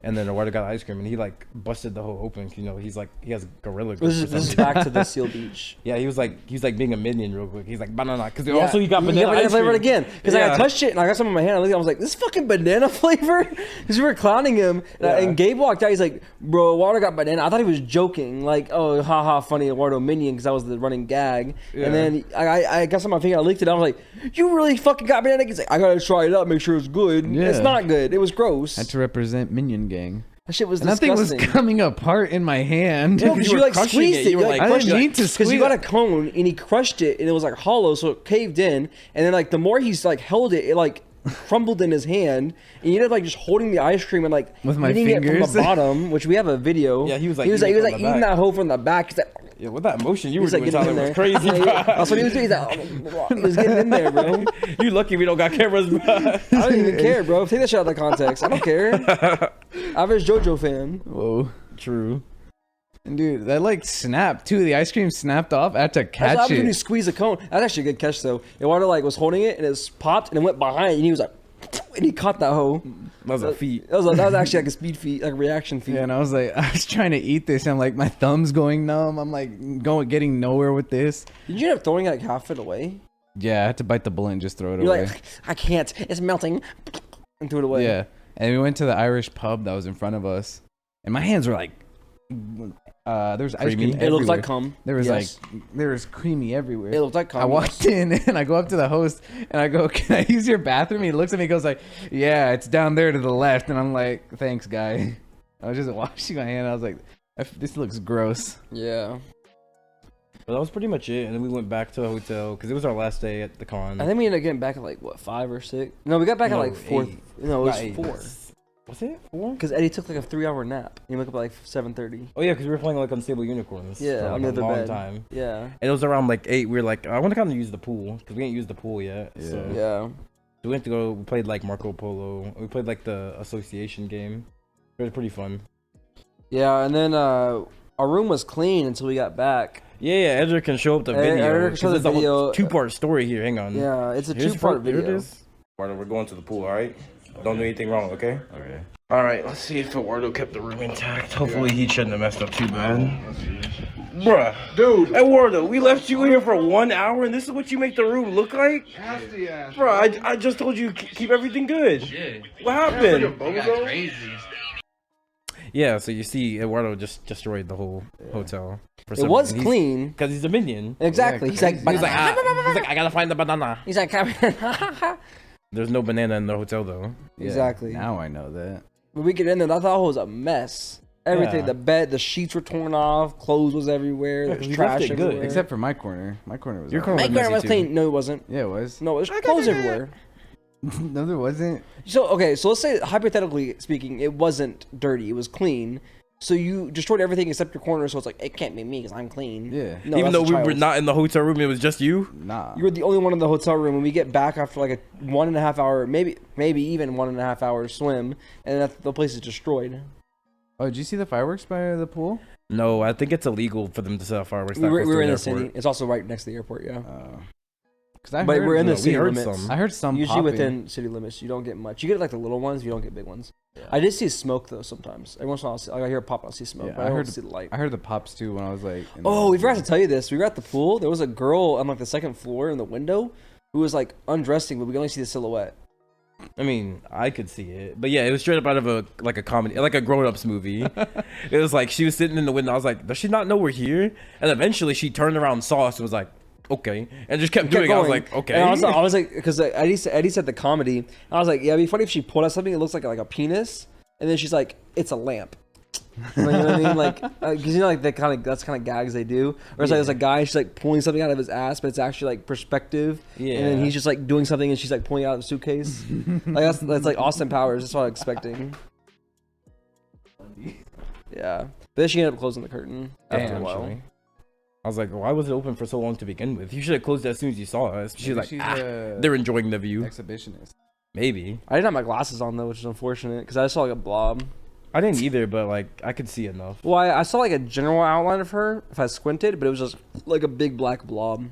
And then Eduardo got ice cream, and he like busted the whole open. He's like he has gorilla. This is back to the Seal Beach. Yeah, he was like being a minion real quick. He's like banana, because also he got banana ice flavor cream again. Because I touched it and I got some in my hand. I was like, this fucking banana flavor. Because we were clowning him, and Gabe walked out. He's like, bro, Eduardo got banana. I thought he was joking, like, oh, haha, funny Eduardo minion, because that was the running gag. Yeah. And then I got some on my finger. I licked it. I was like, you really fucking got banana? He's like, I gotta try it out, make sure it's good. Yeah. It's not good. It was gross. Had to represent Minion Gang. That shit was disgusting. Nothing was coming apart in my hand. No, because you like squeezed it. I didn't mean to squeeze it. Because you got a cone and he crushed it and it was like hollow, so it caved in. And then like the more he's like held it, it like crumbled in his hand. And he ended up like just holding the ice cream and like with my eating fingers it from the bottom, which we have a video. Yeah, he was like eating that hoe from the back. He's like, yeah, with that motion you were doing, Tyler, was crazy. That's what he was doing. He's like, he was getting in there, bro. You lucky we don't got cameras, bro. I don't even care, bro. Take that shit out of context. I don't care. Average JoJo fan. Whoa, true. And dude, that like snapped too. The ice cream snapped off. I had to catch That's it. when you squeeze a cone. That's actually a good catch though. Eduardo like was holding it and it popped and it went behind and he was like, and he caught that hoe. That was a feat. That was actually like a speed feat, like a reaction feat. Yeah, and I was like, I was trying to eat this, and I'm like, my thumb's going numb. I'm like, getting nowhere with this. Did you end up throwing like half of it away? Yeah, I had to bite the bullet and just throw it You're away. like, I can't. It's melting. And threw it away. Yeah, and we went to the Irish pub that was in front of us, and my hands were like, there was ice cream everywhere. It looked like cum. There was creamy everywhere. It looked like cum. I walked in and I go up to the host and I go, "Can I use your bathroom?" He looks at me, and goes like, "Yeah, it's down there to the left." And I'm like, "Thanks, guy." I was just washing my hand. I was like, "This looks gross." Yeah. But that was pretty much it, and then we went back to the hotel because it was our last day at the con. I think we ended up getting back at like what, 5 or 6? No, we got back at like 4. No, it was 4. Was it 4? Because Eddie took like a 3-hour nap. He woke up at like 7:30. Oh yeah, because we were playing like Unstable Unicorns. Yeah, for, like, under the long bed. time. Yeah. And it was around like 8. We were like, I want to kind of use the pool because we ain't used the pool yet. Yeah. So. Yeah. So we went to go. We played like Marco Polo. We played like the association game. It was pretty fun. Yeah, and then I our room was clean until we got back. Yeah, Edric can show up the video. Edric can show the video. 2-part story here. Hang on. Yeah, it's a 2-part video. Here it is. Eduardo, we're going to the pool, all right? Don't do anything wrong, okay? Okay. All right, let's see if Eduardo kept the room intact. Hopefully he shouldn't have messed up too bad. Bruh. Dude. Eduardo, we left you here for 1 hour and this is what you make the room look like? Bruh, I just told you keep everything good. Yeah. What happened? Crazy. Yeah, so you see Eduardo just destroyed the whole hotel. It was clean. Because he's a minion. Exactly. Yeah, he's like, I gotta find the banana. He's like, there's no banana in the hotel though. Yeah, exactly. Now I know that. When we get in there, I thought it was a mess. Everything, the bed, the sheets were torn off, clothes was everywhere, there was trash everywhere. Except for my corner. My corner was. My corner was clean. No, it wasn't. Yeah, it was. No, it was clothes everywhere. No, there wasn't. So okay, so let's say hypothetically speaking, it wasn't dirty. It was clean. So you destroyed everything except your corner. So it's like it can't be me because I'm clean. Yeah. No, even though we were not in the hotel room, it was just you. Nah. You were the only one in the hotel room. When we get back after like a 1.5 hour, maybe even 1.5 hour swim, and the place is destroyed. Oh, did you see the fireworks by the pool? No, I think it's illegal for them to set off fireworks. We were in the city. It's also right next to the airport. Yeah. But we're in the city limits. I heard some. Usually within city limits, you don't get much. You get like the little ones, you don't get big ones. Yeah. I did see smoke though sometimes. Every once in a while, I hear a pop, I'll see smoke. Yeah, but I heard see the light. I heard the pops too when I was like. Oh, we forgot to tell you this. We were at the pool. There was a girl on like the second floor in the window who was like undressing, but we could only see the silhouette. I mean, I could see it, but yeah, it was straight up out of a comedy, like a grown-ups movie. It was like she was sitting in the window. I was like, does she not know we're here? And eventually, she turned around, and saw us, and was like, okay, and just kept doing it. I was like, okay. And I was like, because Eddie said the comedy, and I was like, yeah, it'd be funny if she pulled out something that looks like a penis, and then she's like, it's a lamp. You know what I mean? Like, because you know, like that's kind of gags they do. Or it's like there's a guy, she's like pulling something out of his ass, but it's actually like perspective. Yeah. And then he's just like doing something, and she's like pulling it out of a suitcase. Like that's like Austin Powers. That's what I'm expecting. Yeah. But then she ended up closing the curtain after a while. I was like, why was it open for so long to begin with? You should have closed it as soon as you saw us. She's like, they're enjoying the view. Exhibitionist. Maybe. I didn't have my glasses on though, which is unfortunate because I saw like a blob. I didn't either, but like I could see enough. Well, I saw like a general outline of her if I squinted, but it was just like a big black blob.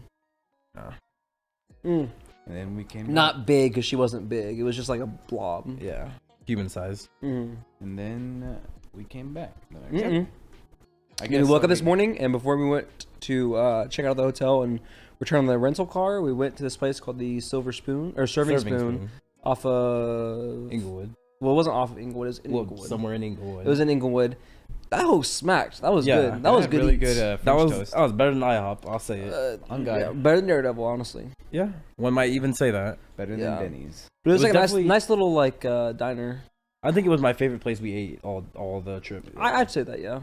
And then we came. Not big because she wasn't big. It was just like a blob. Yeah, human sized. And then we came back. I guess we woke up this morning, and before we went to check out the hotel and return on the rental car, we went to this place called the Silver Spoon or Serving Spoon off of Inglewood. Well, it wasn't off of Inglewood. It was in Inglewood. Somewhere in Inglewood. It was in Inglewood. That host smacked. That was good. That was good. Really good. That was better than IHOP. I'll say it. Yeah, better than Daredevil, honestly. Yeah, one might even say that. Better than Denny's. But it was like a nice little like diner. I think it was my favorite place we ate all the trip. I'd say that, yeah.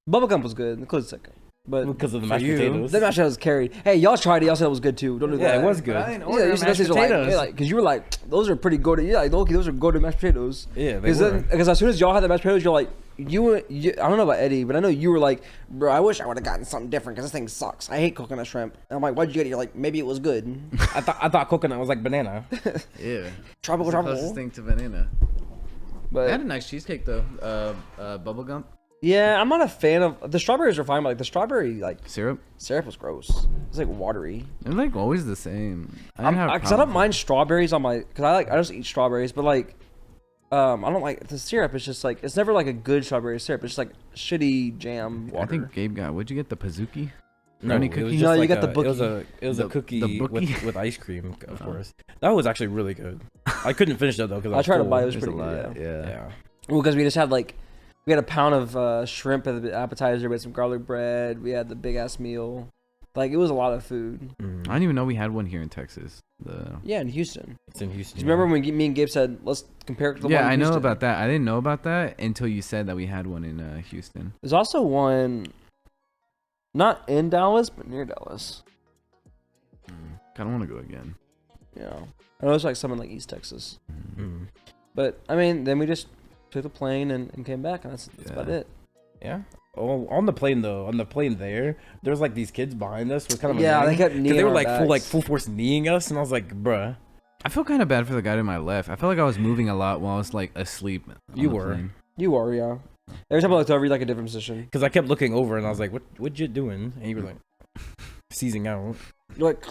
Bubba Gumps was good. The close second. But because of the mashed potatoes. The mashed potatoes carried. Hey, y'all tried it. Y'all said it was good too. Don't do that. Yeah, it was good. I didn't order mashed potatoes. Because you were like, those are pretty good. Yeah, like, okay, those are good mashed potatoes. Yeah, they were. Because as soon as y'all had the mashed potatoes, you're like, you I don't know about Eddie, but I know you were like, bro, I wish I would have gotten something different because this thing sucks. I hate coconut shrimp. And I'm like, why'd you get it? You're like, maybe it was good. I thought coconut was like banana. Yeah. Tropical. Closest thing to banana. But I had a nice cheesecake though. Bubba Gump. Yeah, I'm not a fan of the strawberries. Are fine, but like the strawberry syrup was gross. It's like watery. They're like always the same. I don't mind strawberries on my because I just eat strawberries, but like I don't like the syrup. It's just like it's never like a good strawberry syrup. It's just like shitty jam water. I think Gabe got. What'd you get? The Pizookie? No, cookie? No, you got the bookie. It was a cookie with ice cream, of course. That was actually really good. I couldn't finish that though because I tried to buy it. It was pretty good. Yeah. Well, because we just had like. We had a pound of shrimp as the appetizer, we had some garlic bread. We had the big ass meal. Like it was a lot of food. I didn't even know we had one here in Texas. Yeah, in Houston. It's in Houston. Do you remember when me and Gabe said let's compare it to the one in I know Houston? about that. I didn't know about that until you said that we had one in Houston. There's also one, not in Dallas, but near Dallas. Kind of want to go again. Yeah, I know there's like some in like East Texas. But I mean, then we just took the plane and came back, and that's about it. Yeah. Oh, on the plane though, there's like these kids behind us. Was kind of annoying. They kept kneeing. They were like full force kneeing us, and I was like, bruh. I feel kind of bad for the guy to my left. I felt like I was moving a lot while I was like asleep. You were, yeah. Every time I looked over, you're like a different position. Because I kept looking over and I was like, what you doing? And you were like, seizing out. You're like,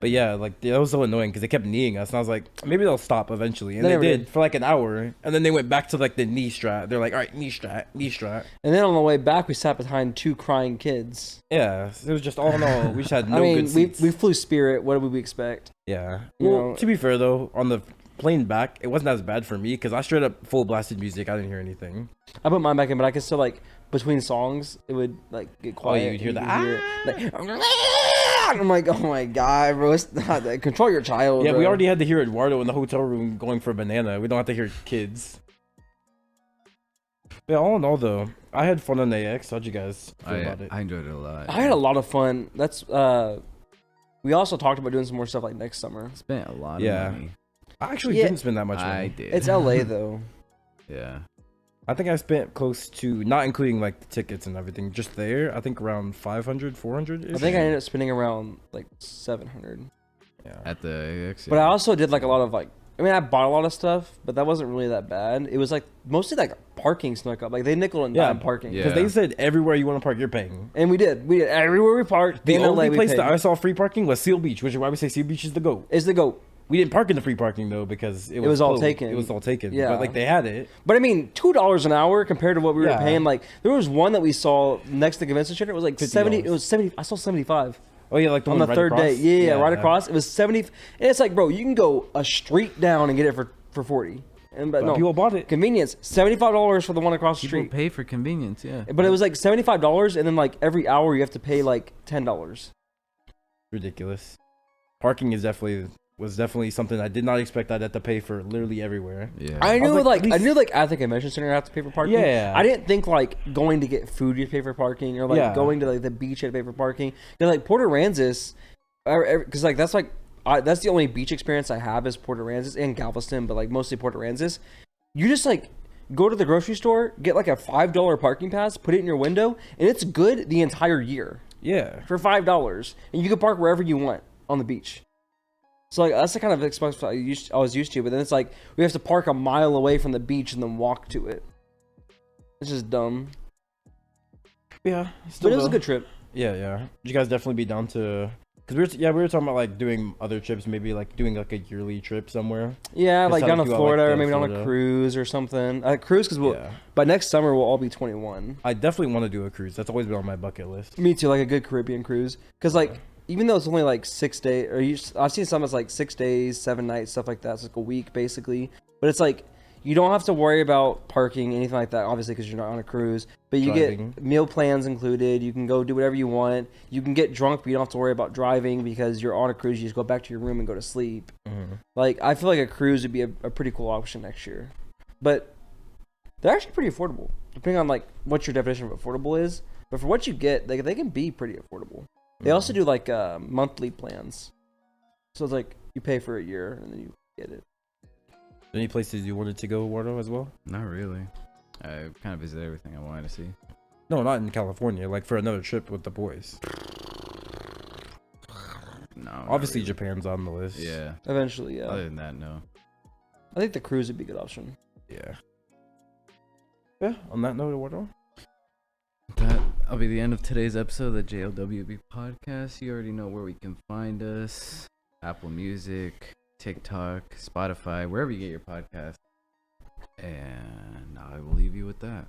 But yeah, like that was so annoying because they kept kneeing us, and I was like, maybe they'll stop eventually, and They they never did did. for like an hour, and then they went back to like the knee strat. They're like, all right, knee strat, knee strat. and then on the way back, we sat behind 2 crying kids. Yeah, it was just all in all, we just had no I mean, good seats. we flew Spirit. What did we expect? Yeah. You Well, know- to be fair though, on the plane back, it wasn't as bad for me because I straight up full blasted music. I didn't hear anything. I put mine back in, but I could still like between songs, it would like get quiet. you'd hear and the you could hear it, like, I'm like, oh my god, bro, it's not that. Control your child. Yeah, bro. we already had to hear Eduardo in the hotel room going for a banana. We don't have to hear kids. Yeah, all in all though, I had fun on AX. How'd you guys feel about it? I enjoyed it a lot. I had a lot of fun. That's we also talked about doing some more stuff like next summer. Spent a lot Yeah. of money. I actually Yeah. didn't spend that much money. I did. It's LA though. Yeah. I think I spent close to, not including like the tickets and everything, just there. I think around 500, 400 -ish. I think I ended up spending around like 700. Yeah. At the AX. But I also did like a lot of like. I mean, I bought a lot of stuff, but that wasn't really that bad. It was like mostly like parking snuck up. Like they nickel and dime parking. yeah. Because they said everywhere you want to park, you're paying. And we did. We did everywhere we parked. The in only LA, we place paid. that I saw free parking was Seal Beach, which is why we say Seal Beach is the GOAT. Is the GOAT. We didn't park in the free parking though because it was all closed. taken. It was all taken. Yeah. But like they had it. But I mean, $2 an hour compared to what we were Yeah. paying. Like there was one that we saw next to the convention center. It was like $50. 70. It was 70. I saw 75 Oh yeah, like the on one the right third across? day. Yeah, right across. It was 70. And it's like, bro, you can go a street down and get it for 40. And but But no, people bought it. convenience. $75 for the one across the People street. pay for convenience, yeah. But it was like $75, and then like every hour you have to pay like $10. Ridiculous. Parking was definitely something I did not expect I'd have to pay for literally everywhere. Yeah. I knew like, like at I least- knew like at the convention center I have to pay for parking. Yeah. I didn't think like going to get food you have to pay for parking, or like Yeah. going to like the beach you have to pay for parking. Because like Port Aransas, because like that's like that's the only beach experience I have is Port Aransas and Galveston, but like mostly Port Aransas. You just like go to the grocery store, get like a $5 parking pass, put it in your window, and it's good the entire year Yeah. for $5, and you can park wherever you want on the beach. So like that's the kind of experience I was used to, but then it's like we have to park a mile away from the beach and then walk to it. It's just dumb. Yeah. But it was a good trip. Yeah. You guys definitely be down to, because we were talking about like doing other trips, maybe like doing like a yearly trip somewhere. Yeah, Just like how down to to do, Florida, like, or the maybe on a Florida. cruise or something. Cruise because Yeah. by next summer we'll all be 21. I definitely want to do a cruise. That's always been on my bucket list. Me too, like a good Caribbean cruise. Because like even though it's only like 6 days, or I've seen some that's like 6 days, 7 nights, stuff like that. It's like a week basically. But it's like you don't have to worry about parking, anything like that, obviously, because you're not on a cruise. But you Driving. get meal plans included. You can go do whatever you want. You can get drunk, but you don't have to worry about driving because you're on a cruise. You just go back to your room and go to sleep. Mhm. Like I feel like a cruise would be a pretty cool option next year. But they're actually pretty affordable, depending on like what your definition of affordable is. But for what you get, they can be pretty affordable. They also do like monthly plans. So it's like you pay for a year and then you get it. Any places you wanted to go, Eduardo, as well? Not really. I kind of visited everything I wanted to see. No, not in California. Like for another trip with the boys. No. not Obviously, really. Japan's on the list. Yeah. Eventually, yeah. Other than that, no. I think the cruise would be a good option. Yeah. Yeah. On that note, Eduardo. That'll be the end of today's episode of the JLWB podcast. You already know where we can find us. Apple Music, TikTok, Spotify, wherever you get your podcast. And I will leave you with that.